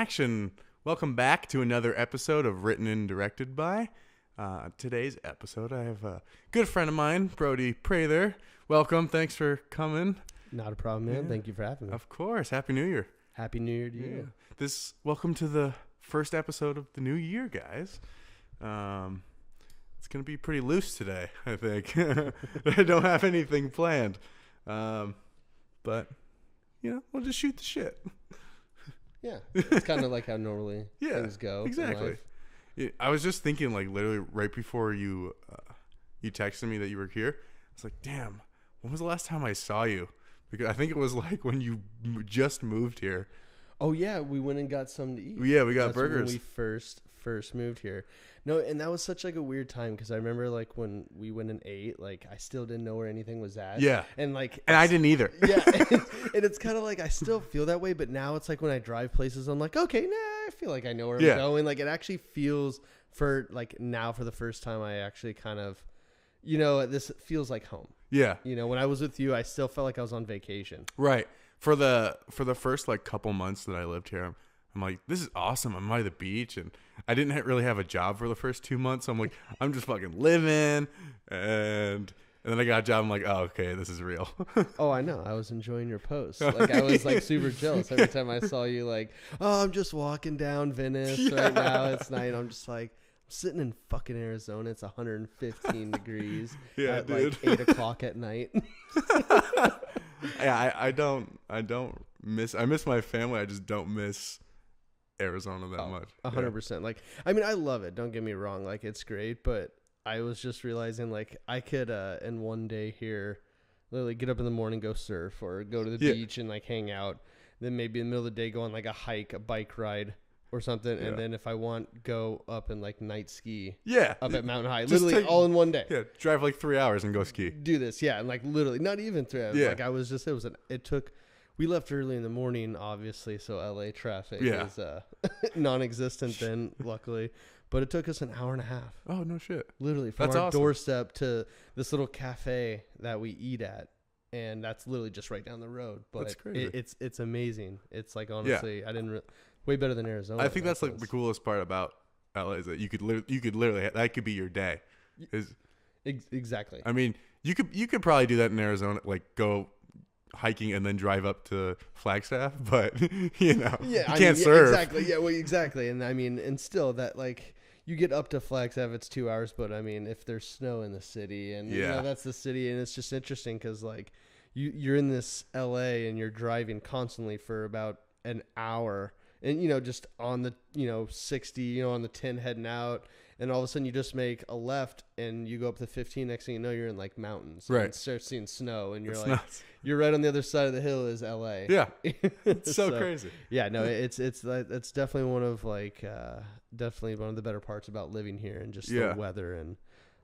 action. Welcome back to another episode of Written and Directed By. Today's episode, I have a good friend of mine, Brodie Prather. Welcome. Thanks for coming. Not a problem, man. Thank you for having me. Of course. Happy New Year. Happy New Year to you. Welcome to the first episode of the new year, guys. It's going to be pretty loose today, I think. I don't have anything planned. But, we'll just shoot the shit. Yeah, it's kind of like how normally things go. Exactly. I was just thinking, like, literally right before you texted me that you were here. I was like, damn, when was the last time I saw you? Because I think it was like when you just moved here. Oh yeah, we went and got something to eat. Yeah, we got burgers. When we first moved here. No, and that was such like a weird time because I remember like when we went and ate, like I still didn't know where anything was at. Yeah, and I didn't either. Yeah, and it's kind of like I still feel that way, but now it's like when I drive places, I'm like, okay, I feel like I know where I'm going. Like it actually feels for the first time, I actually kind of, this feels like home. Yeah, when I was with you, I still felt like I was on vacation. Right. For the first like couple months that I lived here, I'm like, this is awesome. I'm by the beach, and I didn't really have a job for the first 2 months. So I'm like, I'm just fucking living, and then I got a job. I'm like, oh, okay, this is real. Oh, I know. I was enjoying your posts. Like I was like super jealous every time I saw you. Like, oh, I'm just walking down Venice right now. It's night. I'm just like, I'm sitting in fucking Arizona. It's 115 degrees at dude. Like 8 o'clock at night. Yeah, I miss my family. I just don't miss Arizona that much. 100%. Like, I mean, I love it. Don't get me wrong. Like, it's great, but I was just realizing, like, I could, in one day here, literally get up in the morning, go surf, or go to the beach and, like, hang out. Then maybe in the middle of the day, go on, like, a hike, a bike ride, or something. Yeah. And then if I want, go up and, like, night ski. Yeah. Up at Mountain High. Literally all in one day. Yeah. Drive, like, 3 hours and go ski. Do this. Yeah. And, like, literally, not even 3 hours. Yeah. Like, we left early in the morning, obviously, so LA traffic is non-existent then, luckily. But it took us an hour and a half. Oh, no shit. Literally, from our doorstep to this little cafe that we eat at. And that's literally just right down the road. But that's crazy. It's amazing. It's like, honestly, way better than Arizona. I think that's like the coolest part about LA is that you could literally that could be your day. Exactly. I mean, you could probably do that in Arizona, like go hiking and then drive up to Flagstaff, but you can't surf. Exactly. Yeah, well, exactly. And I mean, and still that like you get up to Flagstaff, it's 2 hours, but I mean, if there's snow in the city and that's the city, and it's just interesting because like you're in this LA and you're driving constantly for about an hour, and just on the 60, on the 10 heading out. And all of a sudden you just make a left and you go up to 15. Next thing you know, you're in like mountains. Right. And start seeing snow and you're nuts. You're right on the other side of the hill is LA. Yeah. It's so crazy. Yeah, no, it's definitely one of definitely one of the better parts about living here and just the weather. And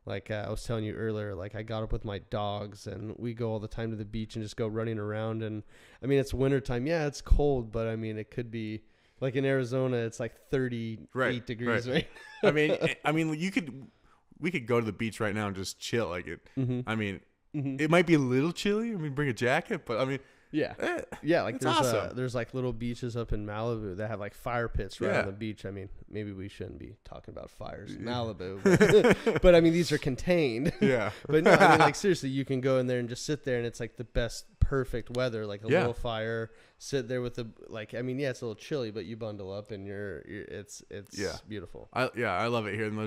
like I was telling you earlier, like I got up with my dogs and we go all the time to the beach and just go running around. And I mean, it's wintertime. Yeah, it's cold, but I mean, it could be, like in Arizona, it's like 38 degrees, right? I mean, we could go to the beach right now and just chill. Like it. Mm-hmm. I mean, it might be a little chilly. I mean, bring a jacket, but I mean, like there's like little beaches up in Malibu that have like fire pits right on the beach. I mean, maybe we shouldn't be talking about fires in Malibu, but I mean, these are contained. Yeah. But no, I mean, like seriously, you can go in there and just sit there, and it's like the best, perfect weather, like a little fire, sit there with the I mean, it's a little chilly, but you bundle up and it's beautiful. I love it here, and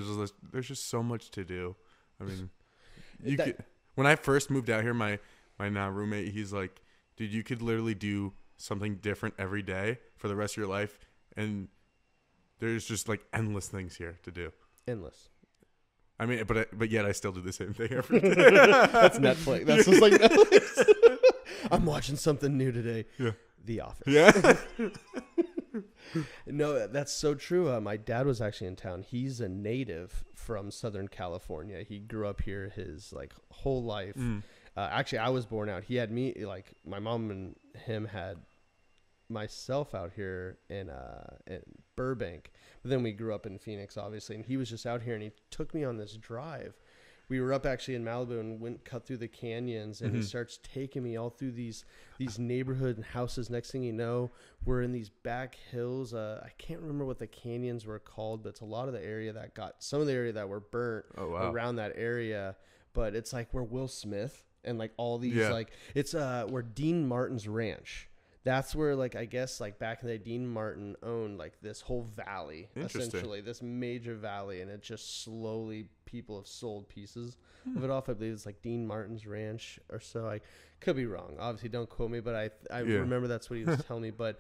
there's just so much to do. I mean, when I first moved out here, my now roommate, he's like, dude, you could literally do something different every day for the rest of your life, and there's just like endless things here to do. Endless. I mean, but yet I still do the same thing every day. That's Netflix. That's just like Netflix. I'm watching something new today. Yeah. The Office. Yeah. No, that's so true. My dad was actually in town. He's a native from Southern California. He grew up here his like whole life. Actually, I was born out. He had me, like my mom and him had myself out here in Burbank. But then we grew up in Phoenix, obviously, and he was just out here, and he took me on this drive we were up actually in Malibu and went cut through the canyons, and he starts taking me all through these neighborhood and houses. Next thing you know, we're in these back hills. I can't remember what the canyons were called, but it's a lot of the area that got some of the area that were burnt around that area. But it's like where Will Smith and like all these like it's where Dean Martin's ranch. That's where, like, I guess, like, back in the day, Dean Martin owned, like, this whole valley, essentially, this major valley, and it just slowly, people have sold pieces of it off. I believe it's, like, Dean Martin's ranch or so. I could be wrong. Obviously, don't quote me, but I remember that's what he was telling me. But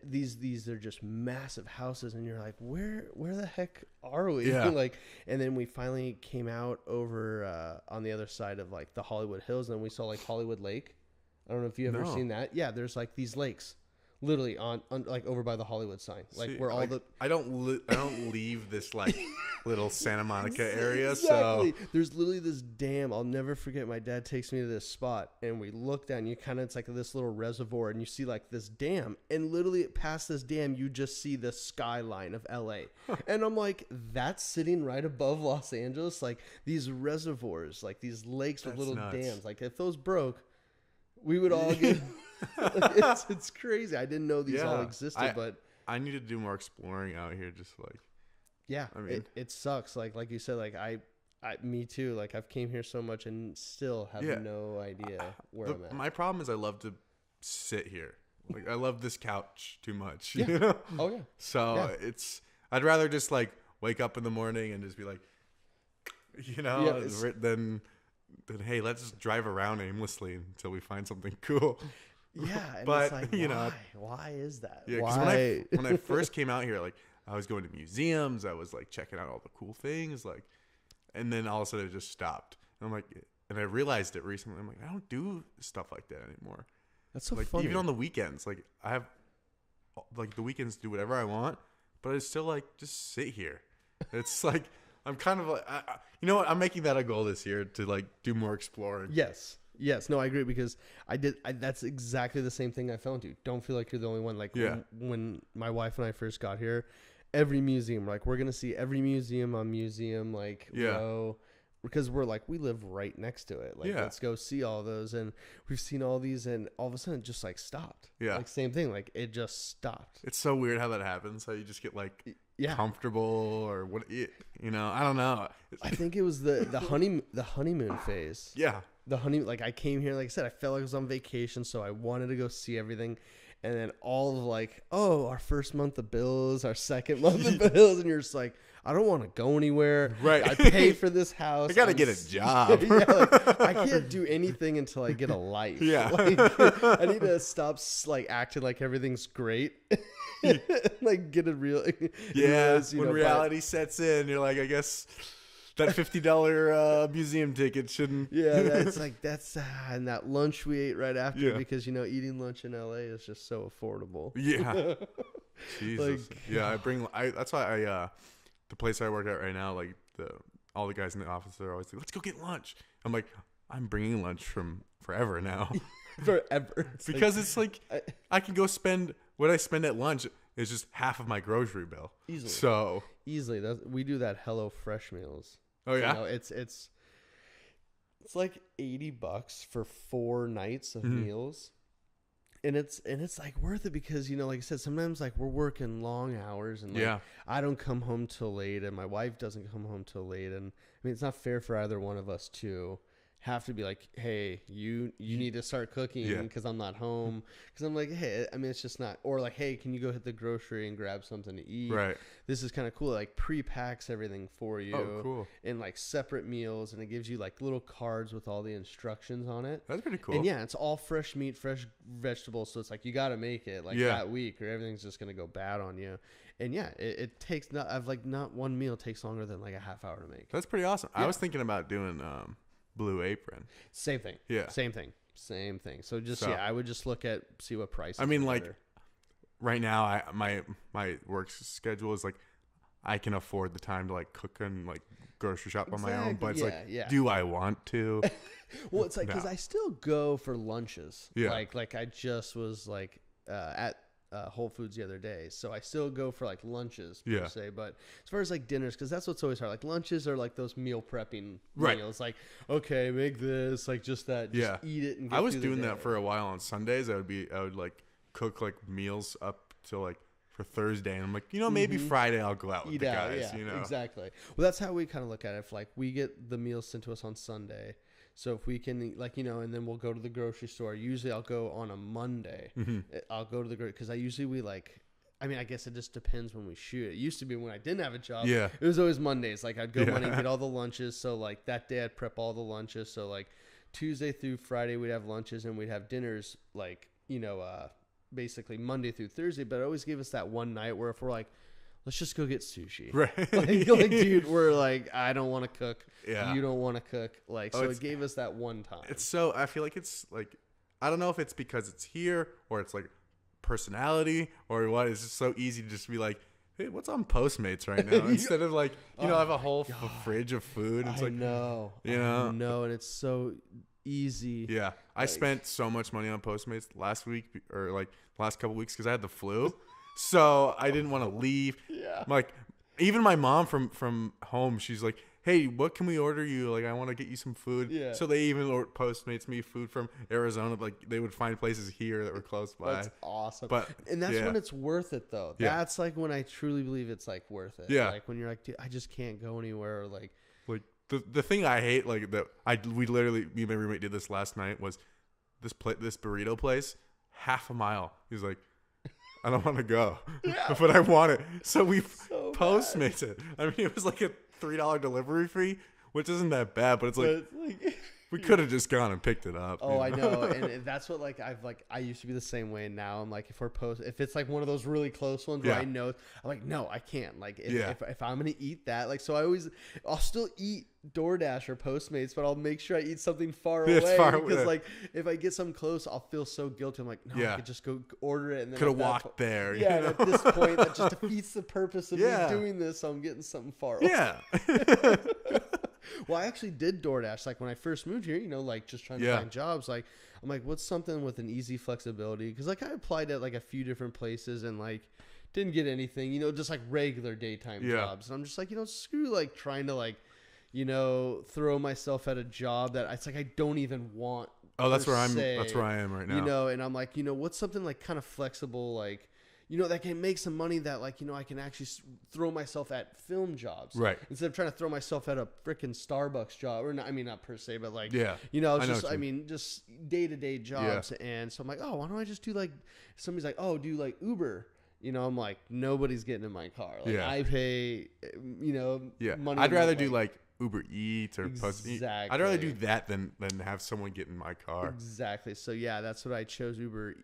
these are just massive houses, and you're like, where the heck are we? Yeah. Like, and then we finally came out over on the other side of, like, the Hollywood Hills, and then we saw, like, Hollywood Lake. I don't know if you've ever seen that. Yeah, there's like these lakes, literally on like over by the Hollywood sign, like where all the. I don't leave this like little Santa Monica area. Exactly. So there's literally this dam. I'll never forget. My dad takes me to this spot, and we look down. You kind of it's like this little reservoir, and you see like this dam, and literally past this dam, you just see the skyline of L.A. And I'm like, that's sitting right above Los Angeles. Like these reservoirs, like these lakes with little dams. Like if those broke. We would all get it's crazy. I didn't know these all existed, but I need to do more exploring out here. Just like I mean, it sucks. Like you said, like I me too. Like I've came here so much and still have no idea where I'm at. My problem is I love to sit here. Like I love this couch too much. Yeah. You know? Oh yeah. So I'd rather just like wake up in the morning and just be like, you know, than hey, let's drive around aimlessly until we find something cool. Yeah, and but it's like, you know, why is that? Yeah, because when I first came out here, like I was going to museums, I was like checking out all the cool things, like, and then all of a sudden it just stopped. And I'm like, and I realized it recently. I'm like, I don't do stuff like that anymore. That's so like funny. Even on the weekends, like I have, like the weekends do whatever I want, but I still like just sit here. It's like. I'm kind of like, you know what? I'm making that a goal this year to like do more exploring. Yes. No, I agree because that's exactly the same thing I fell into. Don't feel like you're the only one. Like when my wife and I first got here, every museum, like we're going to see every museum on museum, like, because we're like, we live right next to it. Like, let's go see all those. And we've seen all these and all of a sudden it just like stopped. Yeah. Like same thing. Like it just stopped. It's so weird how that happens. How you just get like comfortable or what, you know, I don't know. I think it was the honeymoon phase. Yeah. Like I came here, like I said, I felt like I was on vacation. So I wanted to go see everything. And then all of like, our first month of bills, our second month of bills. And you're just like, I don't want to go anywhere. Right. I pay for this house. I got to get a job. Like, I can't do anything until I get a life. Yeah. Like, I need to stop like acting like everything's great. Like get a real. When reality sets in, you're like, I guess that $50 museum ticket shouldn't. Yeah. That's and that lunch we ate right after because, you know, eating lunch in LA is just so affordable. Yeah. Jesus. Like, that's why the place I work at right now, like all the guys in the office are always like, let's go get lunch. I'm like, I'm bringing lunch from forever now. Forever. Because it's like I can go spend what I spend at lunch is just half of my grocery bill. Easily. So easily. We do that Hello Fresh meals. Oh yeah. You know, it's like $80 for 4 nights of meals. And it's like worth it because, you know, like I said, sometimes like we're working long hours and like I don't come home till late and my wife doesn't come home till late. And I mean, it's not fair for either one of us to have to be like, hey, you need to start cooking because I'm not home. Because I'm like, hey, I mean, it's just not. Or like, hey, can you go hit the grocery and grab something to eat? Right. This is kind of cool. Like pre-packs everything for you. Oh, cool. In like separate meals, and it gives you like little cards with all the instructions on it. That's pretty cool. And yeah, it's all fresh meat, fresh vegetables. So it's like you got to make it like that week, or everything's just gonna go bad on you. And yeah, it takes not one meal takes longer than like a half hour to make. That's pretty awesome. Yeah. I was thinking about doing Blue Apron. Same thing. Yeah. Same thing. So I would just see what price. I mean, like right now, my work schedule is like I can afford the time to like cook and like grocery shop on my own, but it's do I want to? Well, it's like because I still go for lunches. Yeah. Like I just was like at Whole Foods the other day, so I still go for like lunches per Yeah. se. But as far as like dinners, because that's what's always hard. Like lunches are like those meal prepping Right. meals. Like, okay, make this, like just that, just eat it. And get I was through the doing day. that for a while on Sundays. I would like cook like meals up till like for Thursday, and I'm like, maybe Friday I'll go out with Eat the out, guys. yeah, exactly. Well, that's how we kind of look at it. If like we get the meals sent to us on Sunday. So if we can, like, and then we'll go to the grocery store. Usually I'll go on a Monday. I'll go to the grocery because I guess it just depends when we shoot. It used to be when I didn't have a job. Yeah. It was always Mondays. Like I'd go Monday and get all the lunches. So like that day I'd prep all the lunches. So like Tuesday through Friday we'd have lunches and we'd have dinners like, basically Monday through Thursday. But it always gave us that one night where if we're like, let's just go get sushi. Right. like, dude, we're like, I don't want to cook. Yeah. You don't want to cook. Like, so it gave us that one time. I feel like it's like, I don't know if it's because it's here or it's like personality or what. It's just so easy to just be like, hey, what's on Postmates right now? Instead of like, I have a whole fridge of food. It's I know. And it's so easy. Yeah. I spent so much money on Postmates last week or like last couple weeks because I had the flu. So I didn't want to leave. Yeah. Like, even my mom from home, she's like, hey, what can we order you? Like, I want to get you some food. Yeah. So they even Postmates me food from Arizona. Like, they would find places here that were close by. That's awesome. And that's when it's worth it, though. Yeah. That's like when I truly believe it's like worth it. Yeah. Like when you're like, dude, I just can't go anywhere. Or like the thing I hate, like me and my roommate did this last night was this burrito place, half a mile. He's like, I don't want to go, but I want it. So we Postmates it. I mean, it was like a $3 delivery fee, which isn't that bad, but it's like we could have just gone and picked it up. Oh, I know, and that's what I used to be the same way. And now I'm like, if it's like one of those really close ones where I know, I'm like, no, I can't. Like if I'm gonna eat that, like, so I'll still eat DoorDash or Postmates, but I'll make sure I eat something far away because like if I get something close, I'll feel so guilty. I'm like, no, I could just go order it and then could have walked there. Yeah, and at this point, that just defeats the purpose of me doing this. So I'm getting something far away. Yeah. Well, I actually did DoorDash. Like when I first moved here, like just trying to find jobs. Like I'm like, what's something with an easy flexibility? Because like I applied at like a few different places and like didn't get anything. Just like regular daytime jobs. And I'm just like, screw like trying to like, throw myself at a job that it's like I don't even want. Oh, that's where I am right now. And I'm like, what's something like kind of flexible, like. That can make some money that like, I can actually throw myself at film jobs. Right. Instead of trying to throw myself at a freaking Starbucks job or not, I mean, not per se, but like, just day-to-day jobs. Yeah. And so I'm like, oh, why don't I just do like, somebody's like, oh, do like Uber. I'm like, nobody's getting in my car. Like I pay, money. I'd rather do like Uber Eats or exactly. I'd rather do that than have someone get in my car. Exactly. So yeah, that's what I chose.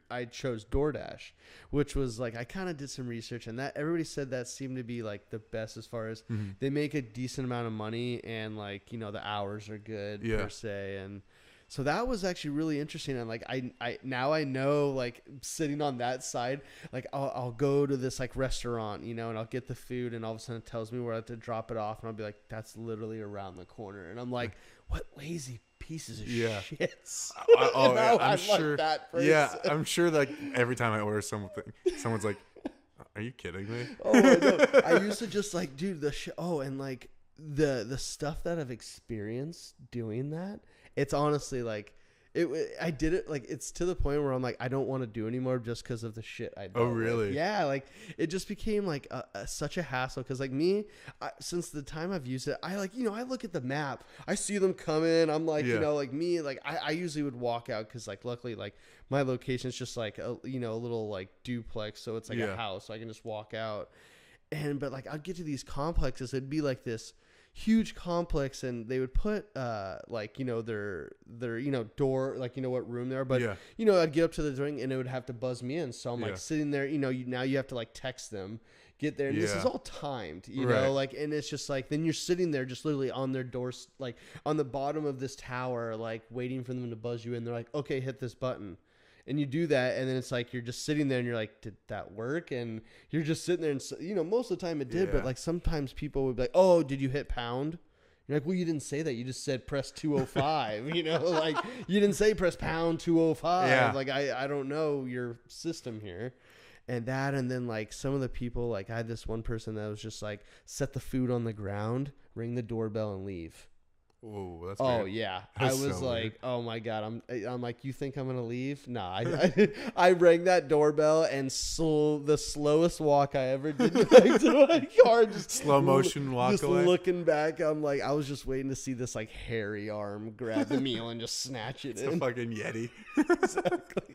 I chose DoorDash, which was like I kind of did some research and that everybody said that seemed to be like the best as far as they make a decent amount of money and like the hours are good per se. And so that was actually really interesting. And like I now I know, like sitting on that side, like I'll go to this like restaurant, and I'll get the food and all of a sudden it tells me where I have to drop it off and I'll be like, that's literally around the corner. And I'm like, what lazy pieces of shits. I'm sure. I'm sure like every time I order something, someone's like, are you kidding me? Oh, I know. I used to just like, dude, and like the stuff that I've experienced doing that, it's honestly like I did it like it's to the point where I'm like I don't want to do anymore just because of the shit I do. Oh really? Like, yeah, like it just became like such a hassle because like since the time I've used it, I like I look at the map, I see them coming, I'm like I usually would walk out because like luckily like my location is just like a little like duplex, so it's like a house, so I can just walk out. But like I'd get to these complexes, it'd be like this huge complex and they would put like their door, like what room they are, but I'd get up to the ring and it would have to buzz me in, so I'm like sitting there, now you have to like text them, get there, and this is all timed, know, like, and it's just like then you're sitting there just literally on their doors, like on the bottom of this tower, like waiting for them to buzz you in. They're like, okay, hit this button. And you do that, and then it's like you're just sitting there, and you're like, "Did that work?" And you're just sitting there, and most of the time it did, but like sometimes people would be like, "Oh, did you hit pound?" You're like, "Well, you didn't say that. You just said press 205." Like you didn't say press pound 205. Yeah. Like I don't know your system here. and then like some of the people, like I had this one person that was just like set the food on the ground, ring the doorbell, and leave. Oh, that's weird. Weird. Yeah. That's I was so like, weird. oh my God. I'm like, you think I'm going to leave? Nah, I rang that doorbell and the slowest walk I ever did back to my car. Just slow motion walk just away. Looking back, I'm like, I was just waiting to see this like hairy arm grab the meal and just snatch it It's in. a fucking Yeti. Exactly.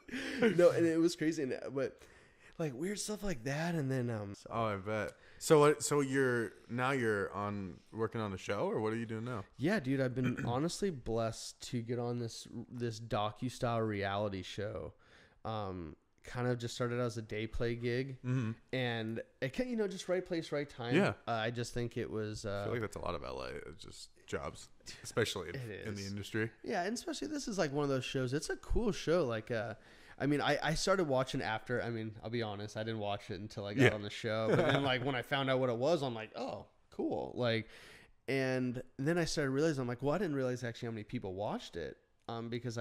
No, and it was crazy. But like weird stuff like that. And then, oh, I bet. So you're working on a show, or what are you doing now? Yeah, dude, I've been honestly blessed to get on this docu-style reality show. Kind of just started as a day play gig, and it can, just right place, right time. Yeah, I just think it was. I feel like that's a lot of LA. It's just jobs, especially in the industry. Yeah, and especially this is like one of those shows. It's a cool show. Like, I mean, I started watching after. I mean, I'll be honest, I didn't watch it until I got on the show. But then, like, when I found out what it was, I'm like, oh, cool. Like, and then I started realizing, I'm like, well, I didn't realize actually how many people watched it. Because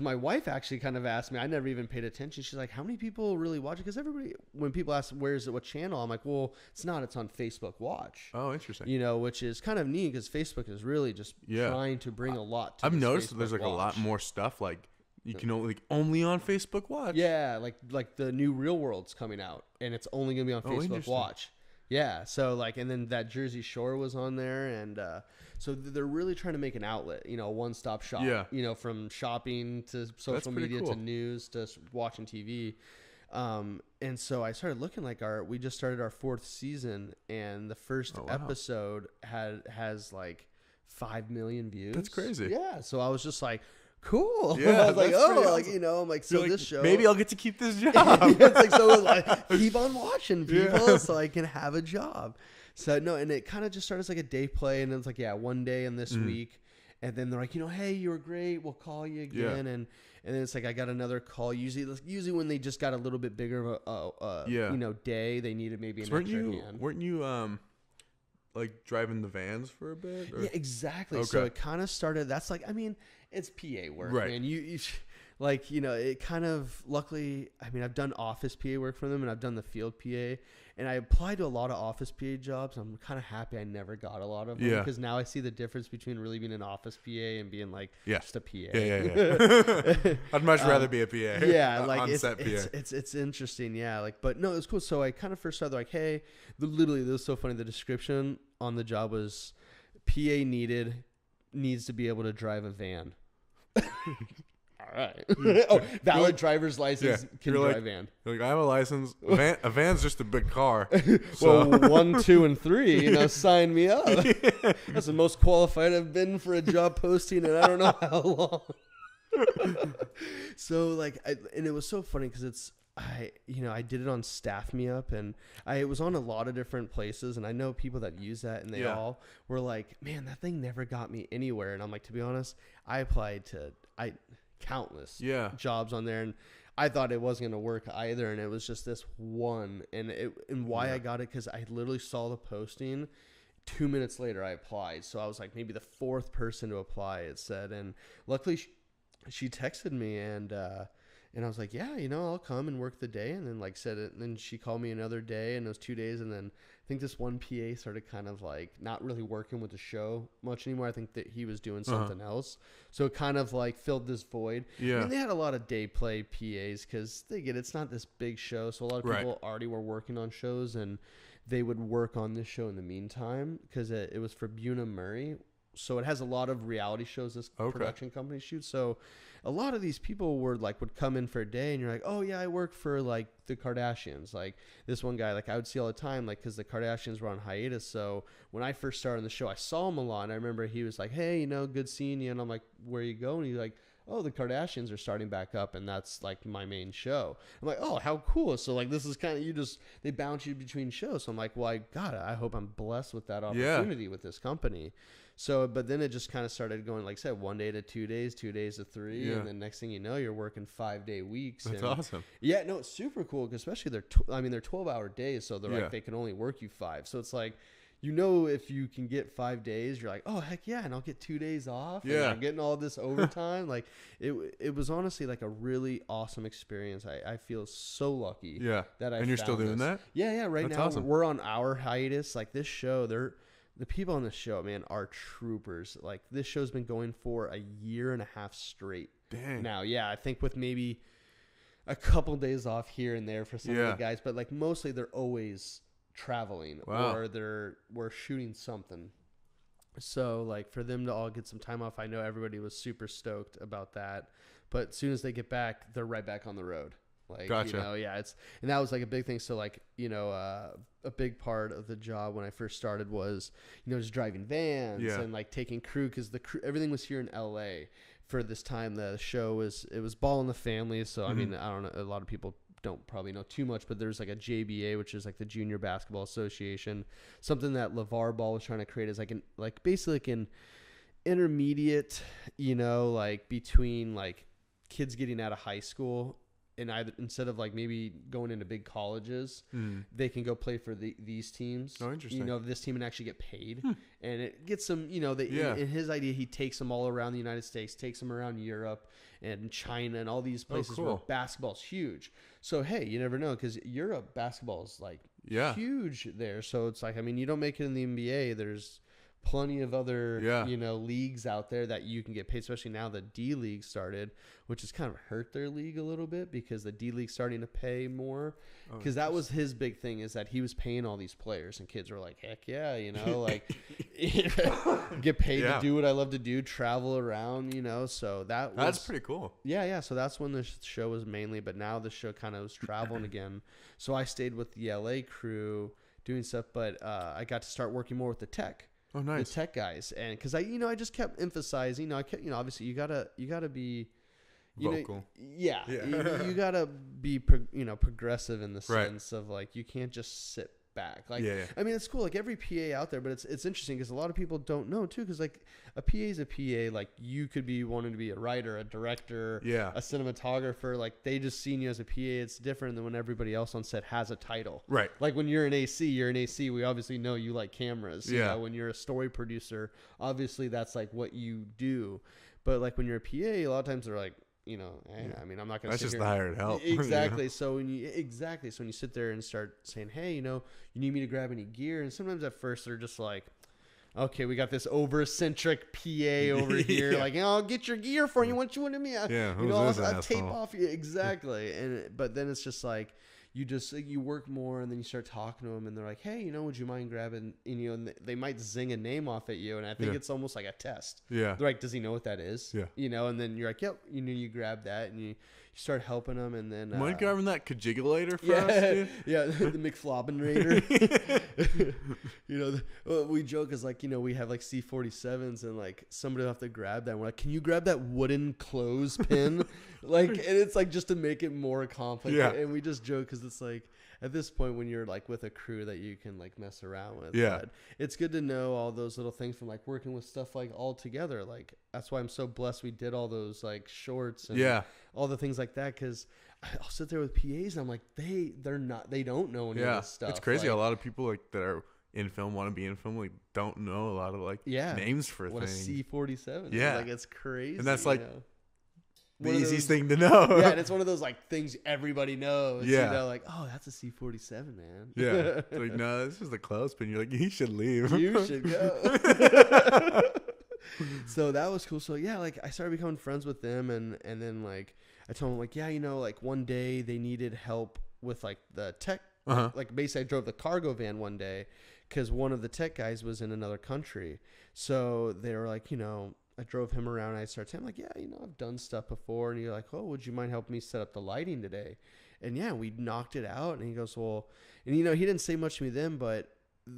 my wife actually kind of asked me. I never even paid attention. She's like, how many people really watch it? Because everybody, when people ask, where is it, what channel? I'm like, well, it's not. It's on Facebook Watch. Oh, interesting. Which is kind of neat because Facebook is really just trying to bring a lot to I've noticed Facebook there's like Watch. a lot more stuff like you can only on Facebook Watch. Yeah, like the new Real World's coming out, and it's only gonna be on Facebook Watch. Yeah, so like, and then that Jersey Shore was on there, and so they're really trying to make an outlet, a one-stop shop. Yeah. From shopping to social media to news to watching TV. And so I started looking like we just started our 4th season, and the first episode has like 5 million views. That's crazy. Yeah, so I was just like, cool. Yeah, I was like, awesome. I'm like, so this show. Maybe I'll get to keep this job. It's like, so like, keep on watching people so I can have a job. So no, and it kind of just started as like a day play, and then it's like, one day in this week, and then they're like, hey, you were great, we'll call you again, and then it's like I got another call. Usually when they just got a little bit bigger of a day, they needed maybe an extra hand. Weren't you like driving the vans for a bit? Or? Yeah, exactly. Okay. So it kind of started. That's like, I mean, it's PA work, right? Man, you like, it kind of, luckily, I mean, I've done office PA work for them, and I've done the field PA, and I applied to a lot of office PA jobs. I'm kind of happy I never got a lot of them, because now I see the difference between really being an office PA and being like just a PA. Yeah. I'd much rather be a PA. Yeah, like on-set PA. It's interesting. Yeah, like, but no, it was cool. So I kind of first started like, hey, literally, this was so funny. The description on the job was PA needs to be able to drive a van. All right. Valid driver's license, can drive a van. Like, I have a license. A van's just a big car. So. Well, 1, 2, and 3, sign me up. That's the most qualified I've been for a job posting in I don't know how long. So like, and it was so funny because I did it on Staff Me Up, and it was on a lot of different places, and I know people that use that, and they all were like, man, that thing never got me anywhere. And I'm like, to be honest, I applied to countless jobs on there, and I thought it wasn't going to work either, and it was just this one, and why I got it, because I literally saw the posting. 2 minutes later, I applied, so I was like maybe the 4th person to apply, it said, and luckily she texted me, and I was like, yeah, I'll come and work the day, and then like said it, and then she called me another day, and it was 2 days, and then I think this one PA started kind of like not really working with the show much anymore. I think that he was doing something else, so it kind of like filled this void. Yeah, and they had a lot of day play PAs because it's not this big show, so a lot of people already were working on shows, and they would work on this show in the meantime because it was for Buna Murray. So it has a lot of reality shows this production company shoots. So a lot of these people would come in for a day, and you're like, oh yeah, I work for like the Kardashians. Like this one guy, like I would see all the time, like, cause the Kardashians were on hiatus. So when I first started on the show, I saw him a lot, and I remember he was like, hey, good seeing you. And I'm like, where you going? And he's like, oh, the Kardashians are starting back up, and that's like my main show. I'm like, oh, how cool. So like, this is kind of, they bounce you between shows. So I'm like, well, I hope I'm blessed with that opportunity with this company. So, but then it just kind of started going, like I said, 1 day to 2 days, 2 days to 3. And then next thing you know, you're working 5-day weeks. That's awesome. Yeah, no, it's super cool. Cause especially they're 12-hour days. So they're like, they can only work you 5. So it's like, if you can get 5 days, you're like, oh heck yeah, and I'll get 2 days off. Yeah. And I'm getting all this overtime. Like it was honestly like a really awesome experience. I feel so lucky. Yeah. That and you're still doing that? Yeah. Right That's now awesome. we're on our hiatus. Like this show, the people on this show, man, are troopers. Like this show's been going for a year and a half straight. Dang. Now, yeah, I think with maybe a couple days off here and there for some of the guys, but like mostly they're always traveling or we're shooting something. So like for them to all get some time off, I know everybody was super stoked about that. But as soon as they get back, they're right back on the road. Like, gotcha. You know, yeah, and that was like a big thing. So like, you know, a big part of the job when I first started was, you know, just driving vans and like taking crew, because the crew, everything was here in LA for this time. The show was Ball in the Family. So I mean, I don't know, a lot of people don't probably know too much, but there's like a JBA, which is like the Junior Basketball Association. Something that LeVar Ball was trying to create is like basically like an intermediate, you know, like between like kids getting out of high school and either instead of like maybe going into big colleges, they can go play for these teams. Oh, interesting. You know, this team and actually get paid, and it gets them. You know, in his idea, he takes them all around the United States, takes them around Europe and China and all these places where basketball's huge. So hey, you never know, because Europe basketball is like huge there. So it's like, I mean, you don't make it in the NBA, there's plenty of other you know, leagues out there that you can get paid, especially now the D League started, which has kind of hurt their league a little bit because the D League's starting to pay more, because that was his big thing, is that he was paying all these players and kids were like, heck yeah, you know, like get paid to do what I love to do, travel around, you know. So that's pretty cool. Yeah, so that's when the show was mainly, but now the show kind of was traveling again. So I stayed with the LA crew doing stuff, but I got to start working more with the tech. Oh, nice. The tech guys. And because I just kept emphasizing, obviously you gotta be, vocal. You gotta be, progressive in the sense of like, you can't just sit back. Like, I mean, it's cool. Like every PA out there, but it's interesting because a lot of people don't know too. Because like a PA is a PA. Like you could be wanting to be a writer, a director, a cinematographer. Like they just seen you as a PA. It's different than when everybody else on set has a title. Right. Like when you're an AC. We obviously know you like cameras. You know, when you're a story producer, obviously that's like what you do. But like when you're a PA, a lot of times they're like, you know, I mean, I'm not going to. That's just the hired help. Exactly. You know? So when you sit there and start saying, hey, you know, you need me to grab any gear, and sometimes at first they're just like, okay, we got this over-eccentric PA over here, like, I'll get your gear for you. What you want to me? I'll tape off you. Exactly. But then it's just like, you work more, and then you start talking to them, and they're like, hey, you know, would you mind grabbing, and they might zing a name off at you, and I think it's almost like a test. They're like, does he know what that is? You know, and then you're like, yep, you grab that, and you start helping them, and then mind grabbing that Kajigulator for us? The McFlobbinator. You know, we joke is like, you know, we have like C-47s, and like somebody will have to grab that, and we're like, can you grab that wooden clothespin? Like, and it's like just to make it more complicated, and we just joke because it's like, at this point when you're like with a crew that you can like mess around with, but it's good to know all those little things from like working with stuff like all together. Like that's why I'm so blessed we did all those like shorts and all the things like that, because I'll sit there with PAs and I'm like, they don't know any of this stuff. It's crazy. Like, a lot of people like that are in film, want to be in film, like don't know a lot of like names for what things. A C-47 like it's crazy, and that's like the easiest those, thing to know. And it's one of those like things everybody knows. You know, like, oh, that's a C-47, man. It's like, no, this is the clothespin. You're like, you should leave. You should go. So that was cool. So like I started becoming friends with them, and then like I told them like, you know, like one day they needed help with like the tech. Like basically I drove the cargo van one day because one of the tech guys was in another country. So they were like, you know, I drove him around, and I started saying, like, you know, I've done stuff before. And you're like, oh, would you mind helping me set up the lighting today? And we knocked it out. And he goes, well, and you know, he didn't say much to me then, but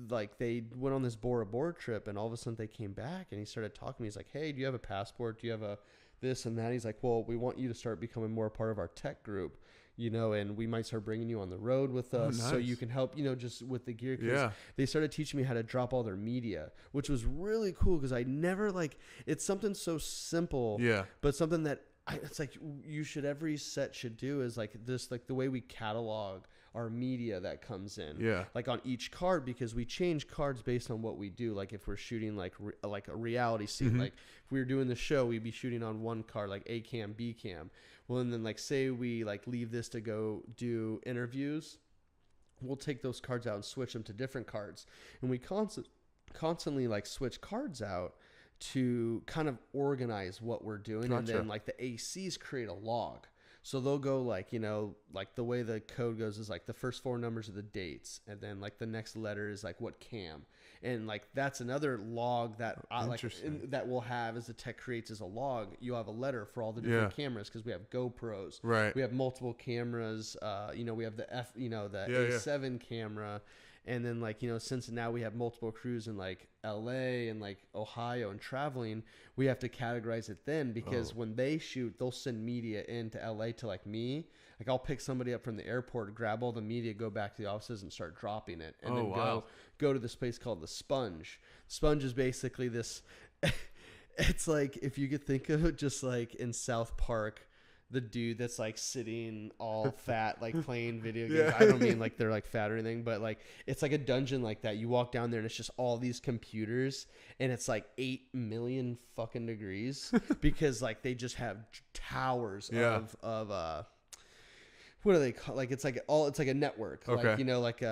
like they went on this Bora Bora trip, and all of a sudden they came back, and he started talking to me. He's like, hey, do you have a passport? Do you have a this and that? He's like, well, we want you to start becoming more a part of our tech group, you know, and we might start bringing you on the road with us so you can help, you know, just with the gear. They started teaching me how to drop all their media, which was really cool because I never like, it's something so simple, but something that it's like every set should do is like this, like the way we catalog our media that comes in. Yeah. Like on each card, because we change cards based on what we do. Like if we're shooting like a reality scene, like if we were doing the show, we'd be shooting on one card, like A cam, B cam. Well, and then like say we like leave this to go do interviews, we'll take those cards out and switch them to different cards. And we constantly like switch cards out to kind of organize what we're doing. Gotcha. And then like the ACs create a log. So they'll go like, you know, like the way the code goes is like the first 4 numbers are the dates. And then like the next letter is like what cam. And like that's another log that that we'll have as the tech creates as a log. You'll have a letter for all the different cameras because we have GoPros. Right. We have multiple cameras. You know, we have the A7 camera. And then like, you know, since now we have multiple crews in like LA and like Ohio and traveling, we have to categorize it then because when they shoot, they'll send media into LA to like me. Like I'll pick somebody up from the airport, grab all the media, go back to the offices and start dropping it. And then go to this place called the Sponge. Sponge is basically this, it's like, if you could think of it just like in South Park, the dude that's like sitting all fat, like playing video games. Yeah. I don't mean like they're like fat or anything, but like it's like a dungeon like that. You walk down there and it's just all these computers and it's like 8 million fucking degrees because like they just have towers of what do they call, like it's like a network. Okay. Like, you know, like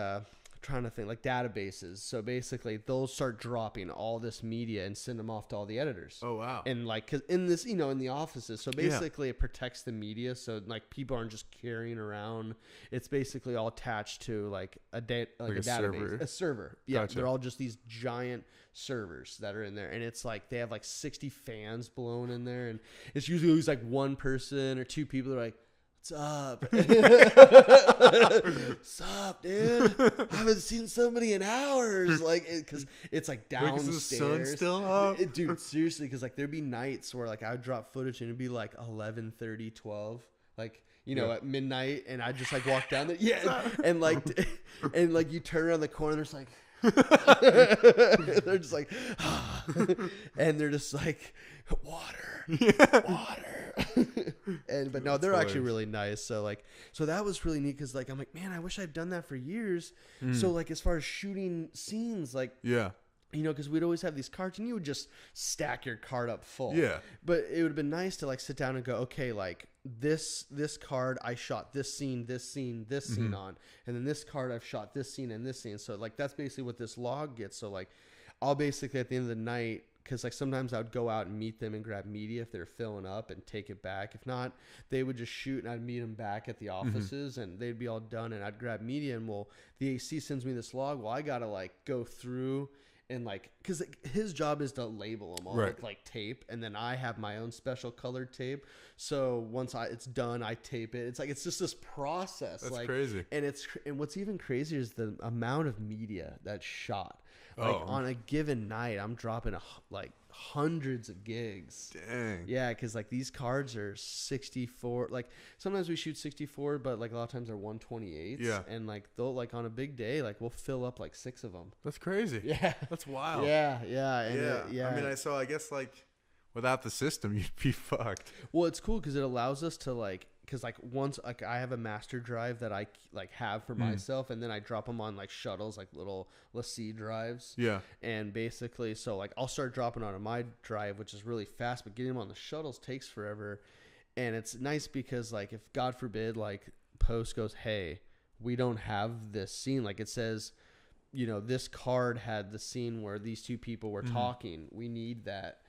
trying to think like databases. So basically they'll start dropping all this media and send them off to all the editors. Oh wow. And like, cause in this, you know, in the offices, so basically it protects the media. So like people aren't just carrying around. It's basically all attached to like a database, a server. Yeah. Gotcha. They're all just these giant servers that are in there. And it's like, they have like 60 fans blowing in there. And it's usually always like one person or 2 people that are like, what's up? What's up, dude? I haven't seen somebody in hours. Like, because it's like downstairs. Is the sun still up? Dude, seriously, because like there'd be nights where like I would drop footage and it'd be like 11:30, 12, like, you know, at midnight, and I just like walk down there, and like you turn around the corner, there's like. They're just like, and they're just like, water. But no, they're actually really nice. So that was really neat because like I'm like, man, I wish I'd done that for years. So like as far as shooting scenes, like you know, because we'd always have these cards and you would just stack your card up full. Yeah. But it would have been nice to like sit down and go, okay, like this card I shot this scene on, and then this card I've shot this scene and this scene. So like that's basically what this log gets. So like I'll basically at the end of the night, because like sometimes I would go out and meet them and grab media if they're filling up and take it back. If not, they would just shoot and I'd meet them back at the offices and they'd be all done and I'd grab media and the AC sends me this log. Well, I gotta like go through and like, because his job is to label them all with like tape, and then I have my own special colored tape. So once it's done, I tape it. It's like it's just this process. That's like crazy. And what's even crazier is the amount of media that's shot. Like on a given night, I'm dropping like hundreds of gigs. Dang. Yeah, because like these cards are 64. Like sometimes we shoot 64, but like a lot of times they're 128s. Yeah. And like they'll like on a big day, like we'll fill up like 6 of them. That's crazy. Yeah. That's wild. Yeah. And I mean, I guess like without the system, you'd be fucked. Well, it's cool because it allows us to like. Because like once like I have a master drive that I like have for myself, and then I drop them on like shuttles, like little LaCie drives. Yeah. And basically, so like I'll start dropping on my drive, which is really fast, but getting them on the shuttles takes forever. And it's nice because like if God forbid like post goes, hey, we don't have this scene, like it says, you know, this card had the scene where these 2 people were talking. We need that.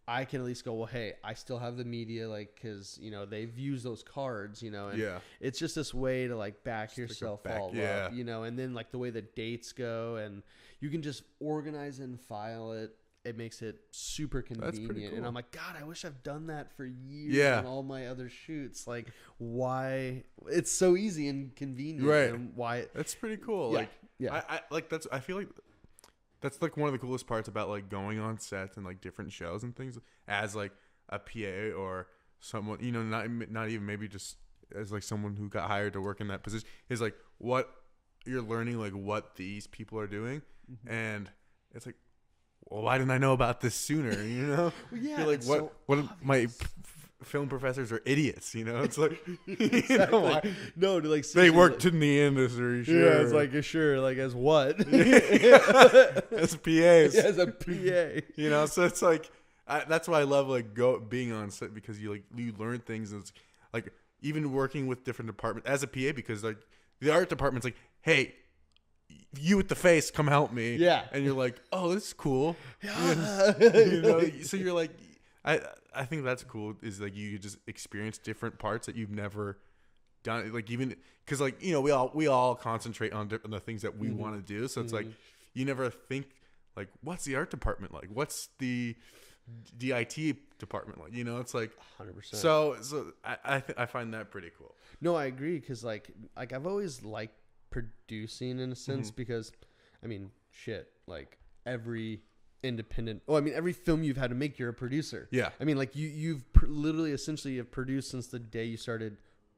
I can at least go, well, hey, I still have the media, like, because, you know, they've used those cards, you know, and it's just this way to, like, back yourself all up, you know, and then, like, the way the dates go, and you can just organize and file it. It makes it super convenient. Cool. And I'm like, God, I wish I've done that for years on all my other shoots. Like, why? It's so easy and convenient. Right. And why? That's pretty cool. Yeah. I feel like that's like one of the coolest parts about like going on sets and like different shows and things as like a PA or someone, you know, not even maybe just as like someone who got hired to work in that position, is like what you're learning, like what these people are doing. And it's like, well, why didn't I know about this sooner? You know? Well, yeah. You're like, what my film professors are idiots. You know, it's like Exactly. you know why? No, to like They worked in the industry. Sure. Yeah, it's like sure, like as what? As PAs. Yeah, as a PA. You know, so it's like that's why I love like being on set, because you learn things, and it's like even working with different departments as a PA, because like the art department's like, hey, you with the face, come help me. Yeah. And you're like, oh, this is cool. Yeah. You know, so you're like, I think that's cool, is like you just experience different parts that you've never done. Like even because like, you know, we all concentrate on the things that we want to do. So it's like you never think like, what's the art department like? What's the IT department like? You know, it's like 100%. So I find that pretty cool. No, I agree, because like I've always liked producing in a sense, because I mean, shit, like every film you've had to make, you're a producer. Yeah. I mean, like you've literally essentially have produced since the day you started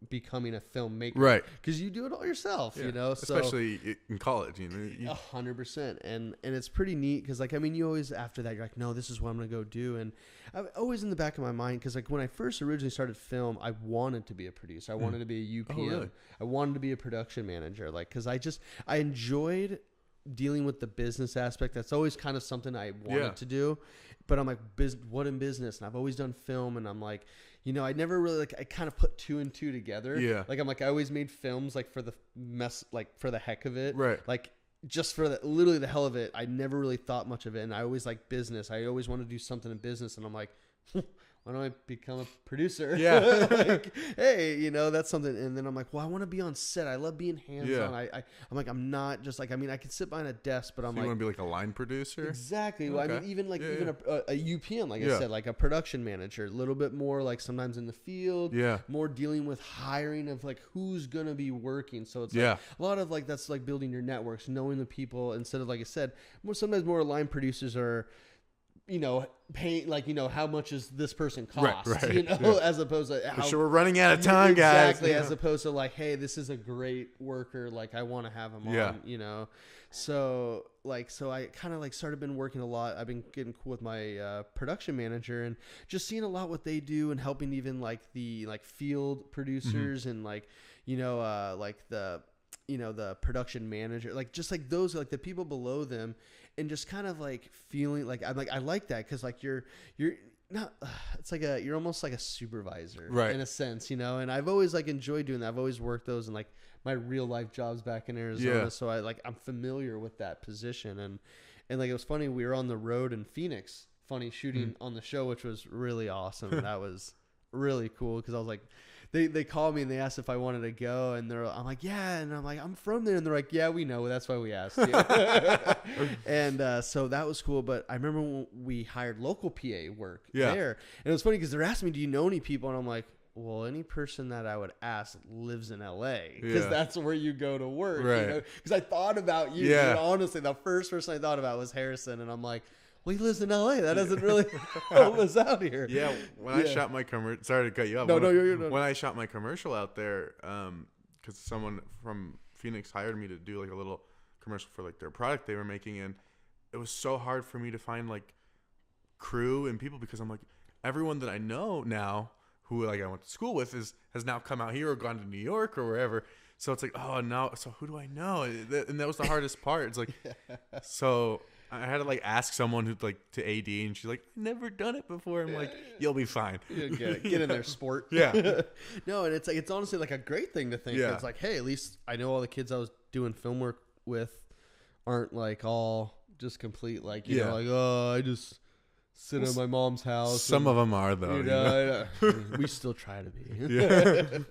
becoming a filmmaker, right? Because you do it all yourself, you know, especially in college, you know. 100%, and it's pretty neat, because like, I mean, you always, after that, you're like, no, this is what I'm gonna go do. And I always in the back of my mind, because like when I first originally started film, I wanted to be a producer. I wanted to be a UPM. Oh, really? I wanted to be a production manager, like, because I enjoyed dealing with the business aspect. That's always kind of something I wanted to do. But I'm like, what in business? And I've always done film, and I'm like, you know, I never really I kind of put 2 and 2 together. Yeah. Like I always made films like for the for the heck of it. Right. Like just for literally the hell of it. I never really thought much of it. And I always like business. I always want to do something in business. And I'm like, why don't I become a producer? Yeah. Like, hey, you know, that's something. And then I'm like, well, I want to be on set. I love being hands-on. I'm like, I'm not just like, I mean, I could sit behind a desk, but I'm you like, want to be like a line producer? Exactly. Okay. Well, I mean, even a UPM, like I said, like a production manager, a little bit more like sometimes in the field, more dealing with hiring of like who's going to be working. So it's like a lot of like, that's like building your networks, knowing the people, instead of, like I said, sometimes more line producers are, you know, paying, like, you know, how much is this person cost, right, you know, as opposed to how, sure, we're running out of time, guys. Exactly, as opposed to like, hey, this is a great worker, like I want to have him on, you know. So I kind of like started been working a lot. I've been getting cool with my production manager, and just seeing a lot what they do, and helping even like the field producers and like, you know, like the, you know, the production manager, like just like those, like the people below them, and just kind of like feeling like I'm like, I like that, because like you're not, it's like you're almost like a supervisor, right, in a sense, you know. And I've always like enjoyed doing that. I've always worked those in like my real life jobs back in Arizona, so I'm familiar with that position. And like it was funny, we were on the road in Phoenix, shooting on the show, which was really awesome. That was really cool, because I was like, they called me and they asked if I wanted to go, and I'm like, yeah, and I'm like, I'm from there, and they're like, yeah, we know, that's why we asked you. And so that was cool. But I remember when we hired local PA work there, and it was funny because they're asking me, do you know any people? And I'm like, well, any person that I would ask lives in LA, because that's where you go to work, right? You know? Because I thought about you, dude, honestly, the first person I thought about was Harrison, and I'm like, well, he lives in LA. That doesn't really help us out here. Yeah, when I shot my commercial, sorry to cut you off. When I shot my commercial out there, because someone from Phoenix hired me to do like a little commercial for like their product they were making, and it was so hard for me to find like crew and people, because I'm like, everyone that I know now who like I went to school with has now come out here or gone to New York or wherever. So it's like, oh no, so who do I know? And that was the hardest part. It's like, so I had to like ask someone who like to AD, and she's like, never done it before. I'm like, you'll be fine. You'll get it. Get in there, sport. Yeah. No, and it's like, it's honestly like a great thing to think. It's like, hey, at least I know all the kids I was doing film work with aren't like all just complete, like, you know, like, oh, I just sit in my mom's house. Some of them are, though. You know? We still try to be.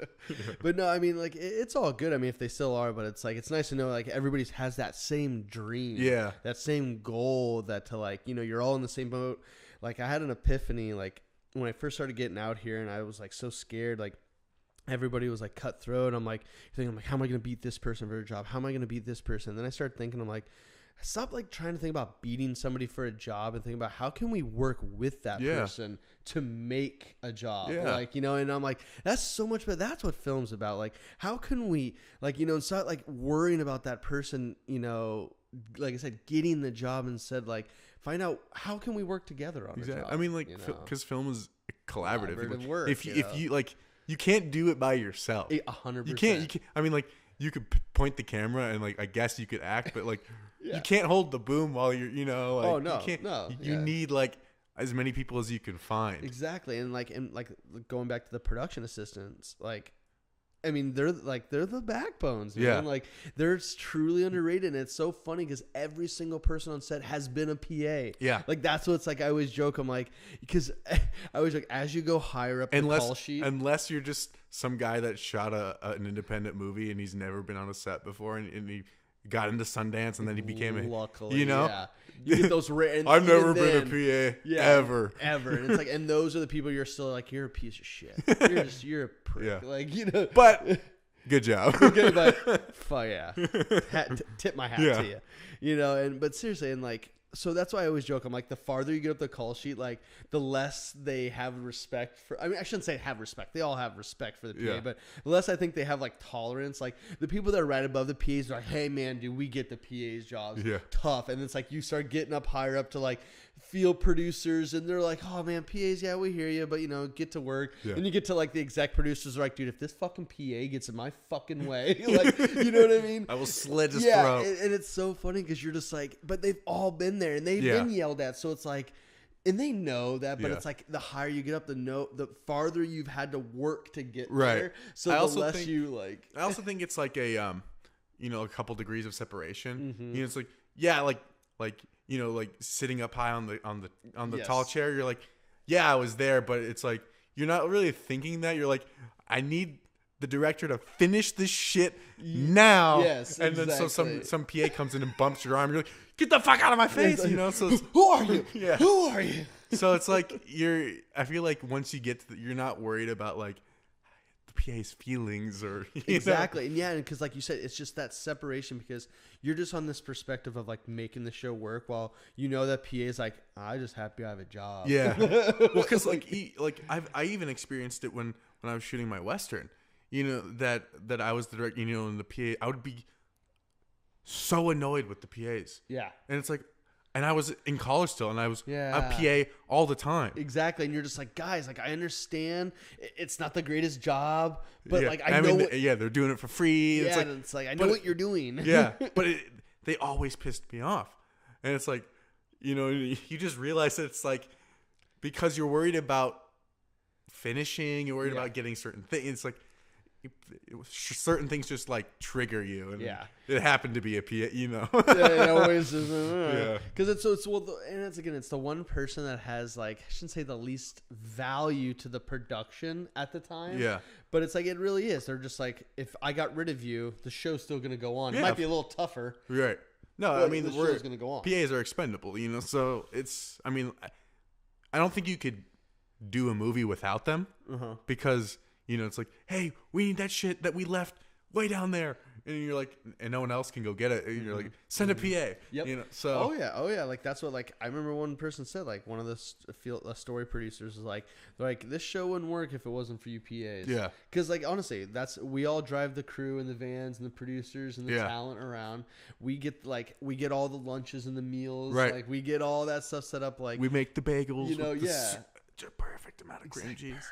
But no, I mean, like, it's all good. I mean, if they still are, but it's like, it's nice to know, like, everybody has that same dream. Yeah. That same goal, that to, like, you know, you're all in the same boat. Like, I had an epiphany, like, when I first started getting out here, and I was, like, so scared, like, everybody was, like, cutthroat. I'm like, how am I going to beat this person for a job? How am I going to beat this person? And then I started thinking, I'm like, stop like trying to think about beating somebody for a job, and think about how can we work with that person to make a job, like, you know. And I'm like, that's so much, but that's what film's about. Like, how can we, like, you know, start like worrying about that person, you know, like I said, getting the job, instead like find out how can we work together on a job. I mean, like, because film is collaborative work. If you like, you can't do it by yourself. 100%. You can't. I mean, like, you could point the camera and like, I guess you could act, but like, Yeah. you can't hold the boom while you're, like, Oh no, you can't. no. You need like as many people as you can find. Exactly, and like going back to the production assistants, like, I mean, they're the backbones, man. Yeah. Like, they're truly underrated, and it's so funny because every single person on set has been a PA. Yeah. Like, that's what it's like. I always joke, I'm like, because I always like, as you go higher up the call sheet, unless you're just some guy that shot an independent movie and he's never been on a set before, and he got into Sundance and then he became luckily, yeah. You get those rare. I've never been a PA ever. And it's like, and those are the people you're still like, you're a piece of shit. You're a prick. Yeah. Like, but good job. Okay, but fuck yeah. Tip my hat to you. But seriously, and like, so that's why I always joke. I'm like, the farther you get up the call sheet, like, the less they have respect for. I mean, I shouldn't say have respect. They all have respect for the PA, but the less I think they have like tolerance. Like, the people that are right above the PAs are like, hey man, dude, we get the PA's jobs tough, and it's like you start getting up higher up to like field producers, and they're like, oh man, PAs, yeah, we hear you, but get to work. And you get to like the exec producers are like, dude, if this fucking PA gets in my fucking way, like, you know what I mean? I will slit his throat. And it's so funny because you're just like, but they've all been there and they've been yelled at, so it's like, and they know that, but it's like the higher you get up, the farther you've had to work to get there. So the less you like. I also think it's like a a couple degrees of separation. Mm-hmm. It's like like sitting up high on the tall chair. You're like, yeah, I was there, but it's like you're not really thinking that. You're like, I need the director to finish this shit now. Yes, and then so some PA comes in and bumps your arm. You're like, get the fuck out of my face, So it's, who are you? Yeah. Who are you? So it's like I feel like once you get to you're not worried about like the PA's feelings or exactly. And because like you said, it's just that separation because you're just on this perspective of like making the show work while that PA is like, I just happy I have a job. Yeah. Well, because like I even experienced it when I was shooting my Western. That I was the director, and the PA, I would be so annoyed with the PAs. Yeah. And it's like, and I was in college still, and I was a PA all the time. Exactly. And you're just like, guys, like, I understand it's not the greatest job, but like, I mean, they're doing it for free. Yeah. It's like, I know what you're doing. Yeah. But they always pissed me off. And it's like, you just realize that it's like, because you're worried about finishing, you're worried about getting certain things. It's like, certain things just like trigger you, and it happened to be a PA, it always is, because it's the one person that has like, I shouldn't say the least value to the production at the time, but it's like, it really is. They're just like, if I got rid of you, the show's still gonna go on. It might be a little tougher, right? No, I mean, the show's gonna go on. PAs are expendable, so it's, I mean, I don't think you could do a movie without them, because it's like, hey, we need that shit that we left way down there, and you're like, and no one else can go get it. And you're like, send a PA. Yep. So oh yeah. Like, that's what, like, I remember one person said, like, one of the story producers was like, this show wouldn't work if it wasn't for you PAs. Yeah. Because like, honestly, we all drive the crew and the vans and the producers and the talent around. We get all the lunches and the meals. Right. Like, we get all that stuff set up. Like, we make the bagels. with the perfect amount of cream cheese.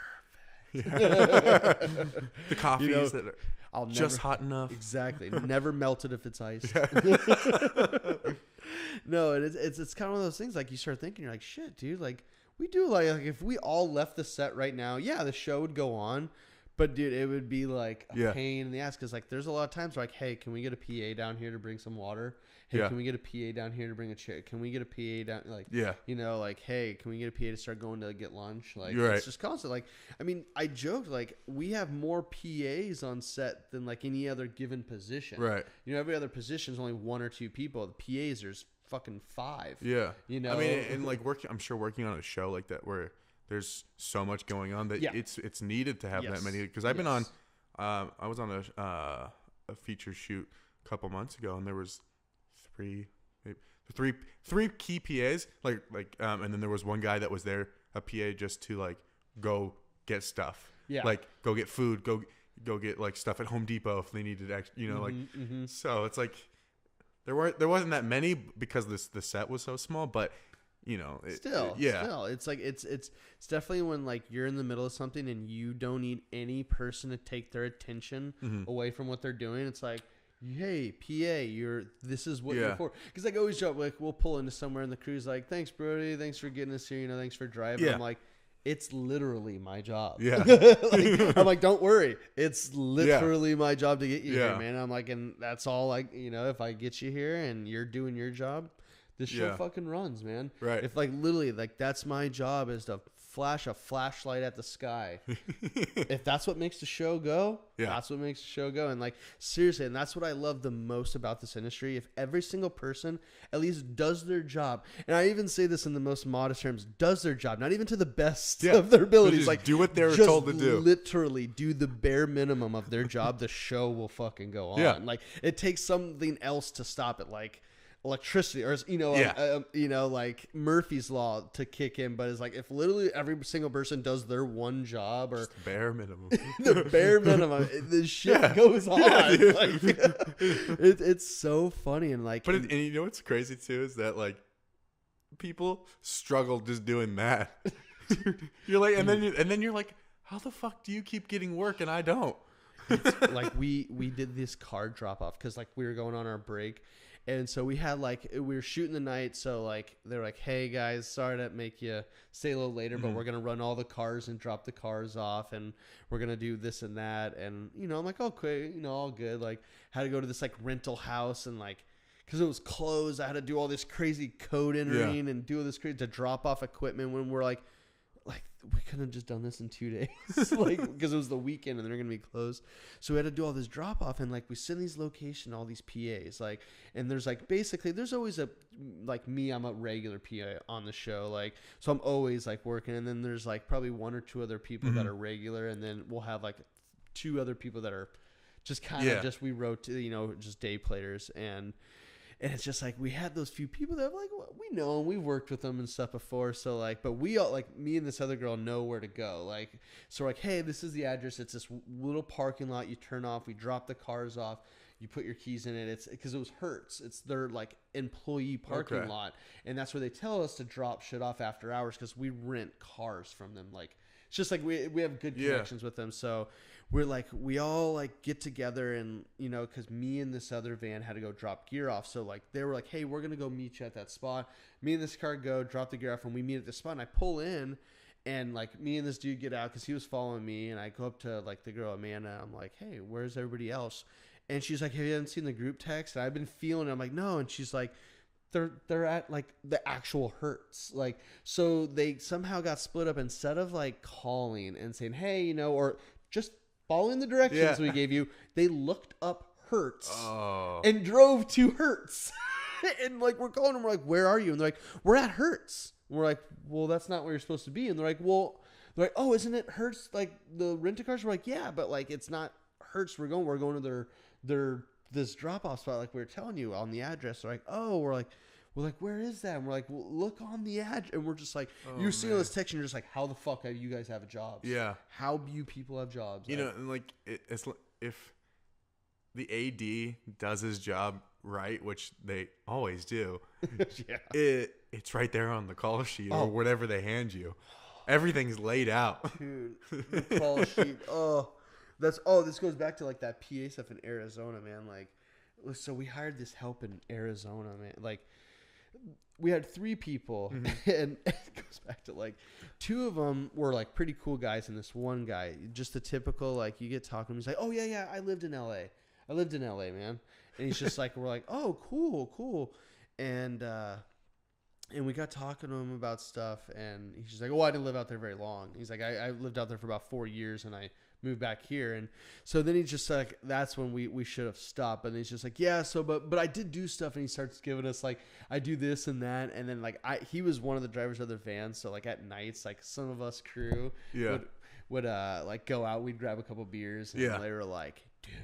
The coffees that are just hot enough. Exactly. Never melted if it's iced. No, it's kind of one of those things, like, you start thinking, you're like, shit, dude, like, we do like if we all left the set right now, the show would go on, but dude, it would be like a pain in the ass, because like, there's a lot of times where, like, hey, can we get a PA down here to bring some water? Hey, can we get a PA down here to bring a chair? Can we get a PA down? Like, like, hey, can we get a PA to start going to get lunch? Like, it's just constant. Like, I mean, I joked, like, we have more PAs on set than like any other given position. Right. Every other position is only one or two people. The PAs, there's fucking 5. Yeah. I mean, and like I'm sure working on a show like that where there's so much going on that it's needed to have that many. Because I've been on, I was on a feature shoot a couple months ago, and there was three key PAs, like and then there was one guy that was there, a PA, just to like go get stuff, like go get food, go get like stuff at Home Depot if they needed so it's like there wasn't that many because the set was so small, but Still, it's like it's definitely when like you're in the middle of something and you don't need any person to take their attention away from what they're doing. It's like, hey, PA, this is what you're for. Because like I always joke, like we'll pull into somewhere and the crew's like, thanks, Brodie, thanks for getting us here, thanks for driving. I'm like, it's literally my job. Yeah. I'm like, don't worry, it's literally my job to get you here, man. I'm like, and that's all. Like, if I get you here and you're doing your job, this show fucking runs, man. Right. If like literally like that's my job is to flash a flashlight at the sky. If that's what makes the show go, that's what makes the show go. And like seriously, and that's what I love the most about this industry. If every single person at least does their job, and I even say this in the most modest terms, does their job, not even to the best of their abilities, like do what they're told to do. Literally do the bare minimum of their job, the show will fucking go on. Yeah. Like it takes something else to stop it, like electricity or like Murphy's Law to kick in, but it's like if literally every single person does their one job or just the bare minimum the bare minimum, this shit goes on. Like, it's so funny. And like, but and you know what's crazy too is that like people struggle just doing that. You're like, and then you're like, how the fuck do you keep getting work and I don't? It's like we did this card drop off because like we were going on our break. And so we had we were shooting the night. So like, they're like, hey guys, sorry to make you stay a little later, but we're going to run all the cars and drop the cars off. And we're going to do this and that. And, I'm like, okay, all good. Like had to go to this like rental house and like, cause it was closed. I had to do all this crazy code entering and do all this crazy to drop off equipment when we're like we couldn't have just done this in 2 days, like because it was the weekend and they're gonna be closed. So we had to do all this drop off and like we send these location, all these PAs, like, and there's like basically there's always I'm a regular PA on the show, like so I'm always like working, and then there's like probably one or two other people that are regular, and then we'll have like 2 other people that are just kind of just we rotate, just day players. And it's just like we had those few people that like we know and we've worked with them and stuff before. So like, but we all like me and this other girl know where to go. Like, so we're like, hey, this is the address. It's this little parking lot. You turn off. We drop the cars off. You put your keys in it. It's because it was Hertz. It's their like employee parking lot, and that's where they tell us to drop shit off after hours because we rent cars from them. Like it's just like we have good connections with them. So we're like, we all like get together and, cause me and this other van had to go drop gear off. So like, they were like, hey, we're going to go meet you at that spot. Me and this car go drop the gear off and we meet at the spot, and I pull in and like me and this dude get out cause he was following me. And I go up to like the girl, Amanda. I'm like, hey, where's everybody else? And she's like, have you seen the group text? And I've been feeling it. I'm like, no. And she's like, they're at like the actual Hertz. Like, so they somehow got split up instead of like calling and saying, hey, or just following the directions we gave you, they looked up Hertz and drove to Hertz. And like, we're calling them, we're like, where are you? And they're like, we're at Hertz. And we're like, well, that's not where you're supposed to be. And they're like, oh, isn't it Hertz? Like the rent-a-cars? We're like, yeah, but like, it's not Hertz. We're going to their this drop-off spot. Like we were telling you on the address. They're like, oh, we're like, where is that? And we're like, well, look on the address. And we're just like, you're seeing all this text and you're just like, how the fuck have you guys have jobs? Yeah. How do you people have jobs? And like, it's if the AD does his job right, which they always do, it's right there on the call sheet or whatever they hand you. Everything's laid out. Dude, the call sheet. This goes back to like that PA stuff in Arizona, man. Like, so we hired this help in Arizona, man. Like, we had 3 people, and it goes back to like 2 of them were like pretty cool guys, and this one guy, just the typical, like you get talking to him, he's like, oh yeah, I lived in LA, man. And he's just like, we're like, oh, cool. And we got talking to him about stuff, and he's just like, oh, I didn't live out there very long. He's like, I lived out there for about 4 years, and I moved back here. And so then he's just like, that's when we should have stopped. And he's just like, yeah, so but I did do stuff. And he starts giving us like, I do this and that. And then like he was one of the drivers of the van, so like at nights, like some of us crew would like go out, we'd grab a couple beers, and they were like, dude,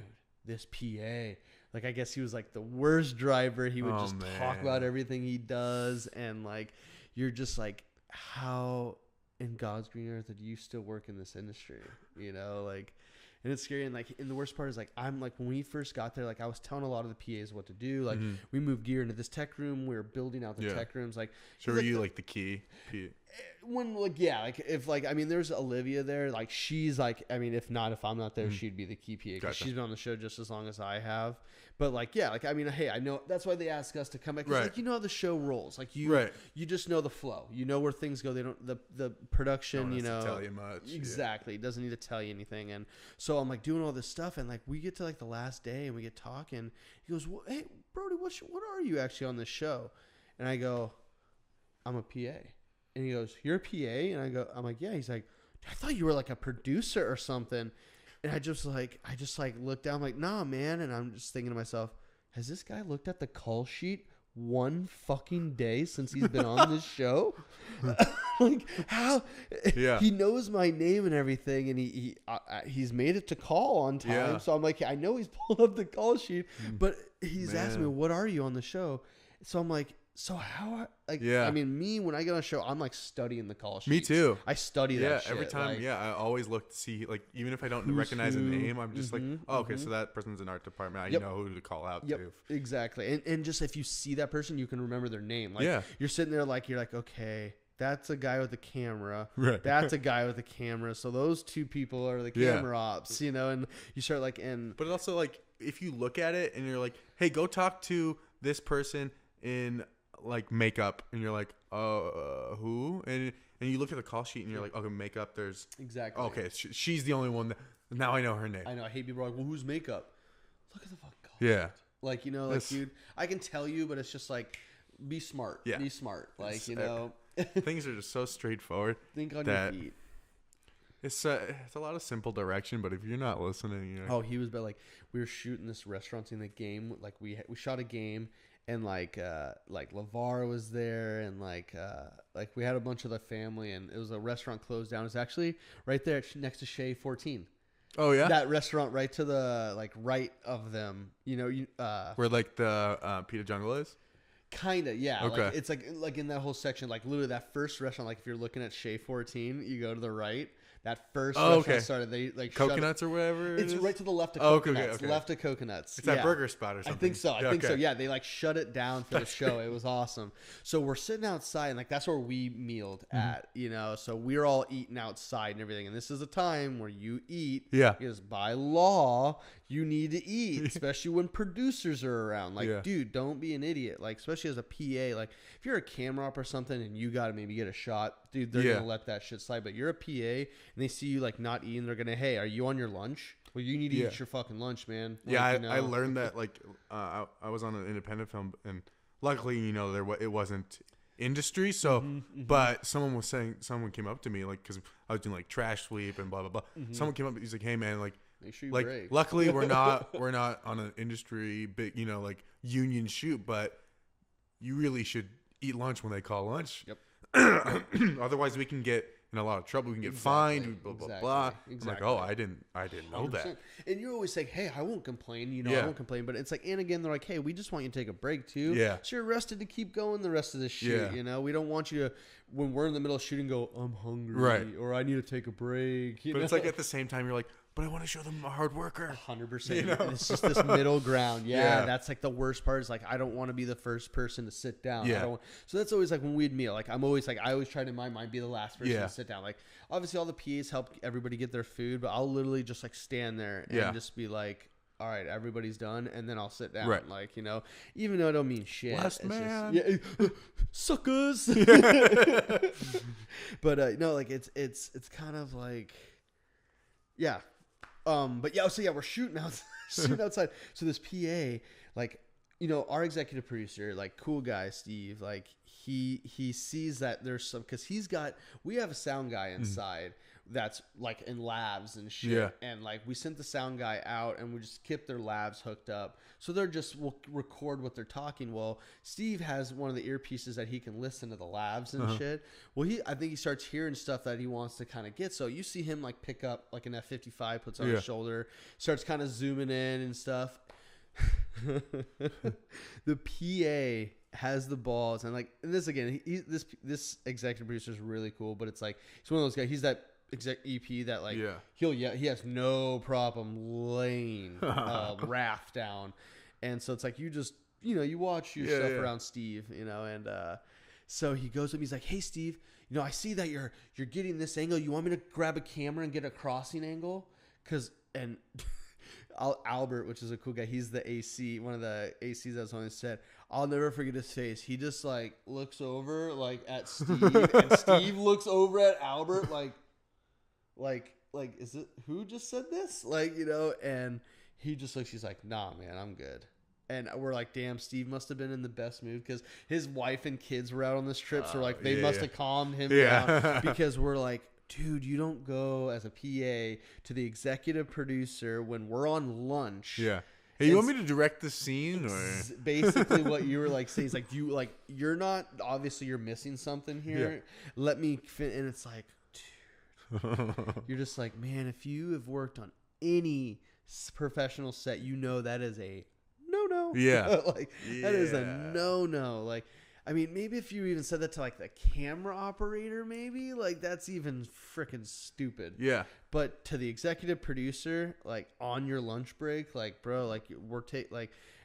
this PA, like I guess he was like the worst driver. He would just talk about everything he does, and like you're just like, how in God's green earth did you still work in this industry? Like And it's scary. And like, and the worst part is like, I'm like, when we first got there, like I was telling a lot of the PAs what to do. Like we moved gear into this tech room. We were building out the tech rooms. Like, so were you like the key? When like, yeah, like if like, I mean, there's Olivia there, like she's like, I mean, if I'm not there, she'd be the key PA because she's been on the show just as long as I have. But like, yeah, like, I mean, hey, I know that's why they ask us to come back. Right. Like, you know how the show rolls. Like you just know the flow. You know where things go. They don't, the production, you know, tell you much. Exactly. It doesn't need to tell you anything. And so I'm like doing all this stuff. And like, we get to like the last day and we get talking. He goes, well, hey, Brodie, what are you actually on this show? And I go, I'm a PA. And he goes, you're a PA? And I'm like, yeah. He's like, I thought you were like a producer or something. And I just like looked down, I'm like, nah, man. And I'm just thinking to myself, has this guy looked at the call sheet one fucking day since he's been on this show? Like, how? Yeah. He knows my name and everything, and he's made it to call on time. Yeah. So I'm like, I know he's pulled up the call sheet, but he's asking me, what are you on the show? So I'm like, so how? Like, I mean, me when I get on a show, I'm like studying the call sheets. Me too. I study that shit. Every time. Like, I always look to see, like, even if I don't recognize a name, I'm just like, oh, okay, so that person's in art department. I know who to call out to. Exactly. And just if you see that person, you can remember their name. Like, you're sitting there like, you're like, okay, that's a guy with a camera. Right. That's a guy with a camera. So those two people are the camera ops, you know, and you start like, but also like, if you look at it and you're like, hey, go talk to this person in like makeup, and you're like, who? And you look at the call sheet and you're like, okay, makeup, there's exactly, okay, she's the only one that, now I know her name. I know. I hate people are like, well, who's makeup? Look at the fucking call sheet. Like, you know, like, dude, I can tell you, but it's just like, be smart. Be smart. Like, you know, things are just so straightforward. Think on your feet. It's a lot of simple direction, but if you're not listening, you're oh, he was, but like, we were shooting this restaurant scene, the game, like we shot a game. And like LeVar was there, and like we had a bunch of the family, and it was a restaurant closed down. It was actually right there next to Shea 14. Oh yeah, that restaurant right to the like right of them. You know, where like the Pita Jungle is. Kinda, yeah. Okay. Like, it's like in that whole section, like literally that first restaurant. Like if you're looking at Shea 14, you go to the right. That first restaurant started, they like Coconuts or whatever. It's right to the left of Coconuts. Okay. Left of Coconuts. It's that burger spot or something. I think so. I think so. Yeah, they like shut it down for the show. It was awesome. So we're sitting outside, and like that's where we mealed at, you know. So we're all eating outside and everything. And this is a time where you eat. Yeah. Because by law, you need to eat, especially when producers are around. Like, dude, don't be an idiot. Like, especially as a PA. Like, if you're a camera op or something and you got to maybe get a shot, dude, they're going to let that shit slide. But you're a PA and they see you like not eating, they're going to, hey, are you on your lunch? Well, you need to eat your fucking lunch, man. Like, I learned that, like, I was on an independent film, and luckily, you know, it wasn't industry. So, but someone came up to me, like, because I was doing like trash sweep and blah, blah, blah. Someone came up, he's like, hey, man, like, make sure you like, break. Luckily we're not on an industry big, you know, like union shoot, but you really should eat lunch when they call lunch. Yep. Otherwise we can get in a lot of trouble. We can get fined, blah, blah, blah. I'm like, oh, I didn't know 100%. That. And you're always like, hey, I won't complain. You know, I won't complain. But it's like, and again, they're like, hey, we just want you to take a break too. Yeah. So you're rested to keep going the rest of the shoot. Yeah. You know, we don't want you to, when we're in the middle of shooting, go, I'm hungry. Right. Or I need to take a break. But it's like at the same time, you're like, but I want to show them I'm a hard worker. 100%. You know? It's just this middle ground. Yeah, that's like the worst part is like, I don't want to be the first person to sit down. Yeah. So that's always like when we'd meal, like I'm always like, I always try to in my mind be the last person to sit down. Like obviously all the PAs help everybody get their food, but I'll literally just like stand there and just be like, all right, everybody's done. And then I'll sit down. Right. Like, you know, even though I don't mean shit. Last man. Just, suckers. But no, like it's kind of like, but so we're shooting outside. So this PA, like, you know, our executive producer, like cool guy, Steve, like he sees that there's some, cause we have a sound guy inside that's like in labs and shit. Yeah. And like we sent the sound guy out and we just kept their labs hooked up. So will record what they're talking. Well, Steve has one of the earpieces that he can listen to the labs and shit. Well, I think he starts hearing stuff that he wants to kind of get. So you see him like pick up like an F-55, puts on his shoulder, starts kind of zooming in and stuff. The PA has the balls, and like this again, this executive producer is really cool, but it's like he's one of those guys. He's that exec EP that like he has no problem laying raft down, and so it's like you just you watch your stuff around Steve, and so he goes up, he's like, hey Steve, I see that you're getting this angle. You want me to grab a camera and get a crossing angle? And Albert, which is a cool guy, he's the AC, one of the ACs that was on his set. I'll never forget his face. He just like looks over like at Steve, and Steve looks over at Albert like is it who just said this? And he just looks. He's like, nah, man, I'm good. And we're like, damn, Steve must have been in the best mood because his wife and kids were out on this trip. So like they must have calmed him down because we're like, dude, you don't go as a PA to the executive producer when we're on lunch. Yeah. Hey, you want me to direct the scene? Or? Basically what you were like saying is like, you're not, obviously you're missing something here. Yeah. Let me fit. And it's like, dude, you're just like, man, if you have worked on any professional set, that is a no. Yeah. That is a no. Like, I mean, maybe if you even said that to like the camera operator, maybe like that's even freaking stupid. Yeah. But to the executive producer, like on your lunch break, like, bro, like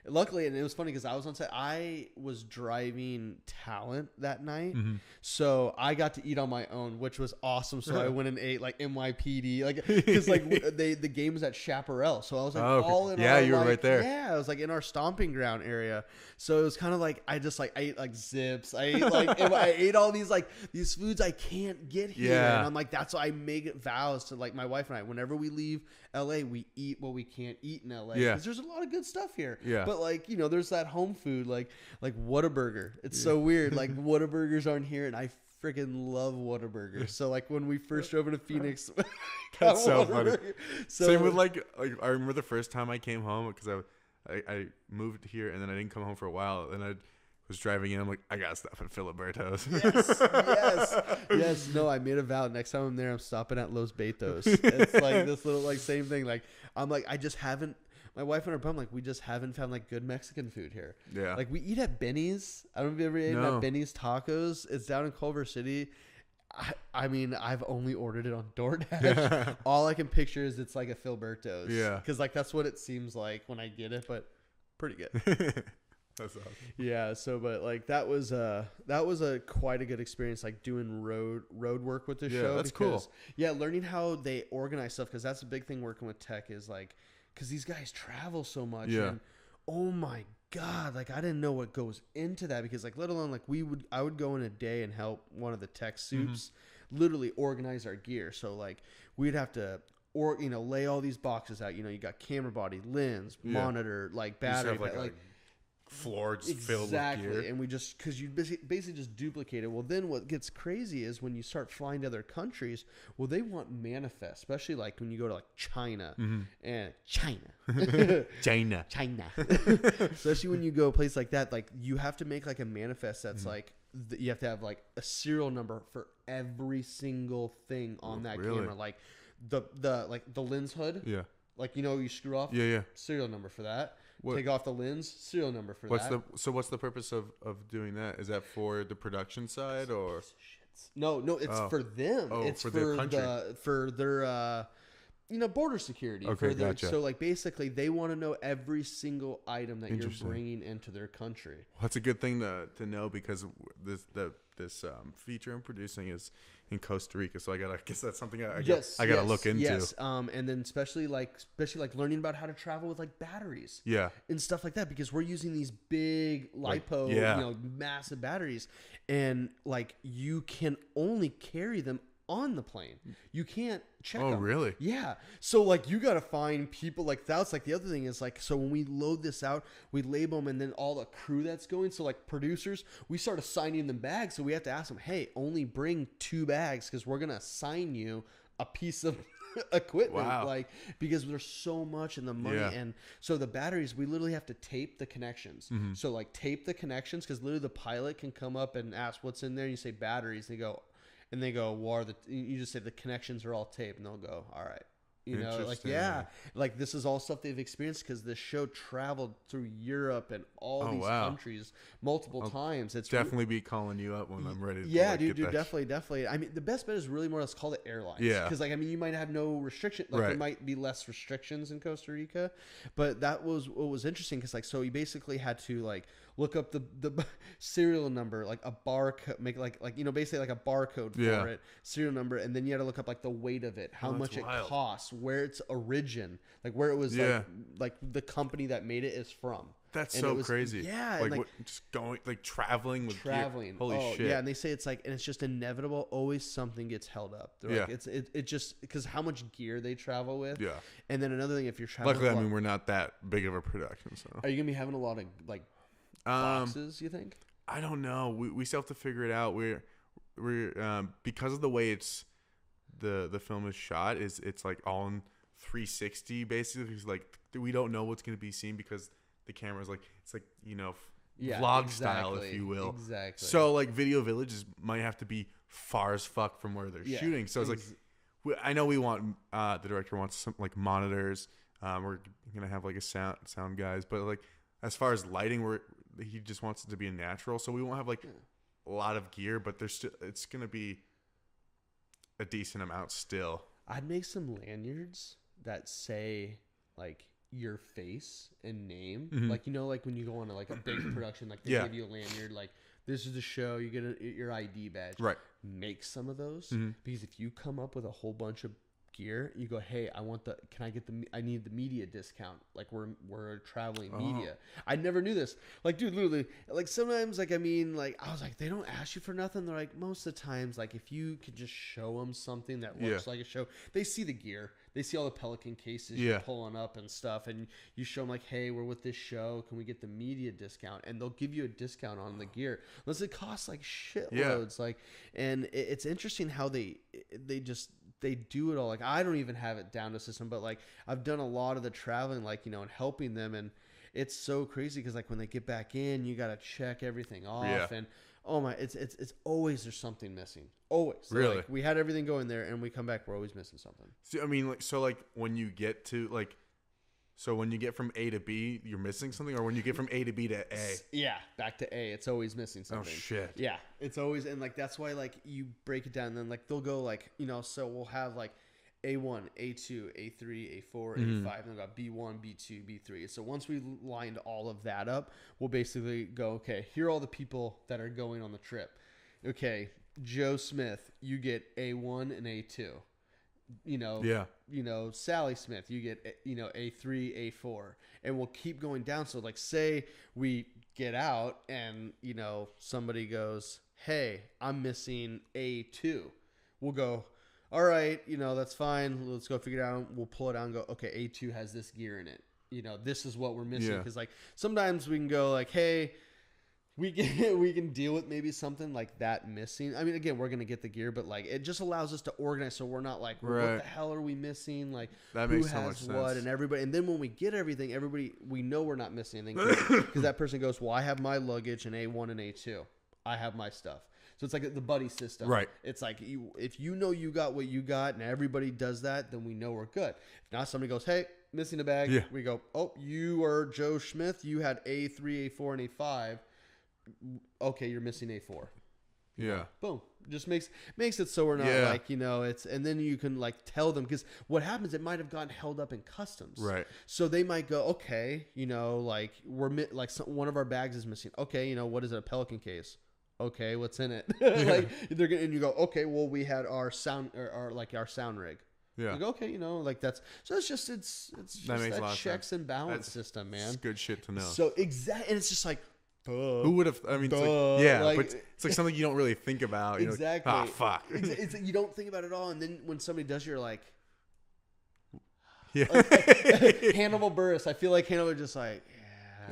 luckily, and it was funny because I was on set. I was driving talent that night, so I got to eat on my own, which was awesome. So I went and ate like NYPD, like because like the game was at Chaparral, so I was like all in. Yeah, you were right there. Yeah, I was like in our stomping ground area, so it was kind of like I ate like Zips. I ate like I ate all these foods I can't get here, and I'm like that's why I make it vows to like my wife and I. Whenever we leave LA, we eat what we can't eat in LA because there's a lot of good stuff here. Yeah. But like, there's that home food, like Whataburger. It's so weird. Like Whataburgers aren't here, and I freaking love Whataburger. So like when we first drove into Phoenix, that's so funny. So, same with like I remember the first time I came home because I moved here and then I didn't come home for a while, and I was driving in. I'm like, I gotta stop at Filiberto's. Yes. No, I made a vow. Next time I'm there, I'm stopping at Los Betos. It's like this little like same thing. Like I'm like I just haven't. My wife and her bum, like, we just haven't found, like, good Mexican food here. Yeah. Like, we eat at Benny's. I don't know if you ever ate at Benny's Tacos. It's down in Culver City. I mean, I've only ordered it on DoorDash. All I can picture is it's like a Filiberto's. Yeah. Because, like, that's what it seems like when I get it, but pretty good. That's awesome. Yeah, so, but, like, that was quite a good experience, like, doing road work with the show. That's cool. Yeah, learning how they organize stuff, because that's a big thing working with tech is, like, because these guys travel so much, and oh my God, like I didn't know what goes into that because like let alone like I would go in a day and help one of the tech soups literally organize our gear. So like we'd have to lay all these boxes out. You got camera body, lens, monitor, like battery, like floor just filled with gear. And we just because you basically just duplicate it. Well, then what gets crazy is when you start flying to other countries. Well, they want manifest, especially like when you go to like China and China, especially when you go a place like that. Like you have to make like a manifest that's like you have to have like a serial number for every single thing on that camera, like the lens hood. Yeah, like you screw off. Yeah. Serial number for that. What? Take off the lens, serial number for that. What's the purpose of doing that? Is that for the production side or? No, it's for them. Oh, it's for their country. For their border security. Okay, gotcha. So like basically they want to know every single item that you're bringing into their country. Well, that's a good thing to know because this feature I'm producing is in Costa Rica, so I guess that's something I gotta look into. Yes, and then especially like learning about how to travel with like batteries, and stuff like that because we're using these big lipo, massive batteries, and like you can only carry them on the plane. You can't check them. Oh, really? Yeah. So like you got to find people like that's like the other thing is like so when we load this out, we label them and then all the crew that's going. So like producers, we start assigning them bags. So we have to ask them, hey, only bring 2 bags because we're gonna assign you a piece of equipment. Wow. Like because there's so much in the money and so the batteries we literally have to tape the connections. So like tape the connections because literally the pilot can come up and ask what's in there and you say batteries and they go, well, you just say the connections are all taped, and they'll go, all right. You know, like, like this is all stuff they've experienced because this show traveled through Europe and all these countries multiple times. It's definitely be calling you up when I'm ready. Yeah, dude, definitely. I mean, the best bet is really more, let's call it airlines. Yeah. Because, like, I mean, you might have no restriction. Like, there might be less restrictions in Costa Rica. But that was what was interesting because, like, so he basically had to, like, look up the serial number, like a barcode, make like you know, basically like a barcode for it, serial number, and then you had to look up like the weight of it, how much it costs, where its origin, like where it was, like the company that made it is from. That's so crazy. Yeah, like what, just going, like traveling with gear. Holy shit. Yeah, and they say it's like, and it's just inevitable. Always something gets held up. They're like, it just because how much gear they travel with. Yeah. And then another thing, if you're traveling, luckily, I mean, we're not that big of a production. So are you gonna be having a lot of like boxes? You think? I don't know. We still have to figure it out. We're because of the way it's the film is shot, it's like all in 360 basically. It's like we don't know what's gonna be seen because the camera's like, it's like, you know, vlog style, if you will. Exactly. So like Video Villages might have to be far as fuck from where they're shooting. So it's like, I know we want the director wants some like monitors. We're gonna have like a sound guys, but like as far as lighting, he just wants it to be natural. So we won't have like a lot of gear, but there's still, it's gonna be a decent amount still. I'd make some lanyards that say like your face and name, like, you know, like when you go on to like a big production, like they give you a lanyard, like this is the show, you get your ID badge, right? Make some of those, because if you come up with a whole bunch of gear, you go, hey, I need the media discount, like we're traveling media. I never knew this, like, dude, literally, like sometimes, like, I mean, like I was like, they don't ask you for nothing. They're like, most of the times, like if you could just show them something that looks like a show, they see the gear, they see all the Pelican cases you're pulling up and stuff, and you show them like, hey, we're with this show, can we get the media discount? And they'll give you a discount on the gear unless it costs like shitloads. Like, and it's interesting how they do it all. Like, I don't even have it down to system, but like I've done a lot of the traveling, like, you know, and helping them, and it's so crazy because like when they get back in, you got to check everything off, and oh my, it's always there's something missing. Always. So really? Like, we had everything going there, and we come back, we're always missing something. See, I mean, like, so like when you get to like, so when you get from A to B, you're missing something, or when you get from A to B to A? Yeah, back to A, it's always missing something. Oh shit. Yeah, it's always, and like that's why like you break it down, and then like they'll go like, you know, so we'll have like A1, A2, A3, A4, A5, and they'll got B1, B2, B3. So once we lined all of that up, we'll basically go, okay, here are all the people that are going on the trip. Okay, Joe Smith, you get A1 and A2. You know, Sally Smith, you get, you know, A3, A4, and we'll keep going down. So like, say we get out and, you know, somebody goes, hey, I'm missing A2. We'll go, all right, you know, that's fine. Let's go figure it out. We'll pull it out and go, okay, A2 has this gear in it. You know, this is what we're missing. Because like sometimes we can go like, hey, we can deal with maybe something like that missing. I mean, again, we're gonna get the gear, but like it just allows us to organize, so we're not like, well, what the hell are we missing? Like, that makes so much sense. And everybody, and then when we get everything, we know we're not missing anything because that person goes, well, I have my luggage in A1 and A2. I have my stuff. So it's like the buddy system. Right. It's like if you know you got what you got, and everybody does that, then we know we're good. If not, somebody goes, hey, missing a bag. Yeah. We go, oh, you are Joe Smith. You had A3, A4, and A5. Okay, you're missing A4. Yeah. Boom. Just makes it so we're not like, you know, it's, and then you can like tell them, because what happens, it might have gotten held up in customs. Right. So they might go, okay, you know, like one of our bags is missing. Okay, you know, what is it? A Pelican case. Okay, what's in it? Like they're gonna, and you go, okay, well, we had our sound or like our sound rig. Yeah. You go, okay, you know, like that's, so it's just that checks and balance system, man. It's good shit to know. So exactly, and it's just like, who would have? I mean, it's like, like, but it's like something you don't really think about. You exactly. Like, fuck. It's you don't think about it at all, and then when somebody does, you're like, yeah. Like, Hannibal Buress. I feel like Hannibal just like,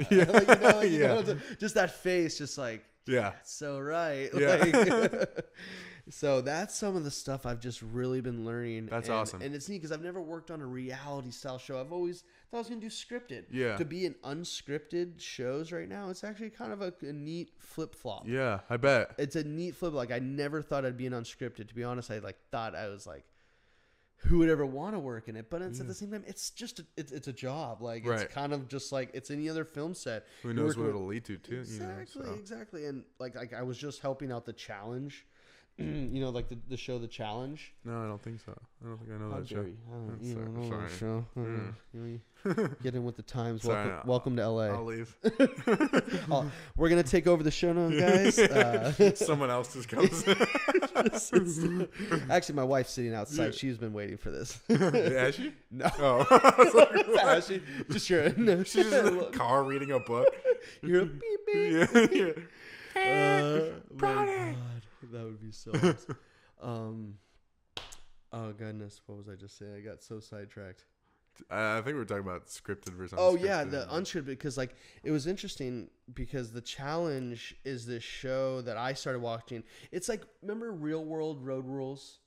yeah. Like, you know, just that face, just like, yeah, that's so right. Yeah. Like, so that's some of the stuff I've just really been learning. That's awesome. And it's neat because I've never worked on a reality style show. I've always thought I was going to do scripted. Yeah. To be in unscripted shows right now, it's actually kind of a neat flip flop. Yeah, I bet. It's a neat flip. Like, I never thought I'd be in unscripted. To be honest, I thought I was like, who would ever want to work in it. But it's at the same time, it's just it's a job. Like it's kind of just like it's any other film set. Who knows what it'll lead to too? Exactly, exactly. And like I was just helping out the Challenge. Like the show The Challenge. No, I don't think so. I don't think I know that show. Get in with the times. Sorry, welcome to LA. I'll leave. We're gonna take over the show now, guys. Someone else just comes. Actually, my wife's sitting outside. She's been waiting for this. Has she? No. Oh. Has she? Just sure. No. She's just in the car reading a book. You're a beep beep. Yeah. Brodie. That would be so awesome. Oh goodness, what was I just saying? I got so sidetracked. I think we were talking about scripted versus unscripted. Oh yeah, the unscripted, because like it was interesting because The Challenge is this show that I started watching. It's like, remember Real World Road Rules?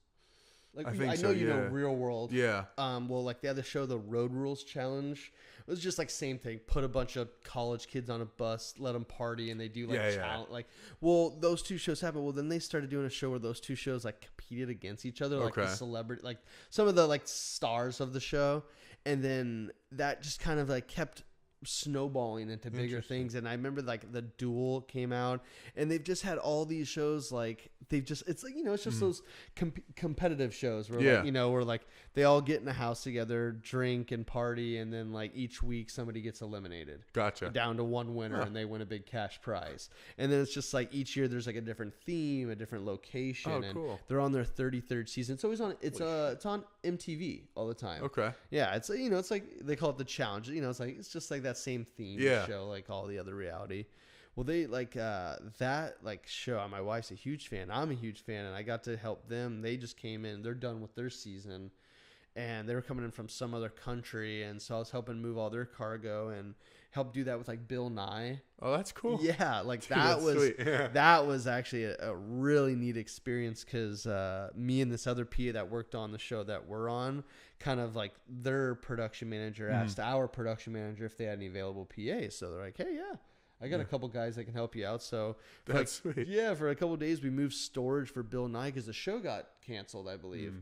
Like I know you know Real World. Yeah. Well, like they had the show The Road Rules Challenge. It was just like same thing. Put a bunch of college kids on a bus, let them party, and they do like challenge. Like, well, those two shows happened. Well, then they started doing a show where those two shows like competed against each other, like the celebrity, like some of the like stars of the show, and then that just kind of like kept snowballing into bigger things. And I remember like The Duel came out, and they've just had all these shows. Like it's like, it's just those competitive shows where like, where like they all get in a house together, drink and party, and then like each week somebody gets eliminated. Gotcha. Down to one winner, and they win a big cash prize. And then it's just like each year there's like a different theme, a different location. Oh, and cool. They're on their 33rd season. It's always on. It's on MTV all the time. Okay. Yeah, it's it's like they call it The Challenge. It's just like that same theme show, like all the other reality. Well, they like that like show. My wife's a huge fan. I'm a huge fan, and I got to help them. They just came in. They're done with their season, and they were coming in from some other country, and so I was helping move all their cargo and help do that with like Bill Nye. Oh, that's cool. Yeah, like Dude, that was sweet. Yeah. that was actually a really neat experience, because me and this other PA that worked on the show that we're on, kind of like their production manager asked our production manager if they had any available PAs. So they're like, hey, yeah, I got a couple guys that can help you out. So that's sweet. Yeah, for a couple of days we moved storage for Bill Nye because the show got canceled, I believe.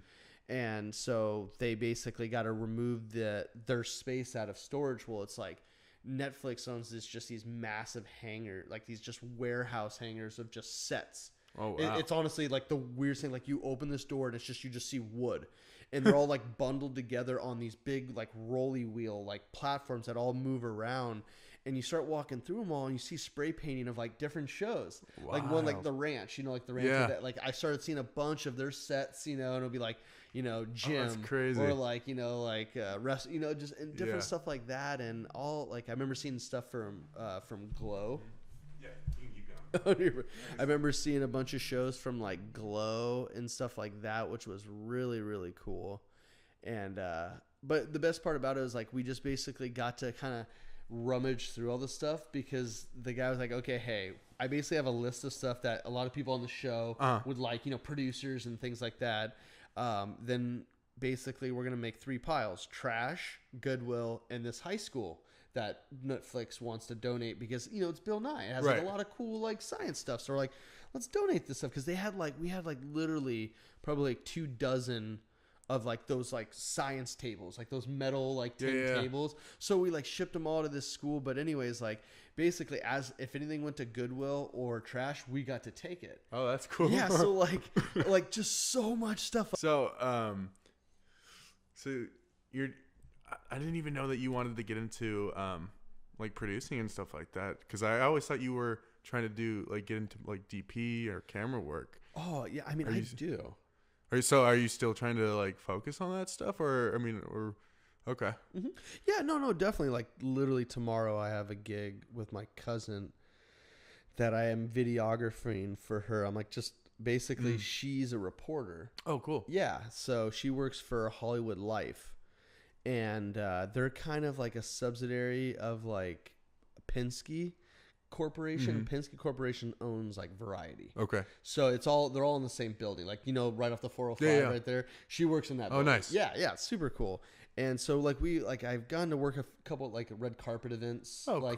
And so they basically got to remove their space out of storage. Well, it's like Netflix owns these massive hangar, like these just warehouse hangars of just sets. Oh, wow. It's honestly like the weirdest thing. Like you open this door and you just see wood, and they're all like bundled together on these big like rolly wheel like platforms that all move around. And you start walking through them all, and you see spray painting of like different shows. Wow. Like one, like The Ranch, like The Ranch. Yeah. That, like I started seeing a bunch of their sets, and it'll be like, gym, that's crazy. or like, rest, just and different stuff like that. And all like, I remember seeing stuff from Glow. Yeah, you go. I remember seeing a bunch of shows from like Glow and stuff like that, which was really, really cool. And, but the best part about it was like, we just basically got to kind of rummage through all this stuff, because the guy was like, okay, hey, I basically have a list of stuff that a lot of people on the show would like, producers and things like that. Then basically we're going to make 3 piles: trash, Goodwill, and this high school that Netflix wants to donate because, it's Bill Nye. It has like a lot of cool like science stuff. So we're like, let's donate this stuff, because we had like literally probably like 2 dozen of like those like science tables, like those metal like tin tables. So we like shipped them all to this school. But anyways, like basically, as if anything went to Goodwill or trash, we got to take it. Oh, that's cool. Yeah. So like just so much stuff. So I didn't even know that you wanted to get into like producing and stuff like that, because I always thought you were trying to get into like DP or camera work. Oh yeah, I mean I do. Are you still trying to like focus on that stuff, or okay? Mm-hmm. Yeah, no, definitely. Like literally tomorrow, I have a gig with my cousin that I am videographing for her. I'm like, just basically, she's a reporter. Oh, cool. Yeah, so she works for Hollywood Life, and they're kind of like a subsidiary of like Penske Corporation. Penske Corporation owns like Variety. Okay. So they're all in the same building, like right off the 405 right there. She works in that building. Oh, nice. Yeah, super cool. And so like I've gotten to work a couple like red carpet events, cool. Like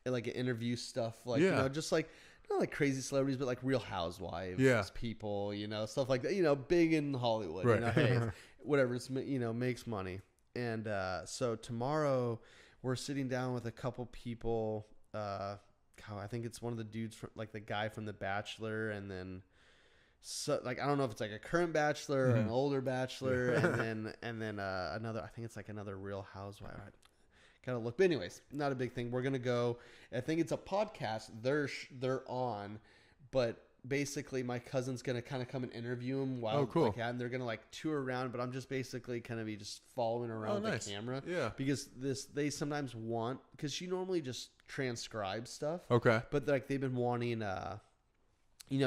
like interview stuff, like just like not like crazy celebrities, but like Real Housewives, people, stuff like that, big in Hollywood, right. Hey, whatever, it's, makes money. And so tomorrow we're sitting down with a couple people. I think it's one of the dudes from like the guy from The Bachelor, and then I don't know if it's like a current Bachelor or an older Bachelor, and then another. I think it's like another Real Housewife. Gotta look, but anyways, not a big thing. We're gonna go. I think it's a podcast. They're on, but basically my cousin's gonna kind of come and interview him while and they're gonna like tour around. But I'm just basically kind of be just following around the camera, because they sometimes want, because she normally just transcribes stuff, but like they've been wanting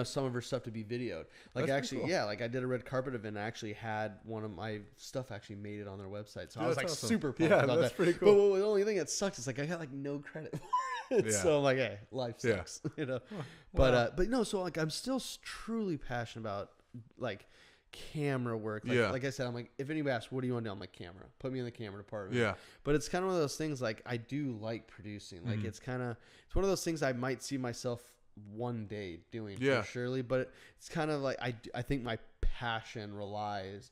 some of her stuff to be videoed. Like, that's actually, cool. Like I did a red carpet event. I actually had one of my stuff actually made it on their website. So I was like awesome. super pumped about that's that. Pretty cool. But the only thing that sucks is like I got like no credit for it. So I'm like, hey, life sucks, But no, so like I'm still truly passionate about like camera work. Like I said, I'm like, if anybody asks, what do you want to do? I'm like, camera. Put me in the camera department. But it's kind of one of those things, like I do like producing. Like it's one of those things I might see myself one day doing for surely, but it's kind of like I think my passion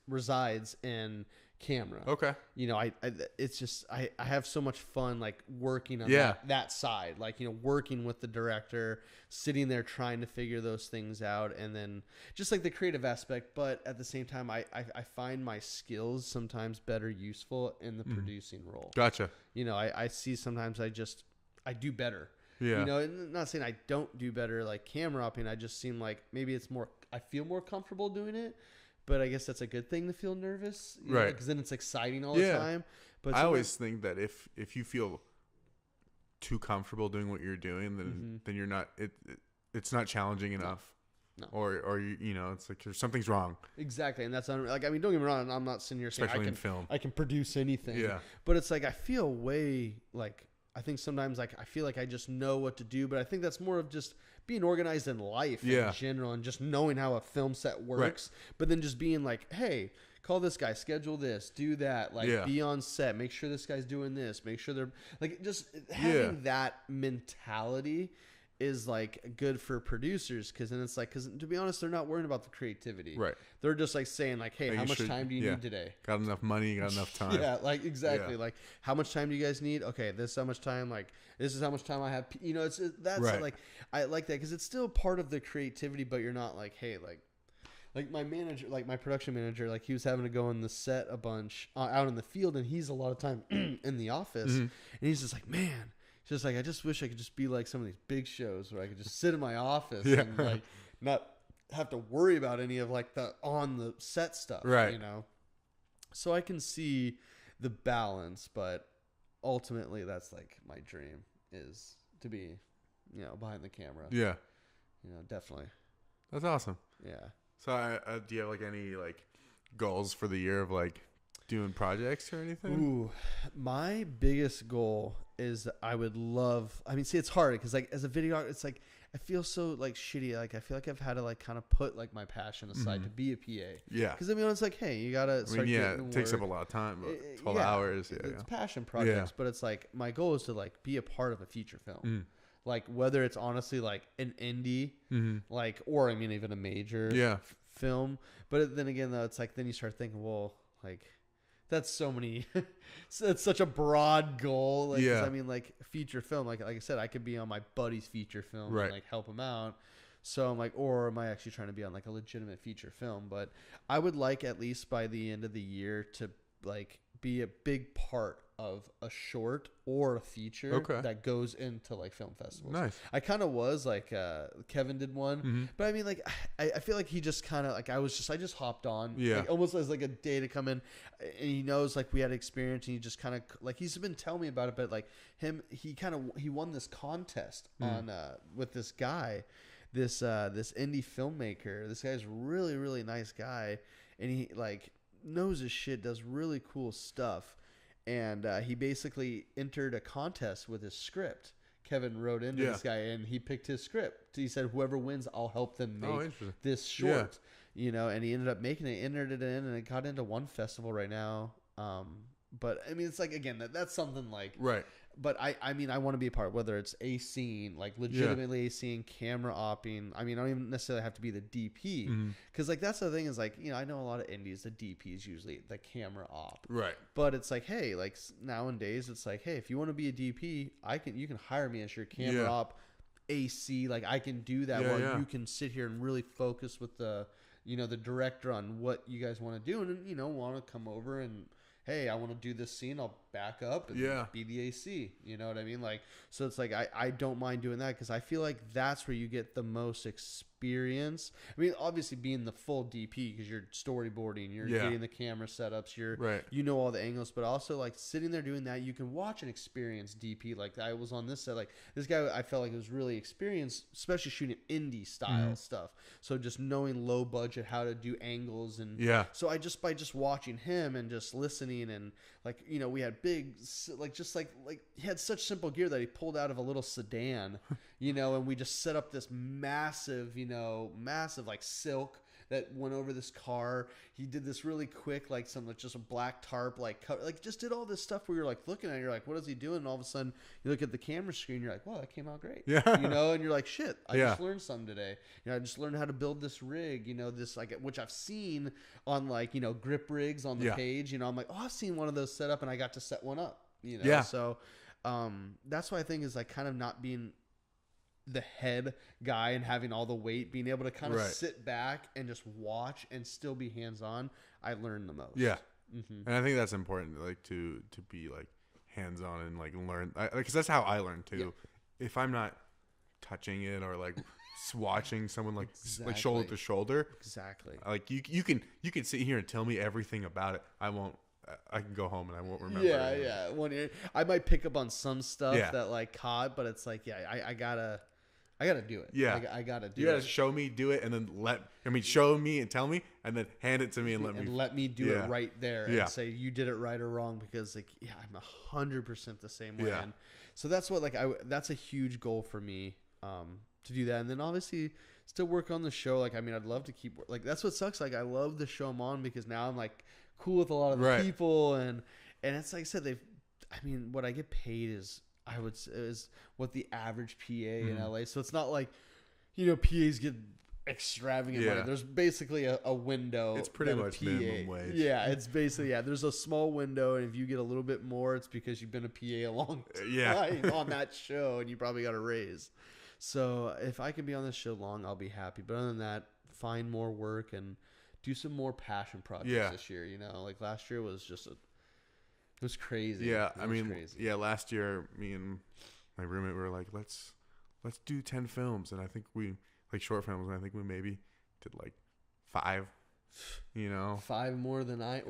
resides in camera. It's just I have so much fun like working on that side, like working with the director, sitting there trying to figure those things out, and then just like the creative aspect. But at the same time, I find my skills sometimes better useful in the producing role. Gotcha. I see sometimes I do better. Not saying I don't do better like camera opping. I just seem like maybe it's more, I feel more comfortable doing it, but I guess that's a good thing to feel nervous, right? Because then it's exciting all the time. But I always think that if you feel too comfortable doing what you're doing, then you're not, it's not challenging enough. No. Or it's like something's wrong. Exactly, and that's like, I mean, don't get me wrong. I'm not sitting here saying especially in film I can produce anything. But it's like I feel way like. I think sometimes like I feel like I just know what to do, but I think that's more of just being organized in life in general, and just knowing how a film set works. Right. But then just being like, hey, call this guy, schedule this, do that, like be on set, make sure this guy's doing this, make sure they're like, just having that mentality is like good for producers, because then it's like, because to be honest, they're not worrying about the creativity. Right. They're just like saying like, hey, how much time do you need today? Got enough money, got enough time. Like exactly. Like, how much time do you guys need? Okay, this is how much time, like this is how much time I have. Like, I like that, because it's still part of the creativity, but you're not like, hey, like my manager, like my production manager, like he was having to go on the set a bunch out in the field, and he's a lot of time in the office, and he's just like, man, just like, I just wish I could just be like some of these big shows where I could just sit in my office and like not have to worry about any of like the on the set stuff, right? So I can see the balance, but ultimately that's like my dream, is to be, behind the camera. Yeah. Definitely. That's awesome. Yeah. So do you have like any like goals for the year of like doing projects or anything? Ooh, my biggest goal is I would love, I mean, see, it's hard because like as a videographer, it's like I feel so like shitty. Like I feel like I've had to like kind of put like my passion aside to be a PA. Yeah. Because I mean, it's like, hey, you gotta start getting it takes up a lot of time. 12 hours. It's passion projects, but it's like my goal is to like be a part of a feature film. Like whether it's honestly like an indie, like, or I mean even a major film. But then again, though, it's like then you start thinking, well, like. That's so many. It's such a broad goal. Like, I mean, like feature film. Like I said, I could be on my buddy's feature film and like help him out. So I'm like, or am I actually trying to be on like a legitimate feature film? But I would like at least by the end of the year to like be a big part of a short or a feature that goes into like film festivals. Nice. I kind of was like, Kevin did one, but I mean, like, I feel like he just kind of like, I just hopped on, like, almost as like a day to come in, and he knows like we had experience, and he just kind of like, he's been telling me about it, but like he won this contest on, with this guy, this indie filmmaker. This guy's really, really nice guy, and he like knows his shit, does really cool stuff. And he basically entered a contest with his script. Kevin wrote into this guy, and he picked his script. He said, whoever wins, I'll help them make this short. And he ended up making it, entered it in, and it got into one festival right now. But I mean, it's like, again, that's something like But I mean, I want to be a part, whether it's a scene, like legitimately a scene, camera opping. I mean, I don't even necessarily have to be the DP, because like that's the thing is like, you know, I know a lot of indies, the DP is usually the camera op, right? But it's like, hey, like nowadays, it's like, hey, if you want to be a DP, you can hire me as your camera op, AC. Like I can do that while you can sit here and really focus with the, you know, the director on what you guys want to do, and you know, want to come over and, hey, I want to do this scene. I'll back up and be the AC. You know what I mean? Like, so it's like I don't mind doing that, because I feel like that's where you get the most experience. I mean, obviously being the full DP, because you're storyboarding, you're getting the camera setups, you know all the angles, but also like sitting there doing that, you can watch an experienced DP. Like I was on this set, like this guy, I felt like it was really experienced, especially shooting indie style stuff. So just knowing low budget, how to do angles, and so I just by just watching him and just listening, and like, you know, we had big, like just like he had such simple gear that he pulled out of a little sedan, you know, and we just set up this massive, you know, like silk that went over this car. He did this really quick, like just a black tarp, like just did all this stuff where you're like looking at it, you're like, what is he doing? And all of a sudden you look at the camera screen, you're like, wow, that came out great. You know, and you're like, shit, I just learned something today. You know, I just learned how to build this rig, you know, this like, which I've seen on like, you know, grip rigs on the page, you know, I'm like, oh, I've seen one of those set up, and I got to set one up, you know? So that's why I think is like kind of not being the head guy and having all the weight, being able to kind of sit back and just watch and still be hands-on, I learned the most. And I think that's important, like to be like hands-on and like learn, because that's how I learn too. If I'm not touching it or like watching someone like like shoulder to shoulder, like you can sit here and tell me everything about it, I can go home and I won't remember. One year, I might pick up on some stuff that like caught, but it's like, I gotta do it. I gotta do it. You gotta show me, do it, and then show me and tell me, and then hand it to me and let me do it right there and say you did it right or wrong, because like, I'm 100% the same way. And so that's what, like, that's a huge goal for me, to do that. And then obviously still work on the show. Like, I mean, I'd love to keep, like, that's what sucks. Like, I love the show I'm on, because now I'm like cool with a lot of the people, and it's like I said, what I get paid is what the average PA in LA. So it's not like, you know, PAs get extravagant money. There's basically a window. It's pretty much minimum wage. It's basically, there's a small window, and if you get a little bit more, it's because you've been a PA a long time on that show, and you probably got a raise. So if I can be on this show long, I'll be happy. But other than that, find more work and do some more passion projects this year. You know, like last year was just it was crazy. Crazy. Last year, me and my roommate were like, let's do 10 films, and I think we like short films, and I think we maybe did like 5. You know, 5 more than I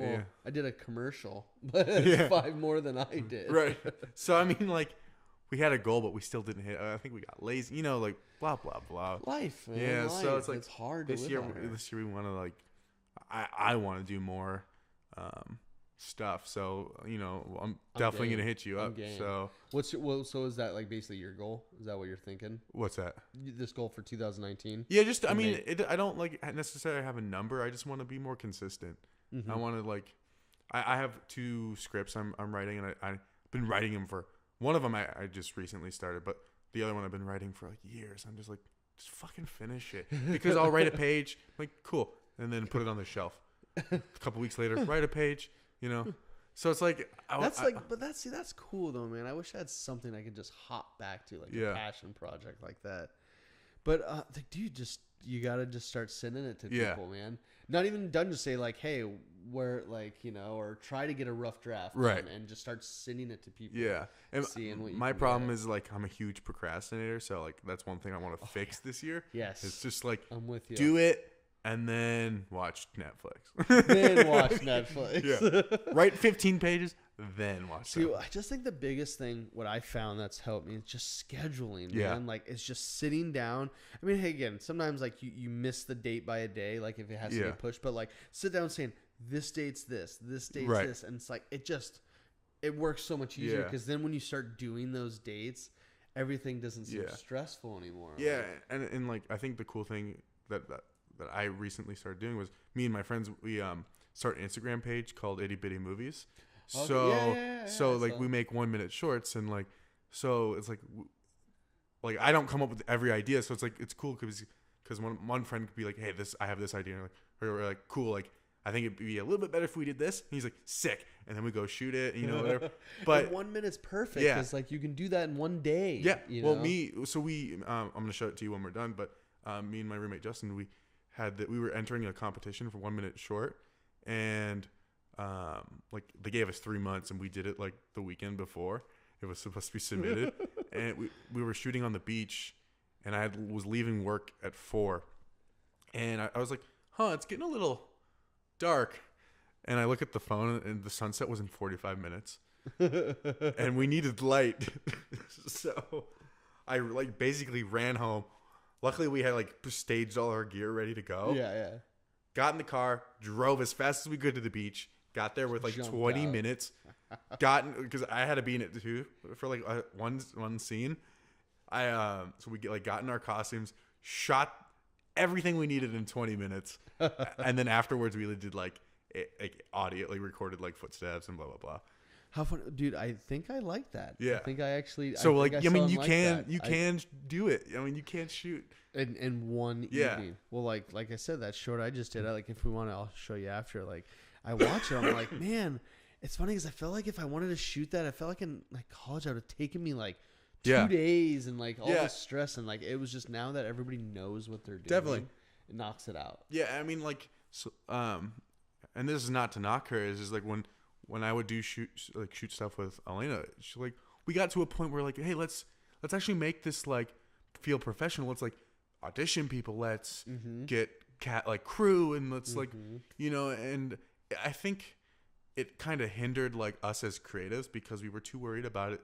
did a commercial, but it's 5 more than I did. Right. So I mean, like, we had a goal, but we still didn't hit. I think we got lazy. You know, like blah blah blah. Life, man. Yeah. Life. So it's like it's hard. This year we want to like. I want to do more stuff. So you know, I'm definitely gonna hit you up. So so is that like basically your goal? Is that what you're thinking? What's that? This goal for 2019? Yeah. Just I mean, I don't like necessarily have a number. I just want to be more consistent. I want to like. I have 2 scripts I'm writing, and I've been writing them for. One of them I just recently started, but the other one I've been writing for like years. I'm just like, just fucking finish it. Because I'll write a page, like, cool, and then put it on the shelf. A couple weeks later, write a page, you know? So it's like... that's cool though, man. I wish I had something I could just hop back to, like a passion project like that. But, dude, you got to just start sending it to people, man. Not even done to say, like, hey, where, like, you know, or try to get a rough draft. Right. And just start sending it to people. Yeah. And seeing what my problem is, like, I'm a huge procrastinator. So, like, that's one thing I want to fix this year. Yes. It's just, like, I'm with you. Do it. And then watch Netflix. Yeah. Write 15 pages, then watch it. I just think the biggest thing, what I found that's helped me, is just scheduling, man. Like, it's just sitting down. I mean, hey, again, sometimes, like, you miss the date by a day, like, if it has to get pushed. But, like, sit down saying, this date's this date's this. And it's like, it works so much easier. Because then when you start doing those dates, everything doesn't seem stressful anymore. Yeah. Like, and, like, I think the cool thing that I recently started doing was me and my friends, we start an Instagram page called Itty Bitty Movies. So like we make 1 minute shorts, and like, so it's like I don't come up with every idea. So it's like, it's cool because one friend could be like, hey, I have this idea. And or we're like, cool. Like, I think it'd be a little bit better if we did this. And he's like, sick. And then we go shoot it, whatever. But and 1 minute's perfect. Because like you can do that in one day. Yeah. Well, I'm going to show it to you when we're done. But me and my roommate, Justin, we were entering a competition for 1 minute short. And like they gave us 3 months, and we did it like the weekend before it was supposed to be submitted. And we were shooting on the beach, and I was leaving work at 4. And I was like, it's getting a little dark. And I look at the phone, and the sunset was in 45 minutes. And we needed light. So I like basically ran home. Luckily, we had like staged all our gear ready to go. Yeah. Got in the car, drove as fast as we could to the beach. Got there with like Jumped 20 out. minutes. Because I had to be in it too for like one scene. So we got in our costumes, shot everything we needed in 20 minutes, and then afterwards we did like audio, like recorded like footsteps and blah blah blah. How fun, dude! I think I like that. Yeah, I think I actually. So I like, think I mean, you like can that. you can do it. I mean, you can't shoot in one evening. Well, like I said, that short I just did. Like, if we want to, I'll show you after. Like, I watch it. I'm like, man, it's funny because I felt like if I wanted to shoot that, I felt like in like college, I would have taken me like 2 days and like all the stress, and like it was just now that everybody knows what they're doing. Definitely, it knocks it out. Yeah, I mean, like, so, and this is not to knock her. It's just like when I would shoot stuff with Elena, she like, we got to a point where like, hey, let's actually make this like feel professional. Let's like audition people. Let's get crew, and let's like, and I think it kind of hindered like us as creatives because we were too worried about it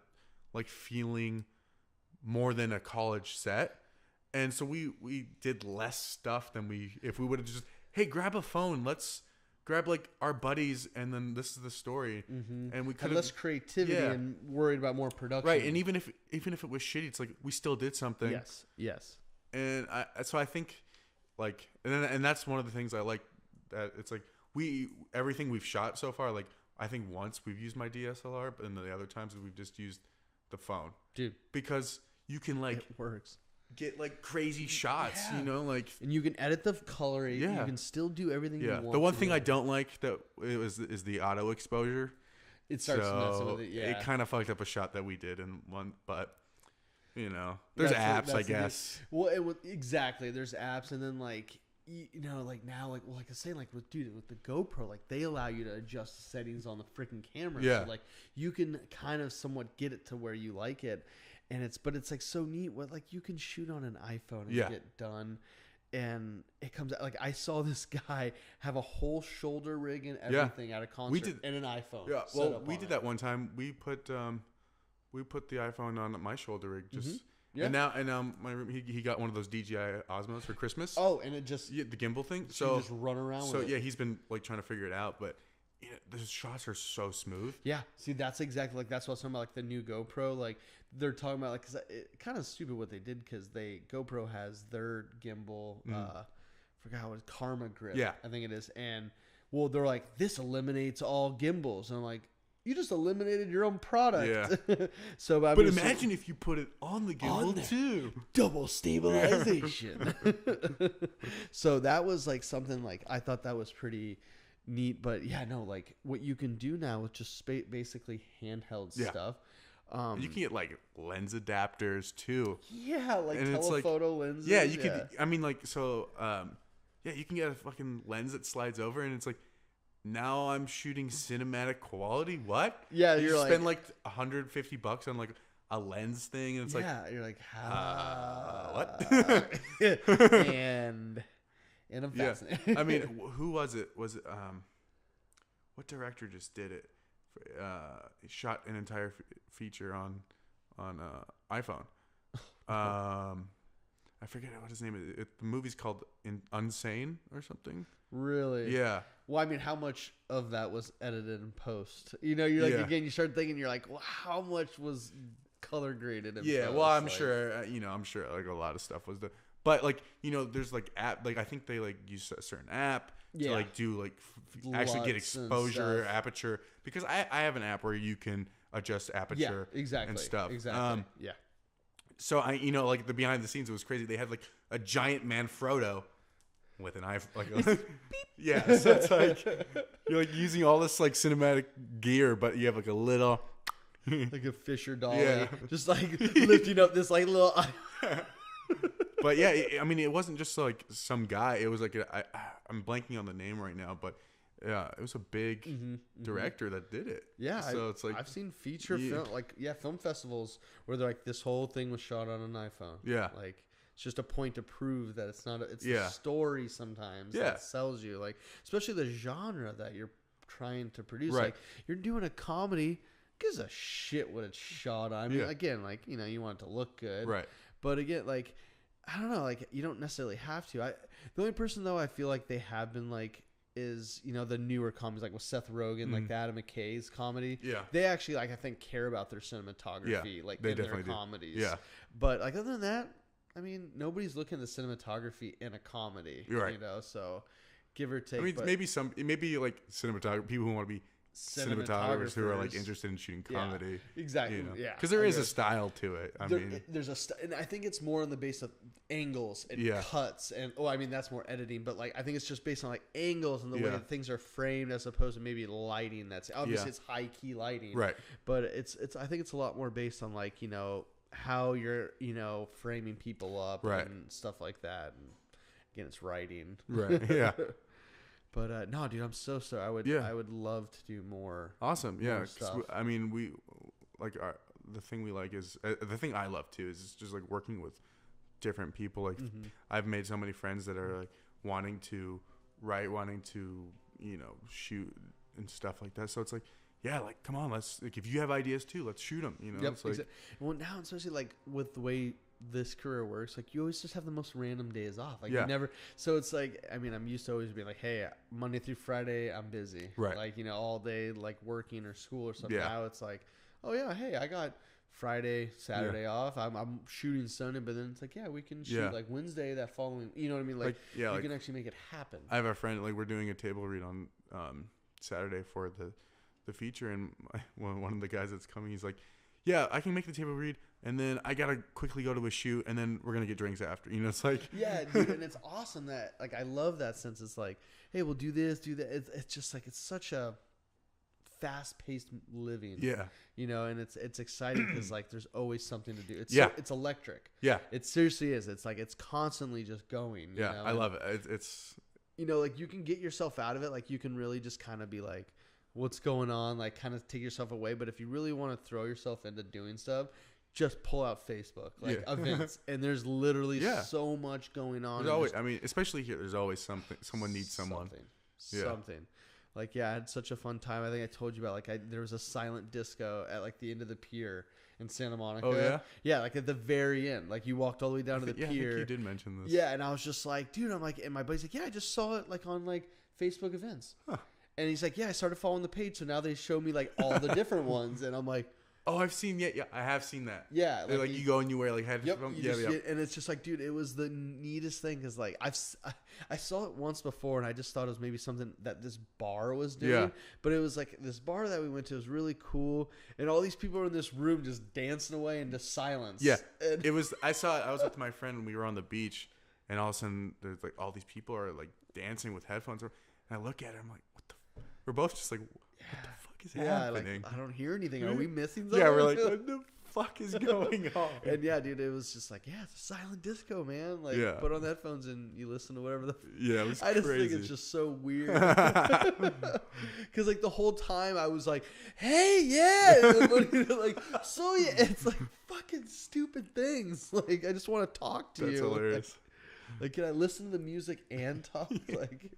like feeling more than a college set. And so we did less stuff than if we would have just, hey, grab a phone, let's grab like our buddies, and then this is the story. And we could have less creativity and worried about more production. Right. And even if it was shitty, it's like we still did something. Yes. And so I think like, and that's one of the things I like, that it's like everything we've shot so far, like I think once we've used my DSLR, but then the other times we've just used the phone, dude, because you can like, it works, get like crazy shots, like, and you can edit the color. You can still do everything you want. The one thing I don't like that is the auto exposure. It starts messing with it. It kind of fucked up a shot that we did in one, but there's apps, I guess. Well, exactly. There's apps, and then like, like now, like I was saying, like with the GoPro, like they allow you to adjust the settings on the freaking camera. Yeah. So like you can kind of somewhat get it to where you like it, and it's like so neat. What like you can shoot on an iPhone and get done, and it comes out like I saw this guy have a whole shoulder rig and everything at a concert and an iPhone. Yeah. Well, we did that one time. We put the iPhone on my shoulder rig just. Yeah. And now my room, he got one of those DJI Osmos for Christmas. Oh, and it just the gimbal thing. So you just run around with it. He's been like trying to figure it out, but the shots are so smooth. Yeah, see, that's exactly like that's what I was talking about, like the new GoPro. Like they're talking about, like, because it's kind of stupid what they did, because GoPro has their gimbal. Forgot how it was, Karma Grip. Yeah, I think it is. And well, they're like, this eliminates all gimbals, and I'm like, you just eliminated your own product. Yeah. But imagine if you put it on the gimbal too. Double stabilization. So that was like something like I thought that was pretty neat. But yeah, no, like what you can do now with just basically handheld stuff. You can get like lens adapters too. Yeah, like telephoto lenses. Yeah, you could. I mean, like so. You can get a fucking lens that slides over, and it's like, now I'm shooting cinematic quality. What? Yeah, you spend like $150 on like a lens thing, and it's like, you're like, what? and I'm fascinated. I mean, who was it? Was it what director just did it? He shot an entire feature on iPhone. I forget what his name is. The movie's called Unsane or something. Really? Yeah. Well, I mean, how much of that was edited in post? You're like, again, you start thinking, you're like, well, how much was color graded in post? Well, I'm sure, I'm sure like a lot of stuff was but like, there's like app, like I think they like use a certain app, to like do like actually get exposure, aperture, because I have an app where you can adjust aperture and stuff. Exactly. So I, you know, like the behind the scenes, it was crazy. They had like a giant Manfrotto with an iPhone, like yeah. So it's like you're like using all this like cinematic gear, but you have like a little like a Fisher dolly, just like lifting up this like little. But yeah, I mean, it wasn't just like some guy. It was like I'm blanking on the name right now, but yeah, it was a big director that did it. Yeah, so it's like I've seen feature film, like film festivals where they're like this whole thing was shot on an iPhone. Yeah, like it's just a point to prove that it's not. It's the story sometimes that sells you. Like especially the genre that you're trying to produce. Right. Like you're doing a comedy. Gives a shit what it's shot on. I mean, again, like you want it to look good, right? But again, like I don't know, like you don't necessarily have to. The only person though I feel like they have been like is the newer comedies like with Seth Rogen, like the Adam McKay's comedy. Yeah, they actually like I think care about their cinematography, like they in definitely their comedies. Yeah, but like other than that, I mean, nobody's looking at the cinematography in a comedy, right? So give or take. I mean, maybe like cinematography people who want to be cinematographers who are like interested in shooting comedy, exactly, because there is a style to it. I mean, there's and I think it's more on the base of angles and cuts, and I mean that's more editing, but like I think it's just based on like angles and the way that things are framed as opposed to maybe lighting. That's obviously it's high key lighting, right? But it's I think it's a lot more based on like how you're framing people up, and stuff like that. And again, it's writing, right? Yeah. But no, dude, I'm so sorry. I would love to do more. Awesome, yeah. I mean, we like the thing we like is the thing I love too is just like working with different people. Like I've made so many friends that are like wanting to write, wanting to shoot and stuff like that. So it's like, yeah, like come on, let's like if you have ideas too, let's shoot them. It's like well now, especially like with the way this career works, like you always just have the most random days off, like you never, so it's like I mean I'm used to always being like, hey, Monday through Friday I'm busy, right? Like all day like working or school or something. Now it's like, oh yeah, hey, I got Friday, Saturday off, I'm shooting Sunday, but then it's like, yeah, we can shoot like Wednesday that following, you know what I mean, like you can actually make it happen. I have a friend, like we're doing a table read on Saturday for the feature, and one of the guys that's coming, he's like, yeah, I can make the table read, and then I gotta quickly go to a shoot, and then we're gonna get drinks after. It's like yeah, dude, and it's awesome that like I love that sense. It's like, hey, we'll do this, do that. It's just like it's such a fast-paced living. And it's exciting because like there's always something to do. It's electric. Yeah, it seriously is. It's like it's constantly just going. I love it. It's like you can get yourself out of it. Like you can really just kind of be like, what's going on, like kind of take yourself away. But if you really want to throw yourself into doing stuff, just pull out Facebook, like events, and there's literally so much going on. There's always, I mean, especially here, there's always something. Someone needs someone. Something. Like I had such a fun time. I think I told you about there was a silent disco at like the end of the pier in Santa Monica. Oh yeah, yeah, like at the very end. Like you walked all the way down to the pier. I think you did mention this. Yeah, and I was just like, dude, I'm like, and my buddy's like, yeah, I just saw it like on like Facebook events. Huh. And he's like, yeah, I started following the page, so now they show me like all the different ones, and I'm like, oh, I've seen I have seen that. Yeah, like you go and you wear like headphones. And it's just like, dude, it was the neatest thing because like I saw it once before, and I just thought it was maybe something that this bar was doing. Yeah. But it was like this bar that we went to was really cool, and all these people were in this room just dancing away into silence. Yeah, and it was. I saw it. I was with my friend and we were on the beach, and all of a sudden there's like all these people are like dancing with headphones, and I look at it, I'm like, what the. We're both just like, what the fuck is happening? Like, I don't hear anything. Are we missing something? Yeah, we're like, what the fuck is going on? And yeah, dude, it was just like, yeah, it's a silent disco, man. Like, put on the headphones and you listen to whatever the. Yeah, it was I just crazy. think it's just so weird. Because like the whole time I was like, hey, yeah, like so yeah, it's like fucking stupid things. Like I just want to talk to you. That's hilarious. Like, can I listen to the music and talk? Like.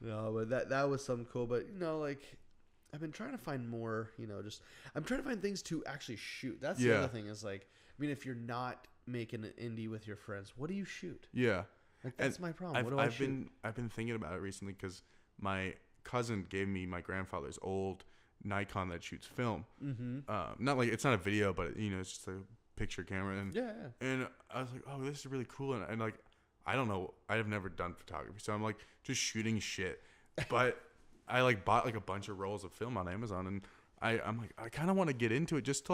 No, but that was something cool. But like I've been trying to find more. I'm trying to find things to actually shoot. That's the other thing. Is like, I mean, if you're not making an indie with your friends, what do you shoot? Yeah, like that's my problem. I've been thinking about it recently because my cousin gave me my grandfather's old Nikon that shoots film. Mm-hmm. Not like it's not a video, but it's just a picture camera. And and I was like, oh, this is really cool. And like I don't know. I have never done photography, so I'm like just shooting shit. But I like bought like a bunch of rolls of film on Amazon, and I'm like I kind of want to get into it just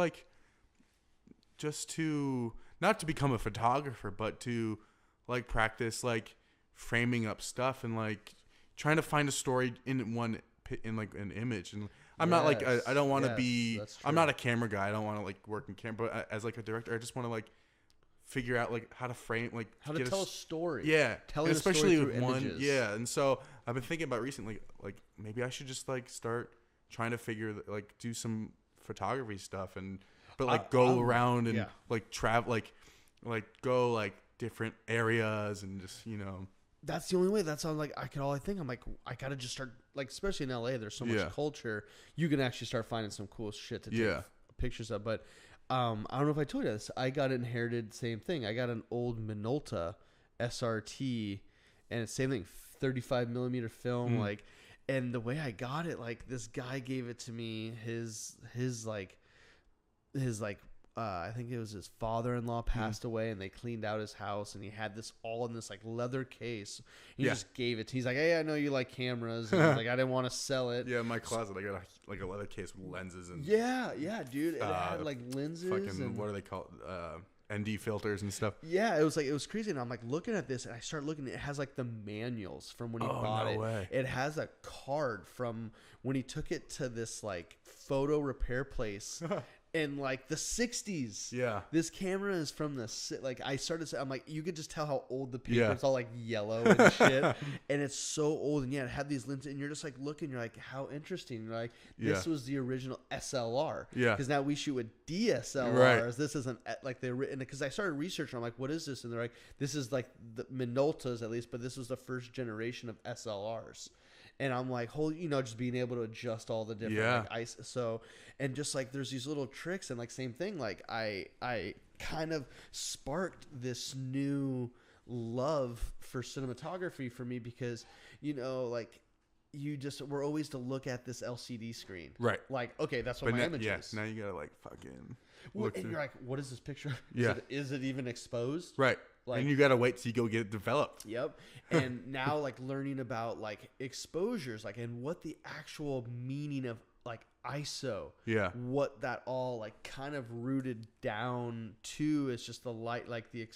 to not to become a photographer, but to like practice like framing up stuff and like trying to find a story in like an image. And I'm not like I don't want to be. I'm not a camera guy. I don't want to like work in camera. But as like a director, I just want to like figure out like how to frame, like how to tell a story. Yeah, telling and especially a story with one. images. Yeah, and so I've been thinking about recently, like maybe I should just like start trying to like do some photography stuff but like go around and like travel, like go like different areas and just That's the only way. That's all. Like I think I'm like I gotta just start, like, especially in LA. There's so much culture. You can actually start finding some cool shit to take pictures of. But I don't know if I told you this. I got inherited same thing. I got an old Minolta SRT, and it's same thing, 35 millimeter film. Like, and the way I got it, like this guy gave it to me. His I think it was his father-in-law passed away, and they cleaned out his house, and he had this all in this like leather case. He just gave it. He's like, "Hey, I know you like cameras." And like, I didn't want to sell it. Yeah, in my closet, I got like a leather case with lenses and yeah, dude. It had like lenses. Fucking and what are they called? ND filters and stuff. Yeah, it was crazy. And I'm like looking at this, and I start looking. It has like the manuals from when he bought it. Way. It has a card from when he took it to this like photo repair place. In like the 60s. Yeah. This camera is from like I started I'm like, you could just tell how old the paper it's all like yellow and shit. And it's so old, and it had these lenses, and you're just like looking, you're like, how interesting. You're like, this was the original SLR. Yeah. Because now we shoot with DSLRs. Right. This isn't like they written, because I started researching, I'm like, what is this? And they're like, this is like the Minoltas at least, but this was the first generation of SLRs. And I'm like, just being able to adjust all the different like ice. So, and just like there's these little tricks, and like same thing. Like I kind of sparked this new love for cinematography for me, because like we're always to look at this LCD screen, right? Like, okay, that's what my image is. Yes, now you gotta like fucking look and you're like, what is this picture? Is it even exposed? Right. Like, and you gotta wait till you go get it developed. Yep. And now like learning about like exposures, like, and what the actual meaning of like ISO. Yeah. What that all like kind of rooted down to is just the light, like the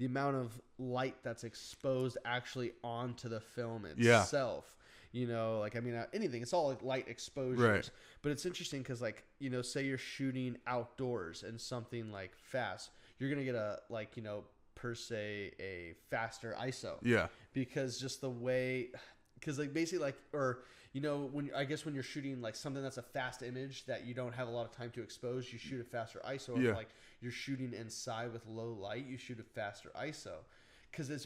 amount of light that's exposed actually onto the film itself. Like, I mean, anything, it's all like light exposures. Right. But it's interesting because like, say you're shooting outdoors and something like fast, you're going to get a like, per se a faster ISO. Yeah. Because just the way, because like basically like, or when you're shooting like something that's a fast image that you don't have a lot of time to expose, you shoot a faster ISO. Or like you're shooting inside with low light, you shoot a faster ISO.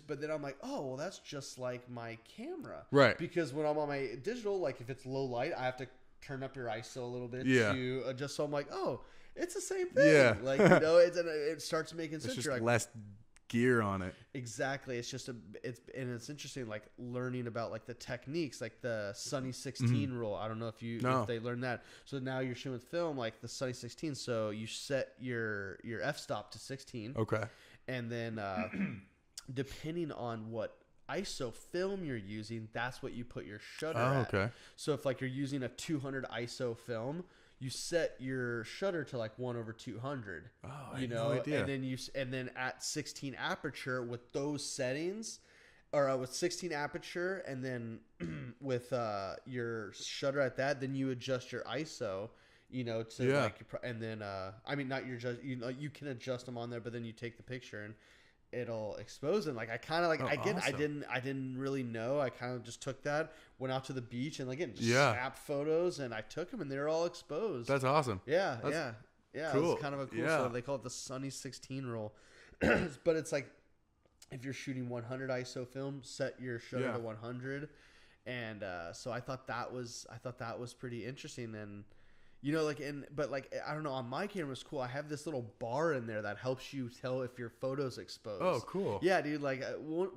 But then I'm like, oh, well, that's just like my camera. Right. Because when I'm on my digital, like if it's low light, I have to turn up your ISO a little bit to adjust. So I'm like, oh, it's the same thing. Yeah. Like, it starts making sense. It's just like, less gear on it. Exactly. It's just it's interesting, like learning about like the techniques, like the Sunny 16 rule. I don't know if they learned that. So now you're shooting with film, like the Sunny 16. So you set your f-stop to 16. Okay. And then depending on what ISO film you're using, that's what you put your shutter at. Okay. So if like you're using a 200 ISO film, you set your shutter to like 1/200. Oh, I had no idea. And then at 16 aperture with those settings, or with 16 aperture, and then with your shutter at that, then you adjust your ISO. Like, and then not your just you can adjust them on there, but then you take the picture and it'll expose them. Like I kind of like awesome. I didn't really know. I kind of just took that, went out to the beach, and again just snapped photos, and I took them, and they're all exposed. That's awesome. Yeah, cool. It's kind of a cool. So they call it the Sunny 16 rule. But it's like if you're shooting 100 ISO film, set your shutter to 100, and so I thought that was pretty interesting. And but I don't know, on my camera it's cool. I have this little bar in there that helps you tell if your photo's exposed. Oh, cool. Yeah, dude. Like,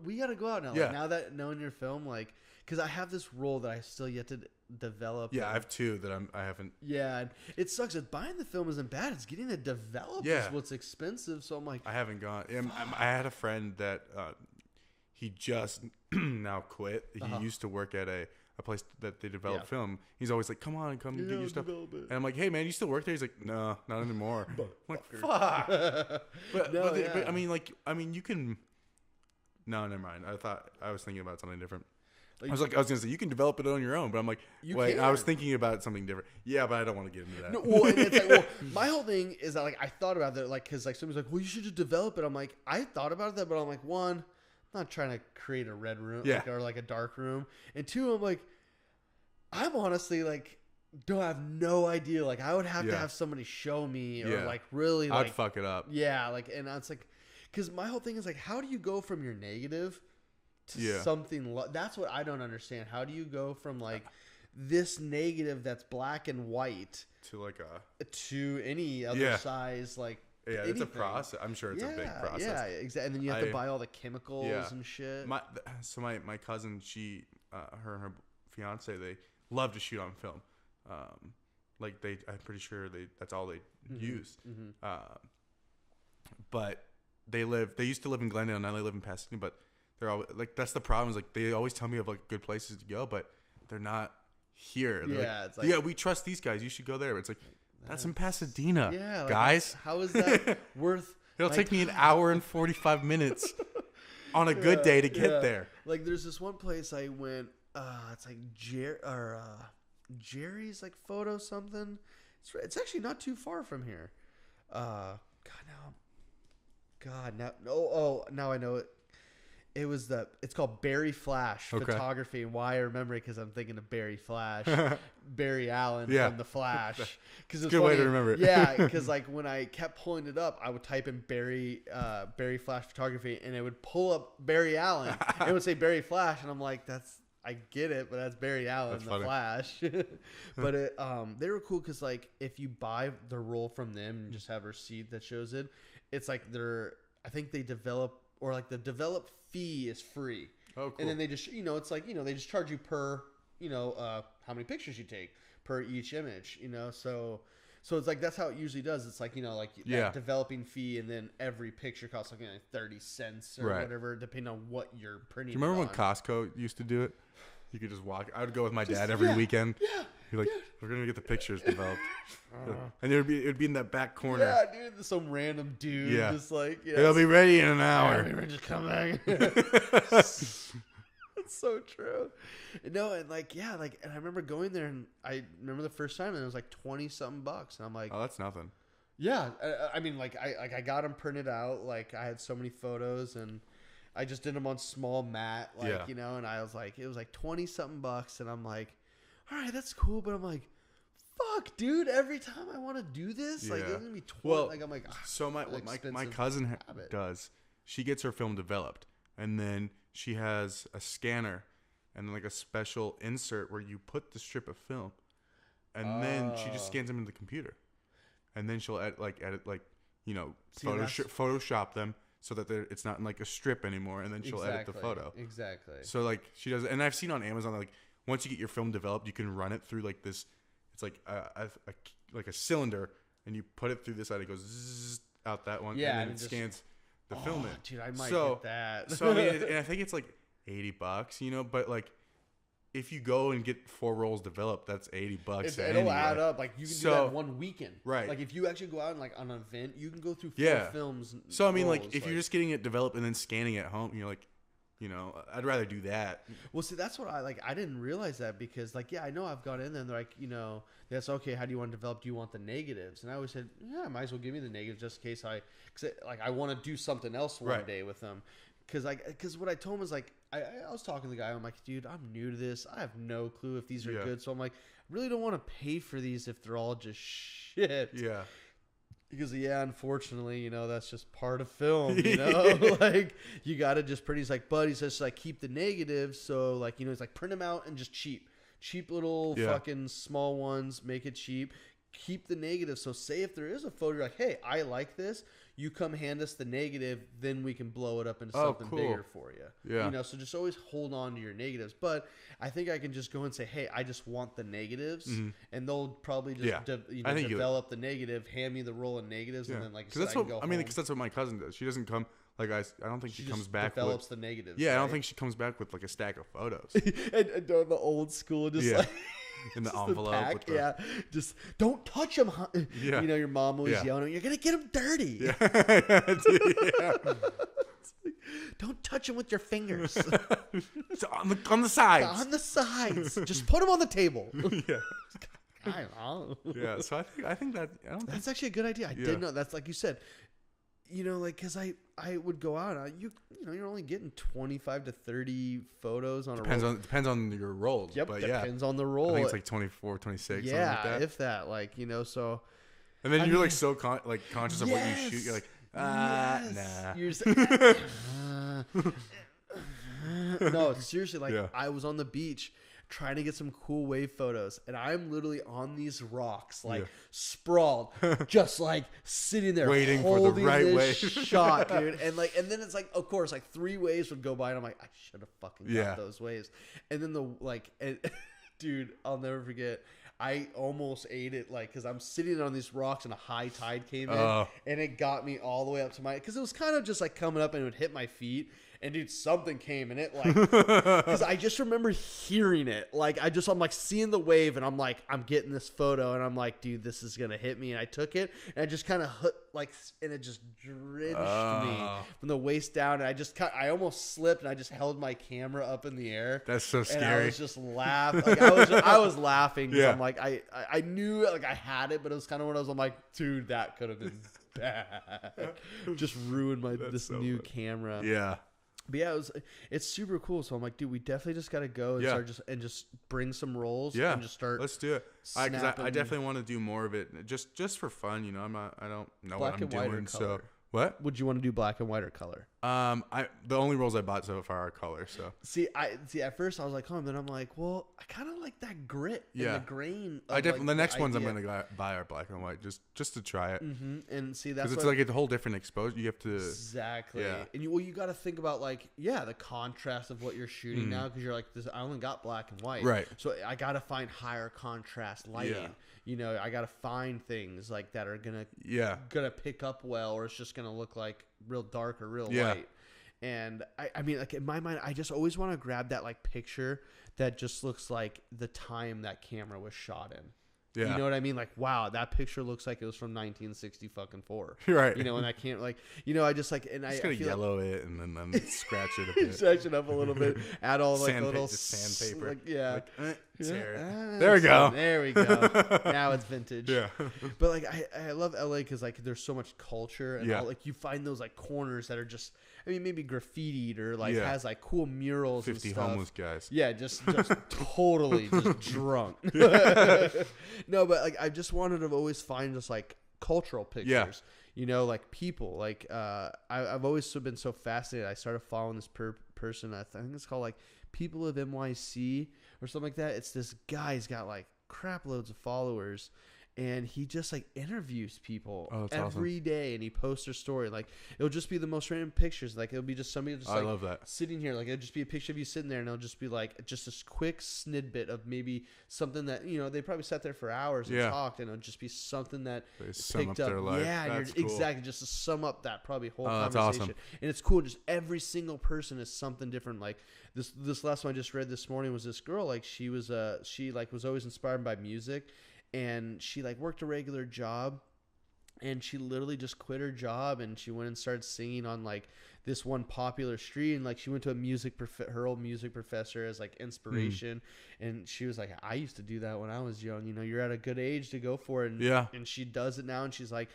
we got to go out now. Yeah. Like, now that knowing your film, like, because I have this role that I still yet to develop. Yeah, I have two that I haven't. Yeah, and it sucks. Buying the film isn't bad. It's getting it developed is what's expensive. So I'm like, I haven't gone. I had a friend that he just now quit. He used to work at a place that they develop film. He's always like, come on, come get your stuff. And I'm like, hey, man, you still work there? He's like, no, not anymore. I'm like, fuck. But I mean, you can. No, never mind. I was thinking about something different. I was gonna say you can develop it on your own, but I'm like, wait, I was thinking about something different. Yeah, but I don't want to get into that. No, well, and it's like, my whole thing is that like I thought about that, like, because like somebody's like, well, you should just develop it. I'm like, I thought about that, but I'm like, one, I'm not trying to create a red room, or like a dark room, and two, I'm like, I'm honestly like, don't have no idea. Like, I would have to have somebody show me, or like really, like, I'd fuck it up. Yeah, like, and it's like, because my whole thing is like, how do you go from your negative to something that's what I don't understand. How do you go from like this negative that's black and white to like to any other size, like anything. It's a process. I'm sure it's a big process. Yeah, exactly. And then you have to buy all the chemicals and shit. My cousin, she her and her fiance, they love to shoot on film. I'm pretty sure that's all they use. But they used to live in Glendale, now they live in Pasadena, but they're always like, that's the problem, is like they always tell me of like good places to go, but they're not here. They're it's like, we trust these guys, you should go there. But it's like, that's in Pasadena. Yeah, like, guys. How is that worth? It'll take me an hour and 45 minutes on a good day to get there. Like, there's this one place I went. It's like Jerry's like photo something. It's actually not too far from here. Now I know it. It's called Barry Flash Photography, and why I remember it because I'm thinking of Barry Flash, Barry Allen from The Flash. Because it's a good way to remember it. Yeah, because like when I kept pulling it up, I would type in Barry Flash Photography, and it would pull up Barry Allen. It would say Barry Flash, and I'm like, I get it, but that's Barry Allen, the Flash. But they were cool because like if you buy the roll from them and just have a receipt that shows it, it's like I think they develop, or like the develop fee is free. Oh, cool. And then they just, it's like, they just charge you per, how many pictures you take per each image, so it's like, that's how it usually does. It's like, that developing fee, and then every picture costs like 30 cents or whatever, depending on what you're printing. Do you remember when Costco used to do it? You could just walk. I would go with my dad every weekend. Yeah. You're like, we're gonna get the pictures developed, and it would be in that back corner. Yeah, dude, some random dude, just like, it'll be ready in an hour. Just come back. It's so true. No, and like, and I remember going there, and I remember the first time, and it was like $20-something, and I'm like, oh, that's nothing. Yeah, I mean, like, I got them printed out. Like, I had so many photos, and I just did them on small mat, like, and I was like, it was like $20-something, and I'm like, all right, that's cool, but I'm like, fuck, dude, every time I want to do this, like, it's gonna be 20. Well, like, I'm like, so my cousin does. She gets her film developed, and then she has a scanner and like a special insert where you put the strip of film, and then she just scans them into the computer, and then she'll edit Photoshop them so that it's not in like a strip anymore, and then she'll edit the photo. Exactly. So like she does, and I've seen on Amazon, like, once you get your film developed, you can run it through like this. It's like a cylinder, and you put it through this side. It goes zzz, out that one, and then it scans the film in. Dude, I might get that. So I mean, and I think it's like $80, But like, if you go and get 4 rolls developed, that's $80. It'll add up. Like, you can do that one weekend, right? Like, if you actually go out and like on an event, you can go through 4 films. So I mean, like, if you're just getting it developed and then scanning at home, you're like, I'd rather do that. Well, see, that's what I didn't realize that, because like, I know I've got in there, and they're like, that's okay. How do you want to develop? Do you want the negatives? And I always said, I might as well give me the negatives just in case I want to do something else one day with them. Because what I told him was like, I was talking to the guy. I'm like, dude, I'm new to this. I have no clue if these are good. So I'm like, I really don't want to pay for these if they're all just shit. Yeah. Because unfortunately, that's just part of film, like, you got to just print. He's like, but he says, like, keep the negatives. So like, it's like, print them out and just cheap little fucking small ones, make it cheap, keep the negatives. So say if there is a photo, you're like, hey, I like this, you come hand us the negative, then we can blow it up into something bigger for you. Yeah. So just always hold on to your negatives. But I think I can just go and say, hey, I just want the negatives, and they'll probably just develop the negative, hand me the roll of negatives, and then like, because that's what my cousin does. She doesn't come Like I don't think she comes back develops the negatives. Yeah, right? I don't think she comes back with like a stack of photos. and the old school, just like in the just envelope. pack, with the, just don't touch them. Huh? Yeah, you know, your mom always yelling at you, "You're gonna get them dirty." Yeah, Don't touch them with your fingers. So on the sides. On the sides. Just put them on the table. Yeah. I don't know. Yeah. So I think that that's actually a good idea. I didn't know. That's like you said. You know, like because I would go out. You know, you're only getting 25 to 30 photos on a roll. Depends on your rolls. Yep. But depends on the roll. I think it's like 24, 26. Yeah, something like that. if that. Like so. And then you're like so conscious of what you shoot. You're like, nah. You're just, no, seriously, like I was on the beach trying to get some cool wave photos, and I'm literally on these rocks, like sprawled, just like sitting there waiting for the right wave shot, dude. And then it's like, of course, like 3 waves would go by, and I'm like, I should have fucking got those waves. And then dude, I'll never forget. I almost ate it, like, because I'm sitting on these rocks and a high tide came in, and it got me all the way up to because it was kind of just like coming up and it would hit my feet. And dude, something came and it like, because I just remember hearing it. Like, I'm like seeing the wave and I'm like, I'm getting this photo and I'm like, dude, this is going to hit me. And I took it and I just kind of and it just drenched me from the waist down. And I almost slipped and I just held my camera up in the air. That's so scary. And I was just laughing. Like, I was laughing because I'm like, I knew like I had it, but it was kind of one of those, I'm like, dude, that could have been bad. Just ruined this new camera. Yeah. But yeah, it's super cool. So I'm like, dude, we definitely just got to go and start just bring some rolls. Yeah, and just start. Let's do it. Because I definitely want to do more of it, just for fun. You know, I don't know what I'm doing. So what would you want to do, black and white or color? The only rolls I bought so far are color. So see, at first I was like, then I'm like, well, I kind of like that grit and the grain. The next ones I'm gonna buy are black and white just to try it. Mm-hmm. And see, that's because it's like a whole different exposure. You have to exactly. Yeah. And you got to think about like the contrast of what you're shooting now, because you're like, I only got black and white, right? So I got to find higher contrast lighting. Yeah. You know, I got to find things like that are gonna pick up well, or it's just gonna look like real dark or real light. And I mean, like in my mind, I just always want to grab that like picture that just looks like the time that camera was shot in. Yeah. You know what I mean? Like, wow, that picture looks like it was from 1964. Right. You know, and I can't like, I just like, and just gonna yellow it and then scratch it a bit. Scratch it up a little bit. Add all like little sandpaper. Like, yeah. There we go. There we go. Now it's vintage. Yeah. But like, I love LA because like there's so much culture and all, like you find those like corners that are just, I mean, maybe graffitied or like has like cool murals 50 and stuff. homeless guys. Yeah, just totally just drunk. No, but like I just wanted to always find just like cultural pictures. Yeah. You know, like people. Like I've always been so fascinated. I started following this person. I think it's called like People of NYC or something like that. It's this guy. He's got like crap loads of followers. And he just like interviews people every day, and he posts their story. Like it'll just be the most random pictures. Like it'll be just somebody just I love that. Sitting here. Like it'll just be a picture of you sitting there, and it'll just be like just this quick snippet of maybe something that they probably sat there for hours and talked, and it'll just be something that they sum up their life. Yeah, that's cool. Exactly, just to sum up that probably whole conversation. That's awesome. And it's cool. Just every single person is something different. Like this last one I just read this morning was this girl. Like she was always inspired by music. And she like worked a regular job, and she literally just quit her job, and she went and started singing on like this one popular street, and like she went to her old music professor as like inspiration, and she was like, I used to do that when I was young. You're at a good age to go for it, and she does it now, and she's like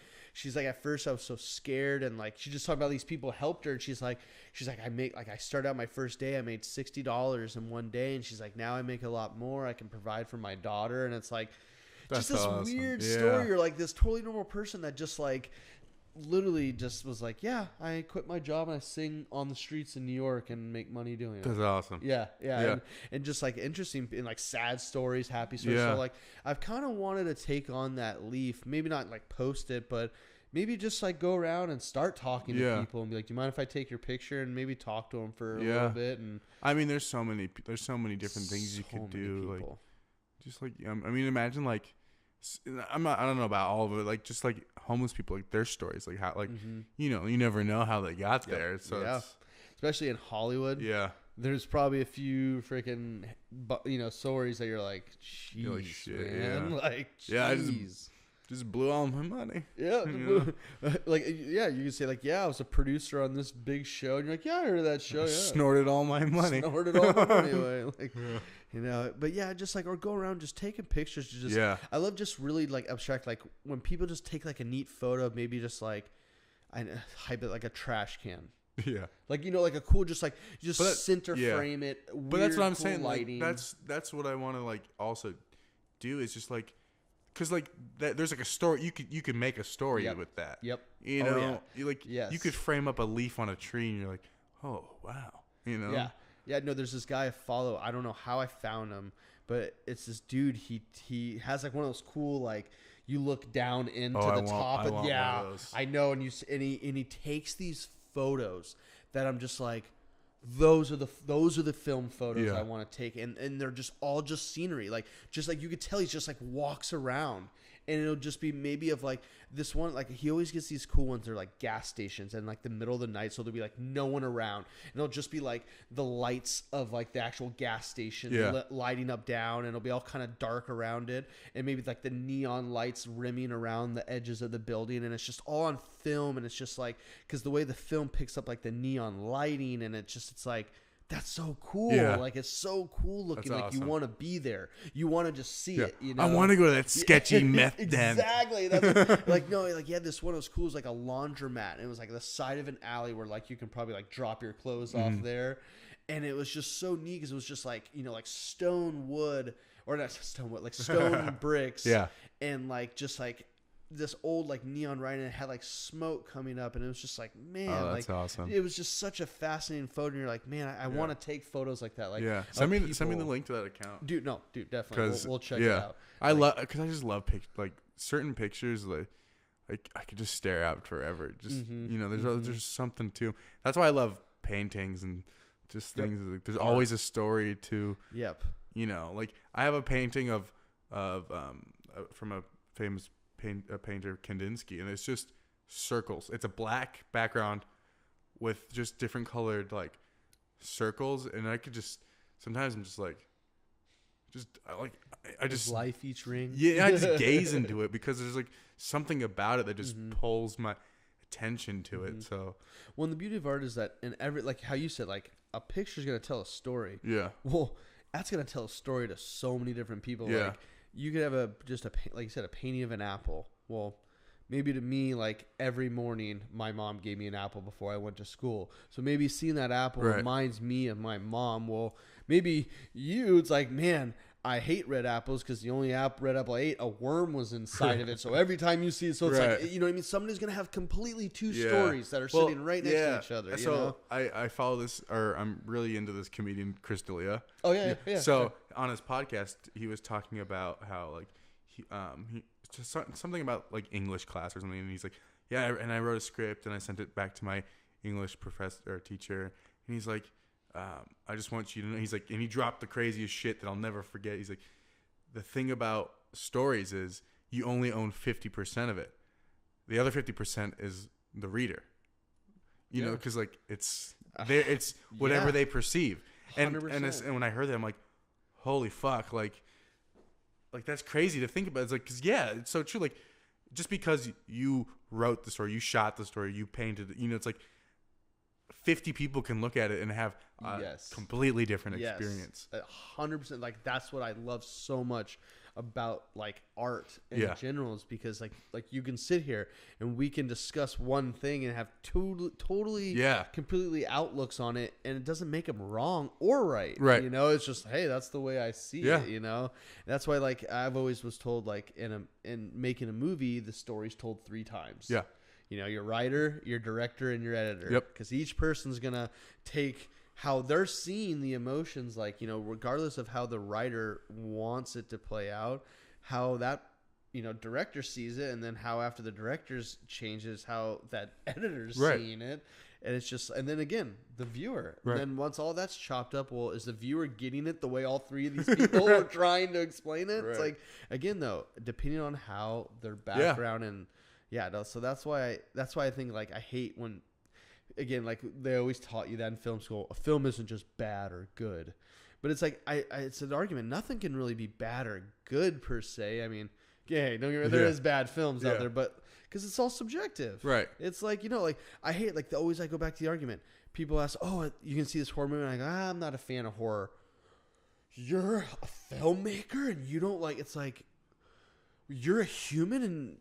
at first I was so scared, and like she just talked about these people helped her, and she's like I started out my first day, I made $60 in one day, and she's like, now I make a lot more, I can provide for my daughter, and it's like. That's just this awesome. Weird story. You're like this totally normal person that just like literally just was like, yeah, I quit my job and I sing on the streets in New York and make money doing it. That's awesome. Yeah. And just like interesting and like sad stories, happy stories. So like I've kind of wanted to take on that leaf, maybe not like post it, but maybe just like go around and start talking to people and be like, do you mind if I take your picture and maybe talk to them for a little bit? And I mean, there's so many different things you could do. Like just like, I mean, imagine like I don't know about all of it. Like just like homeless people, like their stories, like how, like you never know how they got there. So especially in Hollywood. Yeah. There's probably a few freaking, stories that you're like, jeez, like, shit, man, yeah. like, yeah, I just blew all my money. Yeah, like, yeah, you can say like, yeah, I was a producer on this big show, and you're like, yeah, I heard of that show. Yeah, snorted all my money. Snorted all my money away, like, But yeah, just like, or go around just taking pictures. Just I love just really like abstract, like when people just take like a neat photo, maybe just like, I hype it like a trash can. Yeah, like like a cool, just like center frame it. But that's what I'm cool saying. Lighting. Like, that's what I want to like also do is just like, cause like there's like a story you could make a story with that. Yep. You know, you could frame up a leaf on a tree and you're like, oh wow, Yeah. No, there's this guy I follow. I don't know how I found him, but it's this dude. He has like one of those cool like. You look down into the top, and I know, and he takes these photos that I'm just like, those are the film photos I want to take, and they're just all just scenery, like you could tell he's just like walks around, and it'll just be maybe of like this one, like he always gets these cool ones. They're like gas stations and like the middle of the night, so there'll be like no one around, and it'll just be like the lights of like the actual gas station lighting up down, and it'll be all kind of dark around it, and maybe like the neon lights rimming around the edges of the building, and it's just all on film, and it's just like, because the way the film picks up like the neon lighting, and it's like, that's so cool. Like it's so cool looking. That's like awesome. You want to be there. You want to just see it. I want to go to that sketchy meth den. Exactly. That's like this one was cool. It was like a laundromat, and it was like the side of an alley where like you can probably like drop your clothes off there, and it was just so neat because it was just like like stone wood, or not stone wood, like stone bricks. And like just like this old like neon light, and it had like smoke coming up, and it was just like, man, that's like awesome. It was just such a fascinating photo, and you're like, man, I want to take photos like that. Like, send me the link to that account, dude. No, dude, definitely, we'll check it out. I love, because I just love like certain pictures, like I could just stare out forever. Just there's something to. That's why I love paintings and just things. Like, there's always a story to. Yep. Like I have a painting of from a famous painter, Kandinsky, and it's just circles. It's a black background with just different colored like circles, and I could just sometimes I'm just like, I just life each ring. Yeah, I just gaze into it because there's like something about it that just pulls my attention to it. So, well, and the beauty of art is that in every, like how you said, like a picture's gonna tell a story. Yeah. Well, that's gonna tell a story to so many different people. Yeah. Like, you could have like you said, a painting of an apple. Well, maybe to me, like every morning, my mom gave me an apple before I went to school. So maybe seeing that apple reminds me of my mom. Well, maybe it's like, man, I hate red apples because the only red apple I ate, a worm was inside of it. So every time you see it, so it's like, you know what I mean? Somebody's going to have completely two stories that are sitting right next to each other. So I follow this, or I'm really into this comedian, Chris D'Elia. Oh, yeah. So on his podcast, he was talking about how like he just something about like English class or something. And he's like, and I wrote a script and I sent it back to my English professor or teacher. And he's like, I just want you to know, he's like, and he dropped the craziest shit that I'll never forget. He's like, the thing about stories is you only own 50% of it. The other 50% is the reader, you know, cause like it's whatever they perceive. And when I heard that, I'm like, holy fuck. Like that's crazy to think about. It's like, cause it's so true. Like just because you wrote the story, you shot the story, you painted it, it's like 50 people can look at it and have a completely different experience. 100%. Like that's what I love so much about like art in general, is because like you can sit here and we can discuss one thing and have totally completely outlooks on it, and it doesn't make them wrong or right. It's just, hey, that's the way I see it. That's why like I've always was told, like in making a movie, the story's told 3 times. Your writer, your director, and your editor. Because each person's going to take how they're seeing the emotions, like, regardless of how the writer wants it to play out, how that, director sees it, and then how after the director's changes, how that editor's seeing it. And it's just, and then again, the viewer. Right. And then once all that's chopped up, well, is the viewer getting it the way all three of these people are trying to explain it? Right. It's like, again, though, depending on how their background and so that's why I think like I hate when, again, like they always taught you that in film school, a film isn't just bad or good, but it's like it's an argument. Nothing can really be bad or good per se. I mean, don't get me wrong, there is bad films out there, but because it's all subjective, right? It's like, like I hate like I go back to the argument. People ask, "Oh, you can see this horror movie," and I go, "I'm not a fan of horror." You're a filmmaker and you don't like. It's like you're a human and.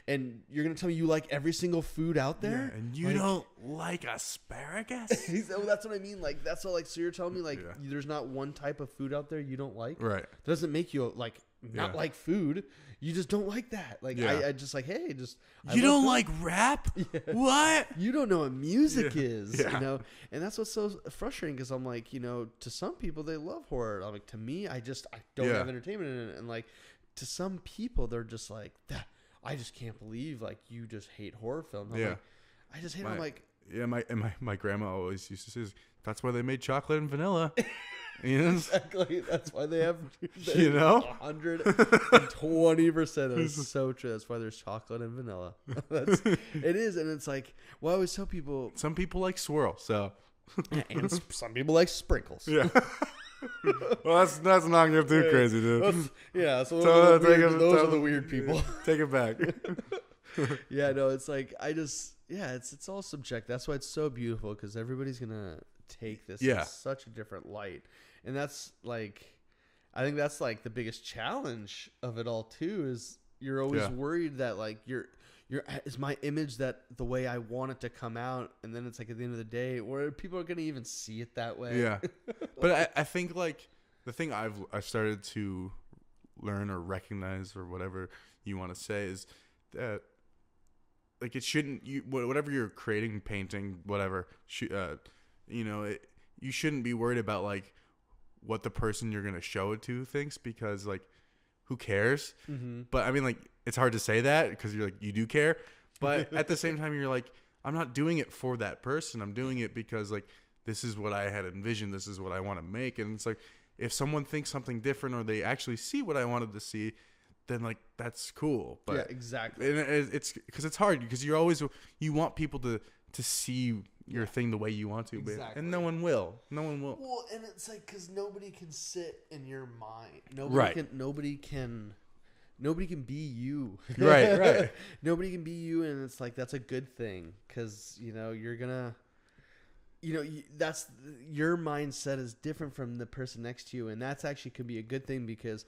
And you're gonna tell me you like every single food out there, and you don't like asparagus? That's what I mean. Like that's all. Like so, you're telling me like there's not one type of food out there you don't like, right? That doesn't make you like not like food. You just don't like that. Like I just like, hey, just you don't like rap? What? You don't know what music is, you know? And that's what's so frustrating because I'm like, to some people they love horror. I'm like, to me, I don't have entertainment in it, and like. To some people, they're just like, I just can't believe like you just hate horror films. I'm like, I just hate them. I'm like, my grandma always used to say, that's why they made chocolate and vanilla. Exactly. That's why they have 120%. That's so true. That's why there's chocolate and vanilla. It is, and it's like, well, I always tell people. Some people like swirl, so. And some people like sprinkles. Yeah. Well, that's not get too crazy, dude. So those are the weird people. Take it back. It's like it's all subjective. That's why it's so beautiful because everybody's gonna take this in such a different light, and that's like, I think that's like the biggest challenge of it all too. Is you're always worried that like is my image that the way I want it to come out, and then it's like at the end of the day, where people are gonna even see it that way. Yeah, but I think like the thing I've started to learn or recognize or whatever you want to say is that like it shouldn't whatever you're creating, painting, whatever, you shouldn't be worried about like what the person you're gonna show it to thinks, because like who cares? Mm-hmm. But I mean like. It's hard to say that because you're like, you do care. But at the same time, you're like, I'm not doing it for that person. I'm doing it because like, this is what I had envisioned. This is what I want to make. And it's like, if someone thinks something different or they actually see what I wanted to see, then like, that's cool. But yeah, exactly. And it's because it's hard because you want people to see your thing the way you want to. Exactly. And no one will. Well, and it's like, because nobody can sit in your mind. Nobody can be you. Right. Nobody can be you, and it's like that's a good thing because you're gonna, that's your mindset is different from the person next to you, and that's actually could be a good thing because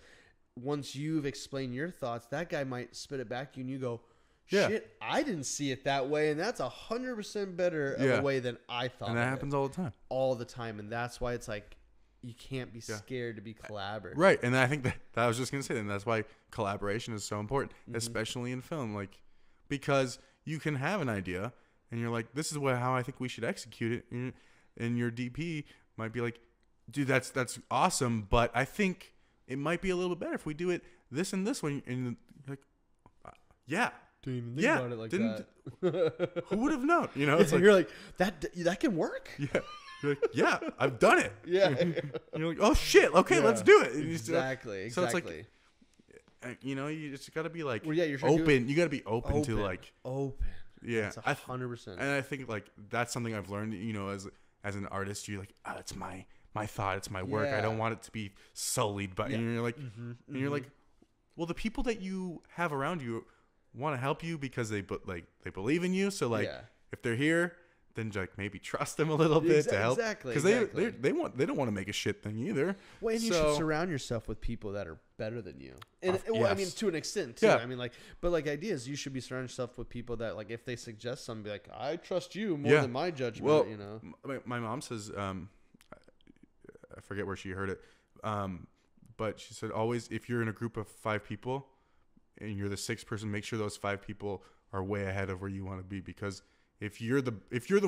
once you've explained your thoughts, that guy might spit it back to you, and you go, "Shit, I didn't see it that way," and that's 100% better of a way than I thought. And that happens all the time, and that's why it's like. You can't be scared to be collaborative. Right. And I think that I was just going to say that. And that's why collaboration is so important, especially in film. Like, because you can have an idea and you're like, this is how I think we should execute it. And your DP might be like, dude, that's awesome. But I think it might be a little bit better if we do it this and this one. And you're like, Didn't even think about it like that. Who would have known? It's like, you're like, that can work? Yeah. You're like, yeah, I've done it. Yeah. And you're like, oh shit, okay, let's do it. Exactly. So it's like, you just got to be like you're open. You got to be open to like open. Yeah, 100%. And I think like that's something I've learned. As an artist, you're like, it's my thought, it's my work. I don't want it to be sullied. But and you're like, and you're like, well, the people that you have around you want to help you because they believe in you. So like, if they're here. Then like maybe trust them a little bit to help, because they don't want to make a shit thing either. Well, and you should surround yourself with people that are better than you. And I mean, to an extent too. I mean, like, but like ideas, you should be surrounding yourself with people that like if they suggest something, be like, I trust you more than my judgment. Well, my mom says, I forget where she heard it, but she said always if you're in a group of 5 people and you're the 6th person, make sure those 5 people are way ahead of where you want to be, because if you're the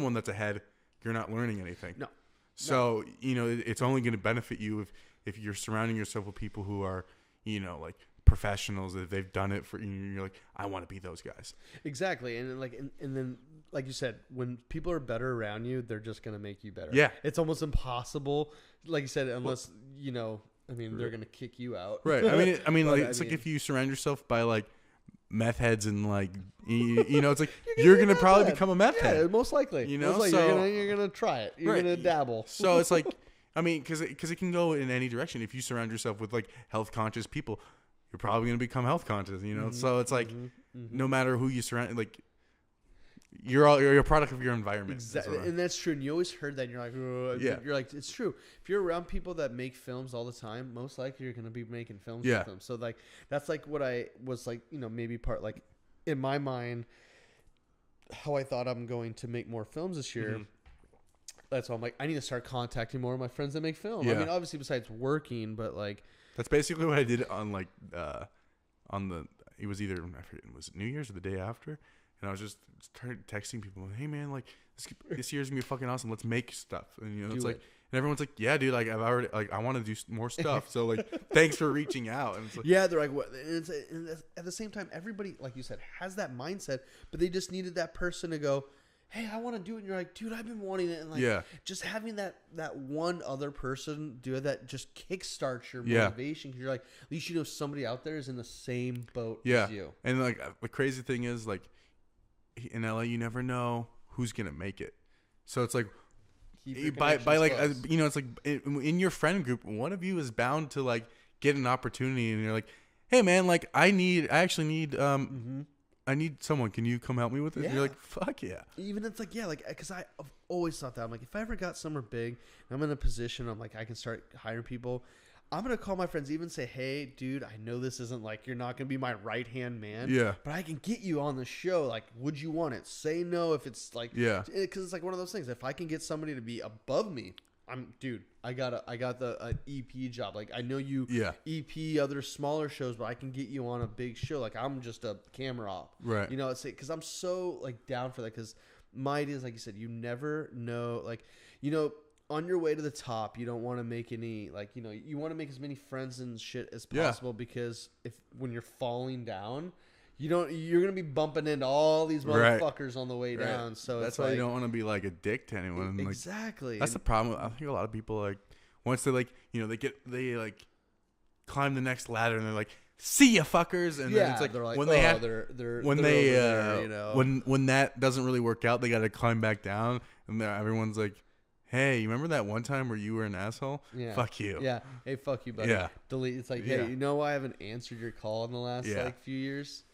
one that's ahead, you're not learning anything. No. So, it's only going to benefit you if you're surrounding yourself with people who are, like professionals that they've done it for you. You're like, I want to be those guys. Exactly. And then like you said, when people are better around you, they're just going to make you better. Yeah. It's almost impossible, like you said, unless, they're going to kick you out. Right. It's like if you surround yourself by like meth heads and like, it's like you're going to probably become a meth head. Yeah, most likely. So you're going to try it. You're going to dabble. So it's like, because it can go in any direction. If you surround yourself with like health conscious people, you're probably going to become health conscious, Mm-hmm. So it's like, no matter who you surround, like, you're a product of your environment. Exactly. And that's true. And you always heard that and you're like, oh, yeah. You're like, it's true. If you're around people that make films all the time, most likely you're going to be making films with them. So like, that's like what I was like, maybe part like in my mind, how I thought I'm going to make more films this year. Mm-hmm. That's why I'm like, I need to start contacting more of my friends that make film. Yeah. I mean, obviously besides working, but like, that's basically what I did on like, it was either, I forget, was it New Year's or the day after? And I was just started texting people, hey man, like this year's gonna be fucking awesome. Let's make stuff. And it's like, and everyone's like, yeah, dude, like I've already, like I want to do more stuff. So like, thanks for reaching out. And it's like, yeah, they're like, what? And at the same time, everybody, like you said, has that mindset, but they just needed that person to go, hey, I want to do it. And you're like, dude, I've been wanting it. And like, just having that one other person do it, that just kickstarts your motivation. 'Cause you're like, at least somebody out there is in the same boat as you. And like the crazy thing is like, in LA, you never know who's gonna make it. So it's like, by like it's like in your friend group, one of you is bound to like get an opportunity, and you're like, hey man, like I actually need I need someone. Can you come help me with this? Yeah. And you're like, fuck yeah. Even it's like, because I've always thought that. I'm like, if I ever got somewhere big, and I'm in a position, I'm like, I can start hiring people. I'm going to call my friends, even say, hey, dude, I know this isn't like, you're not going to be my right-hand man. Yeah. But I can get you on the show. Like, would you want it? Say no if it's like, because it's like one of those things. If I can get somebody to be above me, I got the EP job. Like, I know you EP other smaller shows, but I can get you on a big show. Like, I'm just a camera op. Right. It's because I'm so like down for that. Because my idea is, like you said, you never know, like, on your way to the top, you don't want to make any, like, you want to make as many friends and shit as possible, because when you're falling down, you're going to be bumping into all these motherfuckers on the way down. So that's why you don't want to be like a dick to anyone. Exactly. Like, that's the problem. I think a lot of people, like, once they like, they like climb the next ladder and they're like, see ya fuckers. And then it's like, they're like, when when that doesn't really work out, they got to climb back down, and everyone's like, hey, you remember that one time where you were an asshole? Yeah. Fuck you. Yeah. Hey, fuck you, buddy. Yeah. Delete. It's like, hey, you know why I haven't answered your call in the last few years?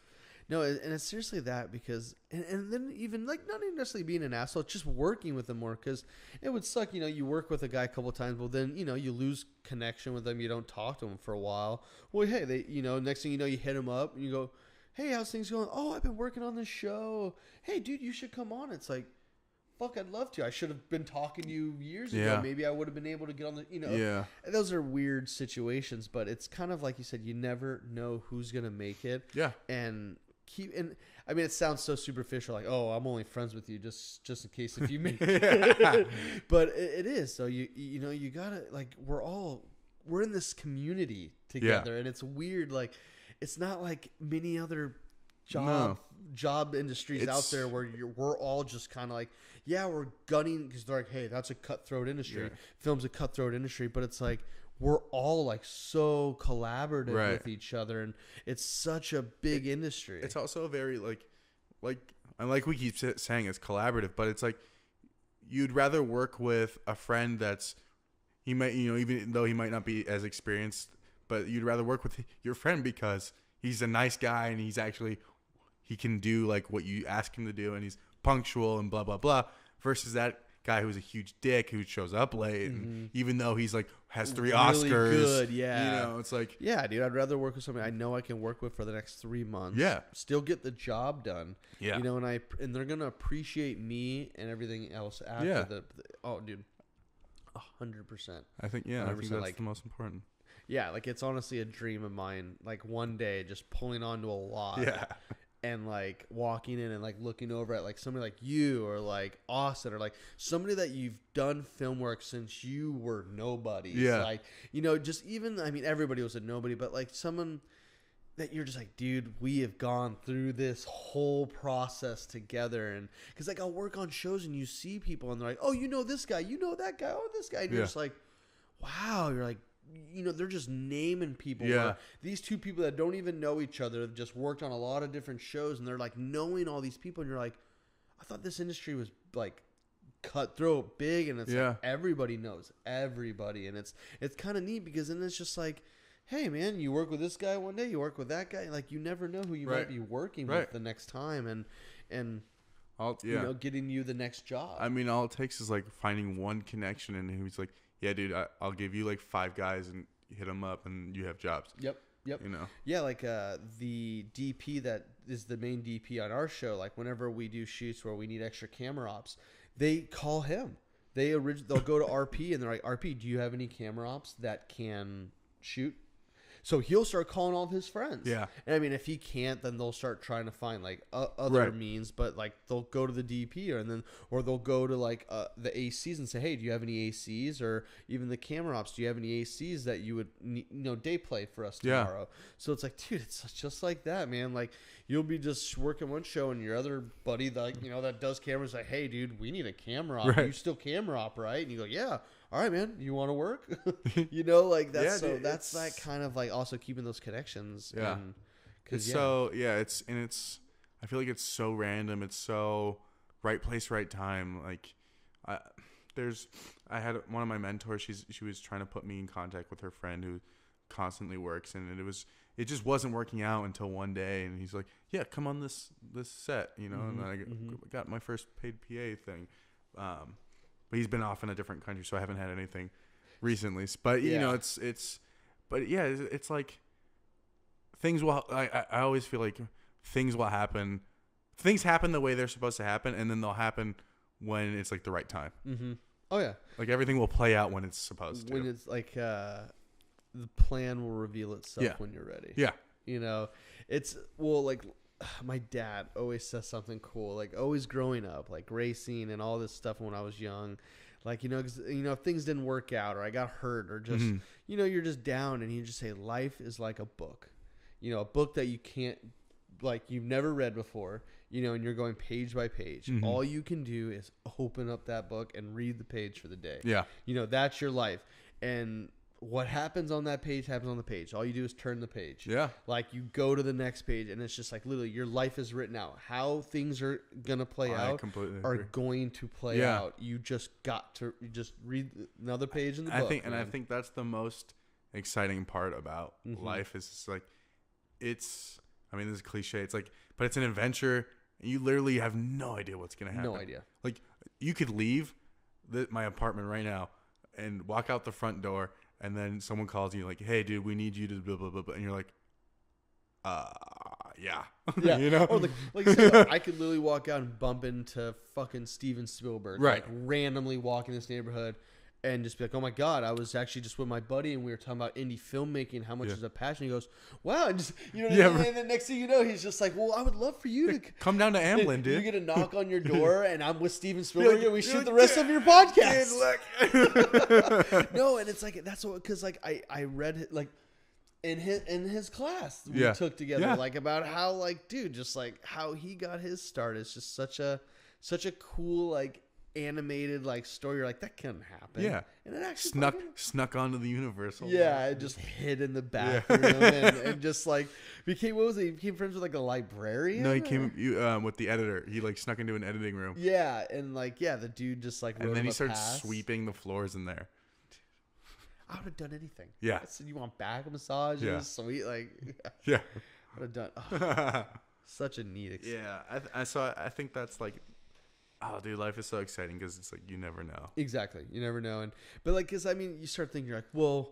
No, and it's seriously that, because, and then even like not even necessarily being an asshole, it's just working with them more, because it would suck, you work with a guy a couple of times, well then, you lose connection with them, you don't talk to them for a while. Well, hey, they, next thing you know, you hit them up and you go, hey, how's things going? Oh, I've been working on this show. Hey, dude, you should come on. It's like, fuck, I'd love to. I should have been talking to you years ago. Maybe I would have been able to get on the, Yeah. Those are weird situations, but it's kind of like you said, you never know who's going to make it. Yeah. And I mean, it sounds so superficial, like, oh, I'm only friends with you just in case if you make it. But it is. So you gotta, like, we're in this community together, and it's weird. Like, it's not like many other job industries out there where we're all just kind of like, we're gunning, because they're like, hey, that's a cutthroat industry. Yeah. Film's a cutthroat industry, but it's like, we're all like so collaborative with each other, and it's such a big industry. It's also very like we keep saying, it's collaborative, but it's like you'd rather work with a friend that's, he might, even though he might not be as experienced, but you'd rather work with your friend because he's a nice guy and he can do like what you ask him to do, and he's punctual and blah blah blah, versus that guy who's a huge dick who shows up late, and even though he's like has 3 really Oscars, good, it's like, dude, I'd rather work with somebody I know I can work with for the next 3 months. Still get the job done. And they're gonna appreciate me and everything else after oh, dude, 100%. I think I think that's the most important. Yeah, like, it's honestly a dream of mine. Like, one day just pulling onto a lot. And like walking in and like looking over at like somebody like you, or like Austin, or like somebody that you've done film work since you were nobody. Like, just even, I mean, everybody was a nobody, but like someone, that you're just like, dude, we have gone through this whole process together. And because like I'll work on shows and you see people and they're like, oh, you know this guy, you know that guy, oh, this guy. And you're just like, wow. You're like, you know, they're just naming people. Yeah. These two people that don't even know each other have just worked on a lot of different shows and they're like knowing all these people. And you're like, I thought this industry was like cutthroat big and it's like everybody knows everybody. And it's kind of neat because then it's just like, hey, man, you work with this guy one day, you work with that guy. Like, you never know who you might be working with the next time and you know, getting you the next job. I mean, all it takes is, like, finding one connection, and he's like, yeah, dude, I'll give you, like, 5 guys and hit them up, and you have jobs. Yep. You know? Yeah, like, the DP that is the main DP on our show, like, whenever we do shoots where we need extra camera ops, they call him. They'll go to RP, and they're like, RP, do you have any camera ops that can shoot? So he'll start calling all of his friends. Yeah. And I mean, if he can't, then they'll start trying to find like other means, but like they'll go to the DP or they'll go to like the ACs and say, hey, do you have any ACs or even the camera ops? Do you have any ACs that you would, you know, day play for us tomorrow? Yeah. So it's like, dude, it's just like that, man. Like you'll be just working one show and your other buddy that, you know, that does cameras like, hey, dude, we need a camera op. You still camera op, right? And you go, yeah. All right, man, you want to work? You know, like that's dude, that's like kind of like also keeping those connections. Yeah. It's I feel like it's so random. It's so right place, right time. Like I had one of my mentors, she was trying to put me in contact with her friend who constantly works, and it just wasn't working out until one day, and he's like, yeah, come on this set, you know, and I got my first paid PA thing. But he's been off in a different country, so I haven't had anything recently. But you know, it's like things will. I always feel like things will happen. Things happen the way they're supposed to happen, and then they'll happen when it's like the right time. Mm-hmm. Oh yeah, like everything will play out when it's supposed to. When it's like the plan will reveal itself when you're ready. Yeah, you know, like. My dad always says something cool, like always growing up, like racing and all this stuff when I was young, like, you know, 'cause, you know, if things didn't work out or I got hurt or just, you know, you're just down and you just say life is like a book, you know, a book that you can't, like you've never read before, you know, and you're going page by page. All you can do is open up that book and read the page for the day. Yeah. You know, that's your life. And what happens on that page happens on the page. All you do is turn the page. Yeah. Like you go to the next page and it's just like literally your life is written out. How things are going to play out are going to play out. You just got to read another page in the book. I think that's the most exciting part about life is just like I mean, this is cliche. It's like, but it's an adventure. You literally have no idea what's going to happen. No idea. Like you could leave my apartment right now and walk out the front door. And then someone calls you like, hey, dude, we need you to blah, blah, blah, blah. And you're like, yeah. You know? Or like you said, I could literally walk out and bump into fucking Steven Spielberg. Right. Like randomly walk in this neighborhood and just be like, oh my God, I was actually just with my buddy and we were talking about indie filmmaking, how much is a passion. He goes, wow. And just, you know what I mean? And then next thing you know, he's just like, well, I would love for you to come down to Amblin, dude. You get a knock on your door and I'm with Steven Spielberg and we shoot the rest of your podcast. No, and it's like, that's what, cause like I read like in his class we took together, like about how like, dude, just like how he got his start. It's just such a cool, like, animated like story. You're like, that couldn't happen. Yeah. And it actually snuck onto the Universal. Yeah, it just hid in the bathroom and just like became friends with like a librarian. No, he came with the editor. He like snuck into an editing room. Yeah, and like the dude just like and then he started sweeping the floors in there. I would have done anything. Yeah. I said, you want back massages? Yeah. Sweet, like yeah. I would have done such a neat experience. Yeah. So I think that's like, oh, dude, life is so exciting because it's like you never know. Exactly, you never know, but like, because I mean, you start thinking, you're like, well,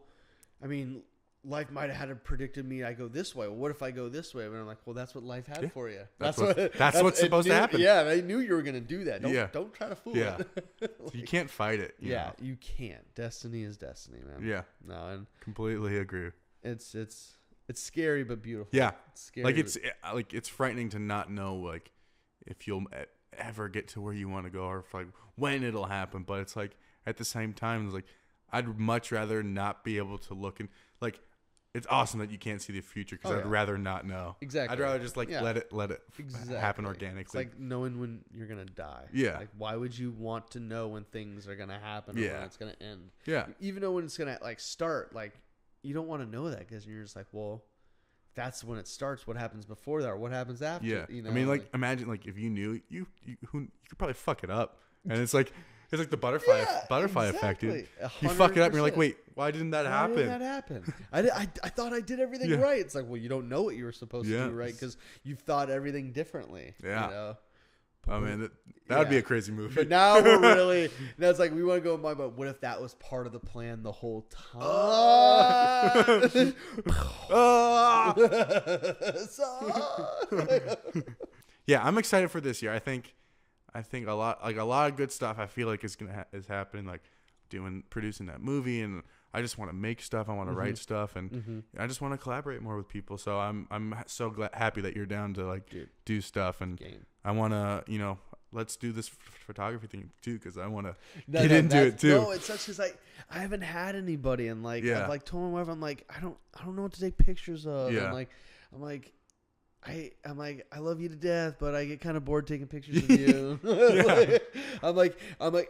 I mean, life might have had predicted me I go this way. Well, what if I go this way? And I'm like, well, that's what life had for you. That's what's supposed to happen. Yeah, they knew you were gonna do that. Don't try to fool it. Like, you can't fight it. You know? You can't. Destiny is destiny, man. Yeah. No, and completely agree. It's scary but beautiful. Yeah. It's scary. Like it's frightening to not know like if you'll ever get to where you want to go or if, like when it'll happen, but it's like at the same time it's like I'd much rather not be able to look and like it's awesome that you can't see the future because I'd rather not know. Exactly. I'd rather just like let it happen organically. It's like knowing when you're gonna die. Yeah. Like, why would you want to know when things are gonna happen or when it's gonna end? Yeah. Even though when it's gonna like start, like you don't want to know that because you're just like, well, that's when it starts. What happens before that? Or what happens after? Yeah. You know? I mean, like imagine like if you knew you could probably fuck it up, and it's like the butterfly effect, dude. 100%. You fuck it up and you're like, wait, why didn't that happen? Why didn't that happen? I thought I did everything right. It's like, well, you don't know what you were supposed to do right because you've thought everything differently. Yeah. You know? Oh man, that would be a crazy movie. But now we're really. Now it's like we want to go in my. But what if that was part of the plan the whole time? Yeah, I'm excited for this year. I think a lot of good stuff. I feel like is happening. Like producing that movie, and I just want to make stuff. I want to write stuff, and I just want to collaborate more with people. So I'm so happy that you're down to like do stuff, and I want to let's do this photography thing too because I want to get into it too. No, it's such because I haven't had anybody, and like I've like told my wife I'm like I don't know what to take pictures of. Yeah. I'm like. I love you to death, but I get kind of bored taking pictures of you. I'm like,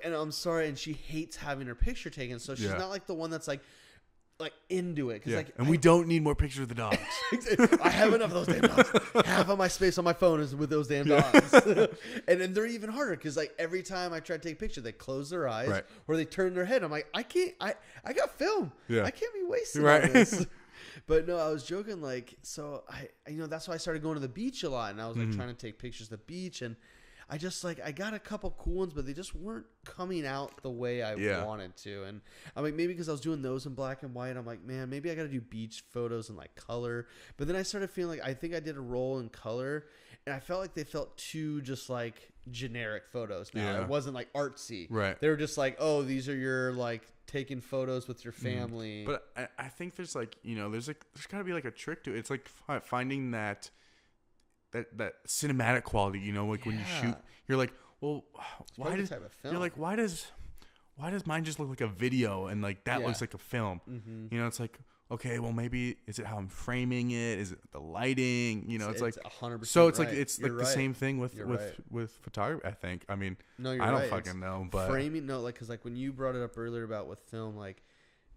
and I'm sorry. And she hates having her picture taken. So she's not like the one that's like into it. Cause we don't need more pictures of the dogs. I have enough of those damn dogs. Half of my space on my phone is with those damn dogs. And then they're even harder. Cause like every time I try to take a picture, they close their eyes or they turn their head. I'm like, I can't, I got film. Yeah. I can't be wasting on this. But no, I was joking. Like, so I that's why I started going to the beach a lot, and I was like trying to take pictures of the beach, and I just like I got a couple cool ones, but they just weren't coming out the way I wanted to. And I'm like, maybe because I was doing those in black and white, I'm like, man, maybe I got to do beach photos in like color. But then I started feeling like I think I did a roll in color, and I felt like they felt too just like generic photos. Now it wasn't like artsy. Right? They were just like, oh, these are your like. Taking photos with your family. But I think there's like, there's got to be like a trick to it. It's like finding that cinematic quality, like when you shoot, you're like, well, why does you're like, why does mine just look like a video and like that looks like a film? It's like, okay, well maybe is it how I'm framing it? Is it the lighting? It's like 100%. So it's like it's like the same thing with photography. I think. I mean, I don't fucking know, but framing. No, like because like when you brought it up earlier about with film, like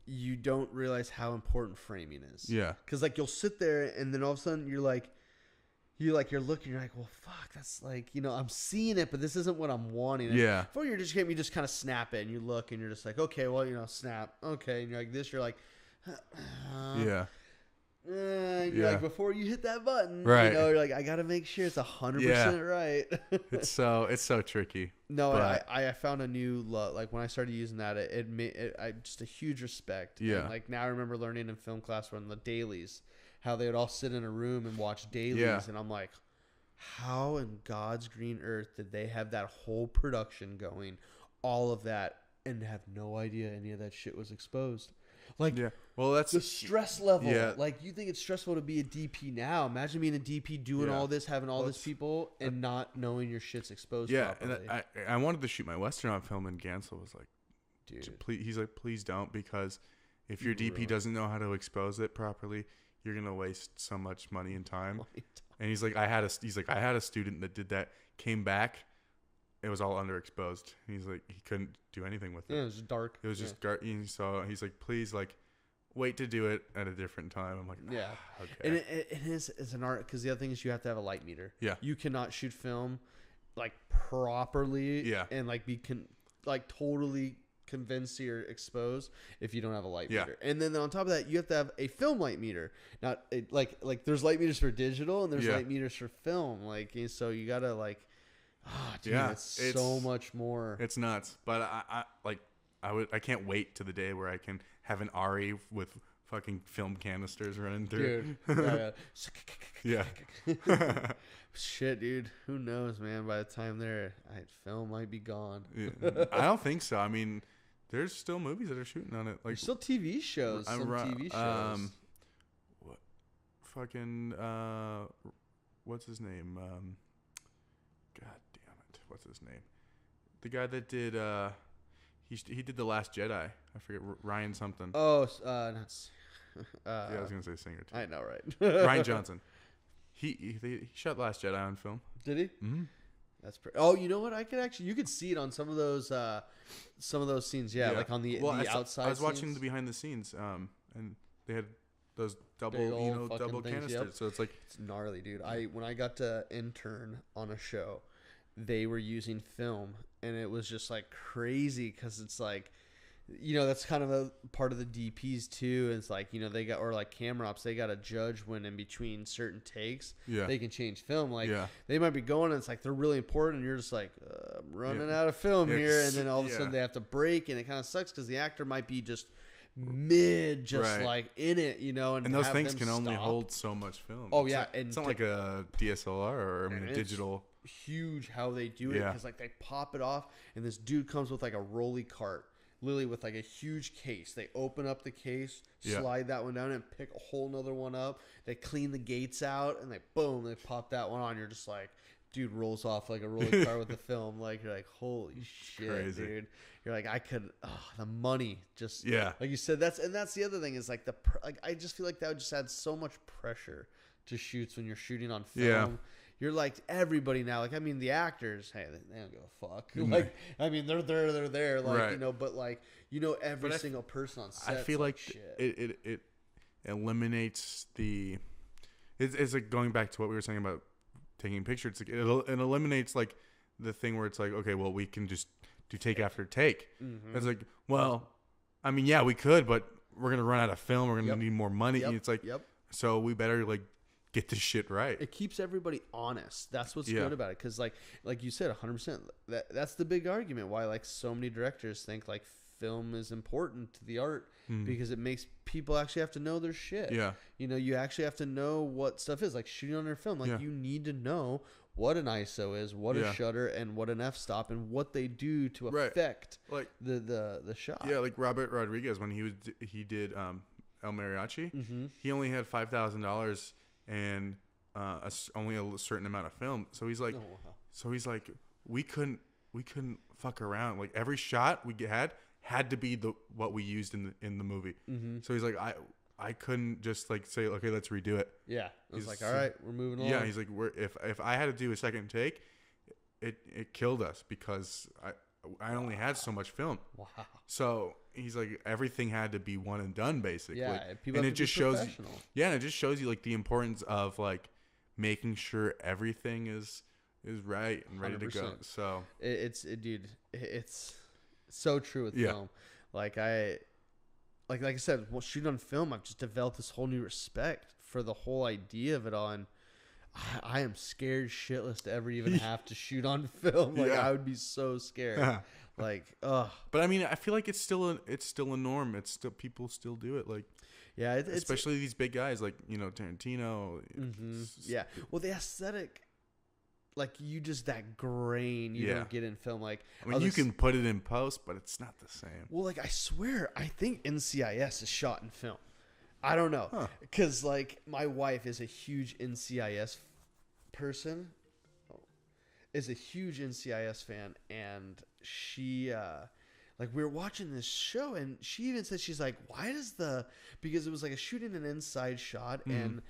you don't realize how important framing is. Yeah. Because like you'll sit there and then all of a sudden you're looking, you're like, well, fuck, that's like, I'm seeing it, but this isn't what I'm wanting. And before you just kind of snap it and you look and you're just like, okay, well, snap, okay, and you're like this, you're like. Like before you hit that button, you're like, I gotta make sure it's 100% right. it's so tricky. No, I found a new like when I started using that, it made I just a huge respect. Yeah, and like now I remember learning in film class when the dailies, how they would all sit in a room and watch dailies, and I'm like, how in God's green earth did they have that whole production going, all of that, and have no idea any of that shit was exposed? Like, well, that's the stress level. Yeah. Like, you think it's stressful to be a DP now. Imagine being a DP doing all this, having all this people, and not knowing your shit's exposed properly. And I wanted to shoot my Western on film, and Gansel was like, dude, he's like, please don't, because if your DP doesn't know how to expose it properly, you're going to waste so much money and time. And he's like, I had a student that did that, came back, it was all underexposed. He's like, he couldn't do anything with it. Yeah, it was just dark. It was just dark. So he's like, please, like, wait to do it at a different time. I'm like, okay. And it is an art because the other thing is you have to have a light meter. Yeah. You cannot shoot film like properly. Yeah. And like totally convinced you're exposed if you don't have a light meter. And then on top of that, you have to have a film light meter. Not like there's light meters for digital and there's light meters for film. Like, so you gotta like. Oh, dude, it's so much more. It's nuts, but I can't wait to the day where I can have an Ari with fucking film canisters running through. Dude, yeah. Shit, dude. Who knows, man? By the time film might be gone. I don't think so. I mean, there's still movies that are shooting on it. Like there's still TV shows. TV shows. What? Fucking what's his name? God damn it. What's his name? The guy that did he did The Last Jedi. I forget, Ryan something. Oh, Yeah, I was gonna say singer too. I know, right? Ryan Johnson. He shot Last Jedi on film. Did he? Mm-hmm. That's oh, you know what? You could see it on some of those scenes. Yeah, like on the outside. I was watching scenes. the behind the scenes, and they had those double double things, canisters. yep. So it's like it's gnarly, dude. When I got to intern on a show, they were using film, and it was just like crazy because it's like, that's kind of a part of the DPs too. It's like, they got, or like camera ops, they got to judge when in between certain takes, they can change film. Like they might be going and it's like, they're really important. And you're just like, I'm running out of film here. And then all of a sudden they have to break, and it kind of sucks because the actor might be just like in it, and those things can only hold so much film. Oh yeah. It's not like a DSLR or a digital. Huge how they do it. Because like they pop it off and this dude comes with like a rolly cart. Literally with like a huge case. They open up the case, slide that one down, and pick a whole nother one up. They clean the gates out, and they pop that one on. You're just like, dude rolls off like a rolling car with the film. Like, you're like, holy shit, crazy. Dude. You're like, the money just, like you said, that's the other thing is like I just feel like that would just add so much pressure to shoots when you're shooting on film. Yeah. You're like everybody now. Like, I mean, the actors, hey, they don't give a fuck. Like, I mean, they're there. Like, but like, every single person on set. I feel like it eliminates the. It's like going back to what we were saying about taking pictures. It's like it eliminates like the thing where it's like, okay, well, we can just do take after take. Mm-hmm. It's like, well, I mean, yeah, we could, but we're gonna run out of film. We're gonna need more money. And it's like, so we better like. Get this shit right. It keeps everybody honest. That's what's good about it. Because like you said, 100%. That's the big argument why like so many directors think like film is important to the art because it makes people actually have to know their shit. Yeah. You actually have to know what stuff is like shooting on their film. Like you need to know what an ISO is, what a shutter, and what an f-stop, and what they do to affect like the shot. Yeah, like Robert Rodriguez when he did El Mariachi, he only had $5,000. And only a certain amount of film. So he's like, we couldn't fuck around. Like every shot we had to be what we used in the movie. Mm-hmm. So he's like, I couldn't just like say, okay, let's redo it. Yeah, he's like, all right, we're moving along. Yeah, he's like, if I had to do a second take, it killed us because I only had so much film. Wow. So he's like, everything had to be one and done, basically. Yeah, and it just shows you. Yeah, and it just shows you like the importance of like making sure everything is right and ready 100%. To go. So dude, it's so true with film. Like I said, shooting on film, I've just developed this whole new respect for the whole idea of it all. And I am scared shitless to ever even have to shoot on film. Like I would be so scared. Like, ugh. But I mean, I feel like it's still a norm. It's still people still do it. Like, yeah, especially these big guys like Tarantino. Mm-hmm. Yeah. Well, the aesthetic, like that grain you don't get in film. Like, I mean, you can put it in post, but it's not the same. Well, like I swear, I think NCIS is shot in film. I don't know, because like my wife is a huge NCIS person, is a huge NCIS fan, and she like we were watching this show, and she even said, she's like, why does because it was like a shooting an inside shot, and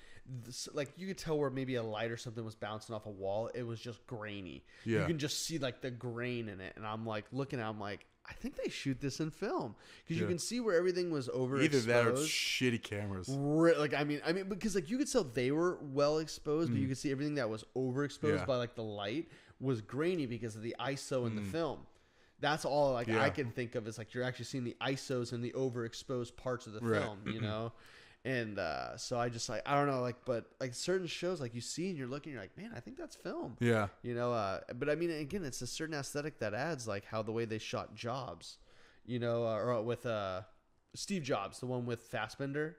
like you could tell where maybe a light or something was bouncing off a wall. It was just grainy. You can just see like the grain in it, and I'm like looking at it, I'm like, I think they shoot this in film because you can see where everything was overexposed. Either that or shitty cameras. Like I mean, because like you could tell they were well exposed, but you could see everything that was overexposed by like the light was grainy because of the ISO in the film. That's all like I can think of is like you're actually seeing the ISOs and the overexposed parts of the film, And so I just like, I don't know, like, but like certain shows, like you see and you're looking, you're like, man, I think that's film. Yeah. But I mean, again, it's a certain aesthetic that adds like how the way they shot Jobs, or with Steve Jobs, the one with Fassbender,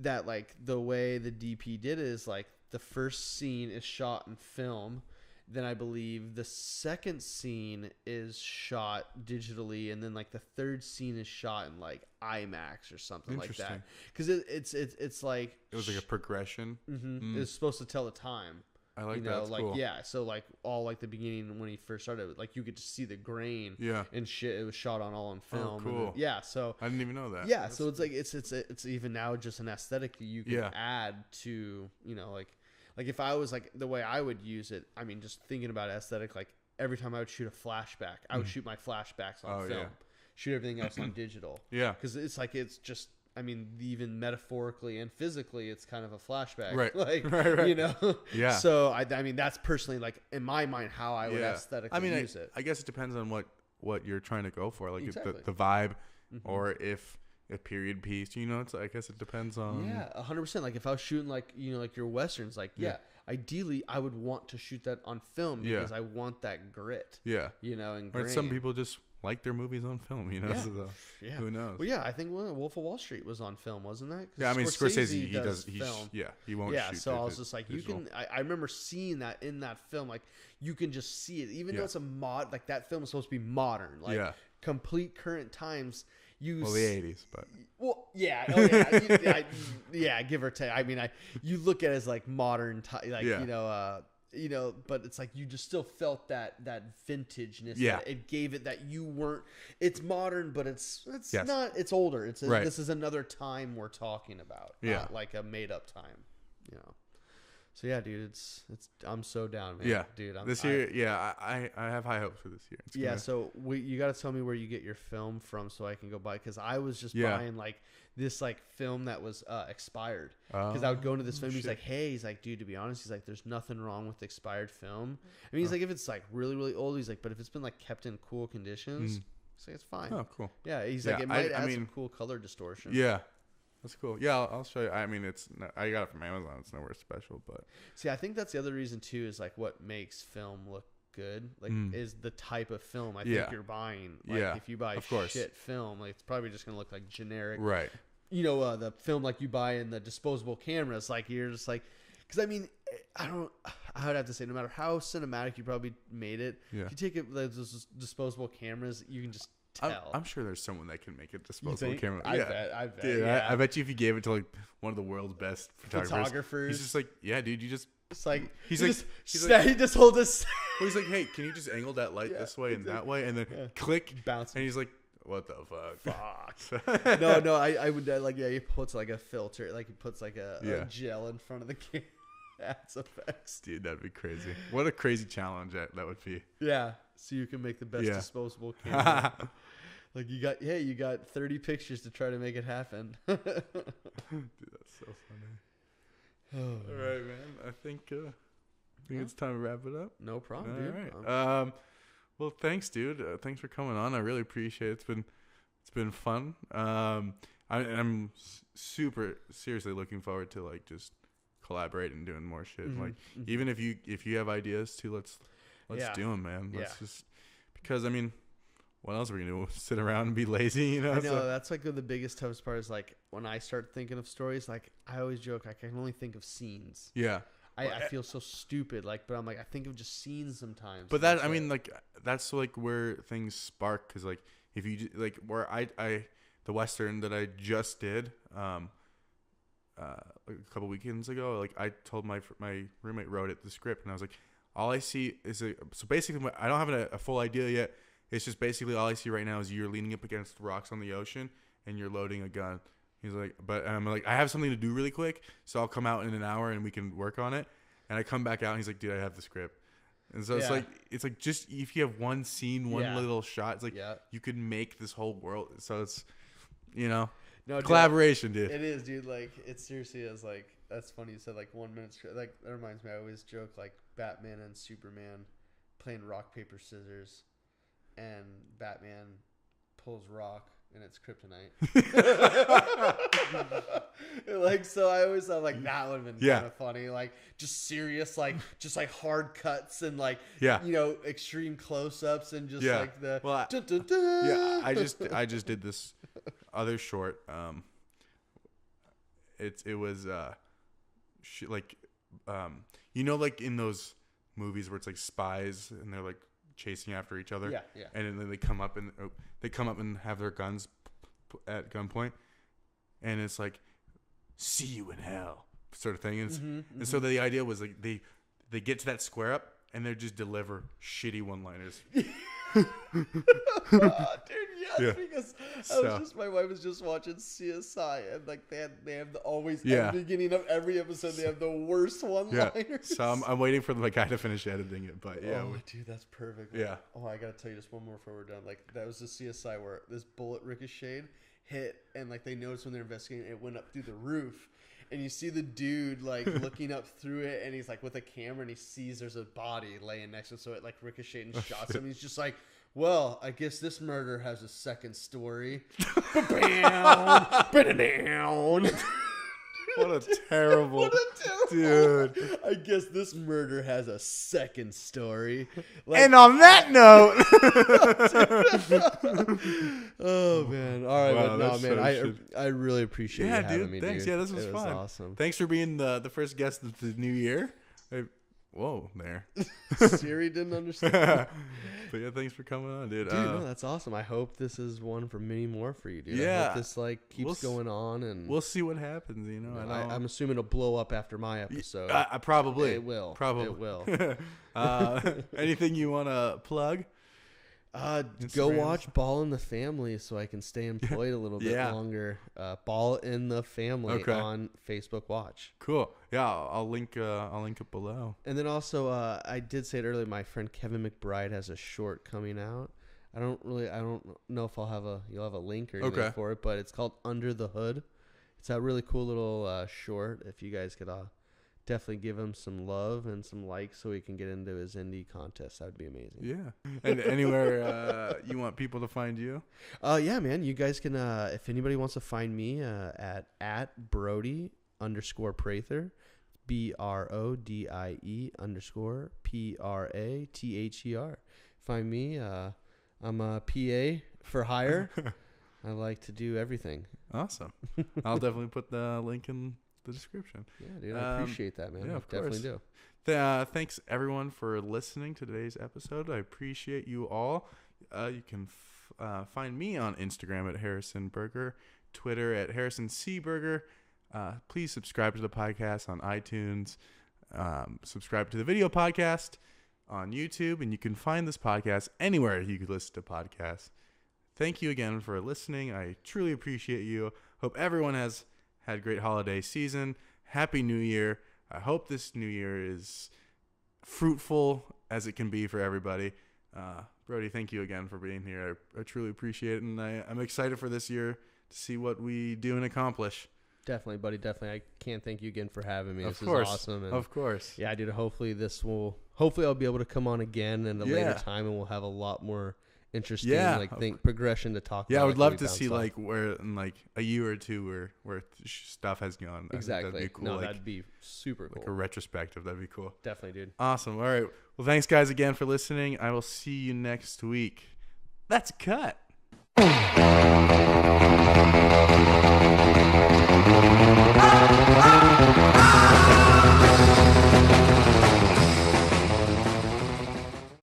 that like the way the DP did it is like the first scene is shot in film. Then I believe the second scene is shot digitally, and then like the third scene is shot in like IMAX or something like that. Because it's like it was like a progression. It's supposed to tell the time. I like you that. know, That's like cool. yeah. So like all like the beginning when he first started, like you could just see the grain. Yeah. And shit, it was shot on all on film. Oh, cool. And then, yeah. So I didn't even know that. yeah. So it's like it's even now just an aesthetic that you can add to, you know, like if I was like the way I would use it. I mean, just thinking about aesthetic, like every time I would shoot a flashback, I would shoot my flashbacks on film. Yeah. Shoot everything else on digital. Yeah. Because it's like it's just. I mean, even metaphorically and physically, it's kind of a flashback, right? Like, right. You know, yeah. So I mean, that's personally like in my mind how I would aesthetically use it. I guess it depends on what you're trying to go for, like exactly. the vibe, or if a period piece. You know, it's I guess it depends on. Yeah, 100%. Like if I was shooting like like your westerns, like ideally I would want to shoot that on film because I want that grit. Yeah. You know, and or some people just like their movies on film, you know. Yeah. So who knows? Well, yeah, I think Wolf of Wall Street was on film, wasn't that? Yeah, I mean Scorsese he does film. He won't. Yeah, shoot so I was just like, visual. you can. I remember seeing that in that film, like you can just see it, even though it's a like that film is supposed to be modern, like complete current times. The 80s, but give or take. I mean, you look at it as like modern, you know, but it's like you just still felt that vintageness. Yeah, that it gave it that you weren't. It's modern, but it's not. It's older. This is another time we're talking about. Not like a made up time. You know. So yeah, dude, it's I'm so down, man. Yeah, dude. This year, I have high hopes for this year. So you got to tell me where you get your film from so I can go buy, because I was just buying like this like film that was expired, because I would go into this film. He's like, he's like, dude, to be honest, he's like, there's nothing wrong with expired film. I mean, he's like, if it's like really really old, he's like, but if it's been like kept in cool conditions, he's like, it's fine. Oh, cool. Yeah, he's like, it might add some cool color distortion. Yeah. That's cool. Yeah, I'll show you. I mean, I got it from Amazon. It's nowhere special, but see, I think that's the other reason too, is like what makes film look good, like is the type of film I think you're buying. Like if you buy shit film, like it's probably just gonna look like generic. Right. You know, the film like you buy in the disposable cameras, like you're just like, because I mean, I would have to say, no matter how cinematic you probably made it, if you take it those disposable cameras, you can just tell. I'm sure there's someone that can make a disposable camera. I bet. Dude, I bet you if you gave it to like one of the world's best photographers, he's just like, yeah, dude, you just. It's like he just holds us. Well, he's like, hey, can you just angle that light this way and that way, and then click, bounce, and he's like, what the fuck? No, I would like he puts like a filter, like he puts like a gel in front of the camera. Adds effects. Dude, that'd be crazy. What a crazy challenge that would be. Yeah, so you can make the best disposable camera. Like you got 30 pictures to try to make it happen. Dude, that's so funny. All right, man. I think it's time to wrap it up. No problem, dude. All right. Well, thanks, dude. Thanks for coming on. I really appreciate it. It's been fun. I'm super seriously looking forward to like just collaborating and doing more shit. Like even if you have ideas too, let's do them, man. Let's just, because I mean, what else are we gonna do? Sit around and be lazy, you know? I know, that's like the biggest toughest part is like when I start thinking of stories, like I always joke I can only think of scenes. Yeah. I feel so stupid, like, but I'm like, I think of just scenes sometimes. But that, I mean, like, that's like where things spark, because like if you like where the Western that I just did a couple weekends ago, like I told my roommate wrote the script, and I was like, all I see is so basically I don't have a full idea yet. It's just basically all I see right now is you're leaning up against rocks on the ocean and you're loading a gun. He's like, but I'm like, I have something to do really quick, so I'll come out in an hour and we can work on it. And I come back out and he's like, dude, I have the script. And so it's like just if you have one scene, one little shot, it's like you could make this whole world. So it's, you know. No, collaboration, dude. It is, dude. Like, it seriously is. Like, that's funny you said like 1 minute. Like, that reminds me. I always joke like Batman and Superman playing rock paper scissors, and Batman pulls rock and it's kryptonite. Like, so I always thought like that would have been kind of funny. Like, just serious, like just like hard cuts and like you know, extreme close ups and just like the I just did this other short. It was like you know, like in those movies where it's like spies and they're like chasing after each other, and then they come up and have their guns at gunpoint, and it's like, see you in hell sort of thing. And, and so the idea was like they get to that square up and they just deliver shitty one-liners. Dude, yes, Yeah. because So- my wife was just watching CSI, and like they have always Yeah. at the beginning of every episode they have the worst Yeah. one-liners. So I'm waiting for the guy to finish editing it, but yeah. Oh, dude, that's perfect. Yeah. Oh, I gotta tell you just one more before we're done. Like that was the CSI where this bullet ricocheted, hit, and like they noticed when they're investigating, it went up through the roof. And you see the dude like looking up through it, and he's like with a camera, and he sees there's a body laying next to him, so it like ricocheted and shots him. He's just like, "Well, I guess this murder has a second story." Bam, down. What a terrible, What a terrible. dude. I guess this murder has a second story. Like, And on that note, oh man! All right, Wow, but no, that's man, so shit. I really appreciate you having me, thanks. dude. Yeah, this was It fun. awesome. Thanks for being the first guest of the new year. Whoa, there. Siri didn't understand. But yeah, thanks for coming on, dude. Dude, no, that's awesome. I hope this is one for many more for you, dude. I Yeah. hope this like keeps going on, and we'll see what happens. You know, I'm assuming it'll blow up after my episode. probably It will. Probably It will. Anything you want to plug? Go Instagrams? watch Ball in the Family so I can stay employed a little bit Yeah. longer. Ball in the Family Okay. on Facebook Watch. Cool. Yeah, I'll link it below. And then also, I did say it earlier. My friend Kevin McBride has a short coming out. I don't know if you'll have a link or anything for it, but it's called Under the Hood. It's a really cool little short. If you guys could definitely give him some love and some likes so he can get into his indie contest, that would be amazing. Yeah. And anywhere you want people to find you? Yeah, man. You guys can, if anybody wants to find me at Brodie _Prather, BRODIE_PRATHER. Find me. I'm a PA for hire. I like to do everything. Awesome. I'll definitely put the link in the description. Yeah, dude. I appreciate that, man. Yeah, I of definitely course. do. Thanks everyone for listening to today's episode. I appreciate you all. You can find me on Instagram at Harrison Burger, Twitter at Harrison C Burger. Please subscribe to the podcast on iTunes. Subscribe to the video podcast on YouTube, and you can find this podcast anywhere you could listen to podcasts. Thank you again for listening. I truly appreciate you. Hope everyone has had a great holiday season. Happy New Year. I hope this new year is fruitful as it can be for everybody. Brodie, thank you again for being here. I truly appreciate it, and I'm excited for this year to see what we do and accomplish. Definitely, buddy. Definitely. I can't thank you again for having me. This is awesome. And Of course. yeah, dude. Hopefully I'll be able to come on again at a later time, and we'll have a lot more interesting progression to talk about. Yeah, I would love to bounce see off. like where in like a year or two where stuff has gone. I think Exactly. that'd be cool. No, like, that'd be super cool. like a retrospective. That'd be cool. Definitely, dude. Awesome. All right. Well, thanks guys again for listening. I will see you next week. That's a cut.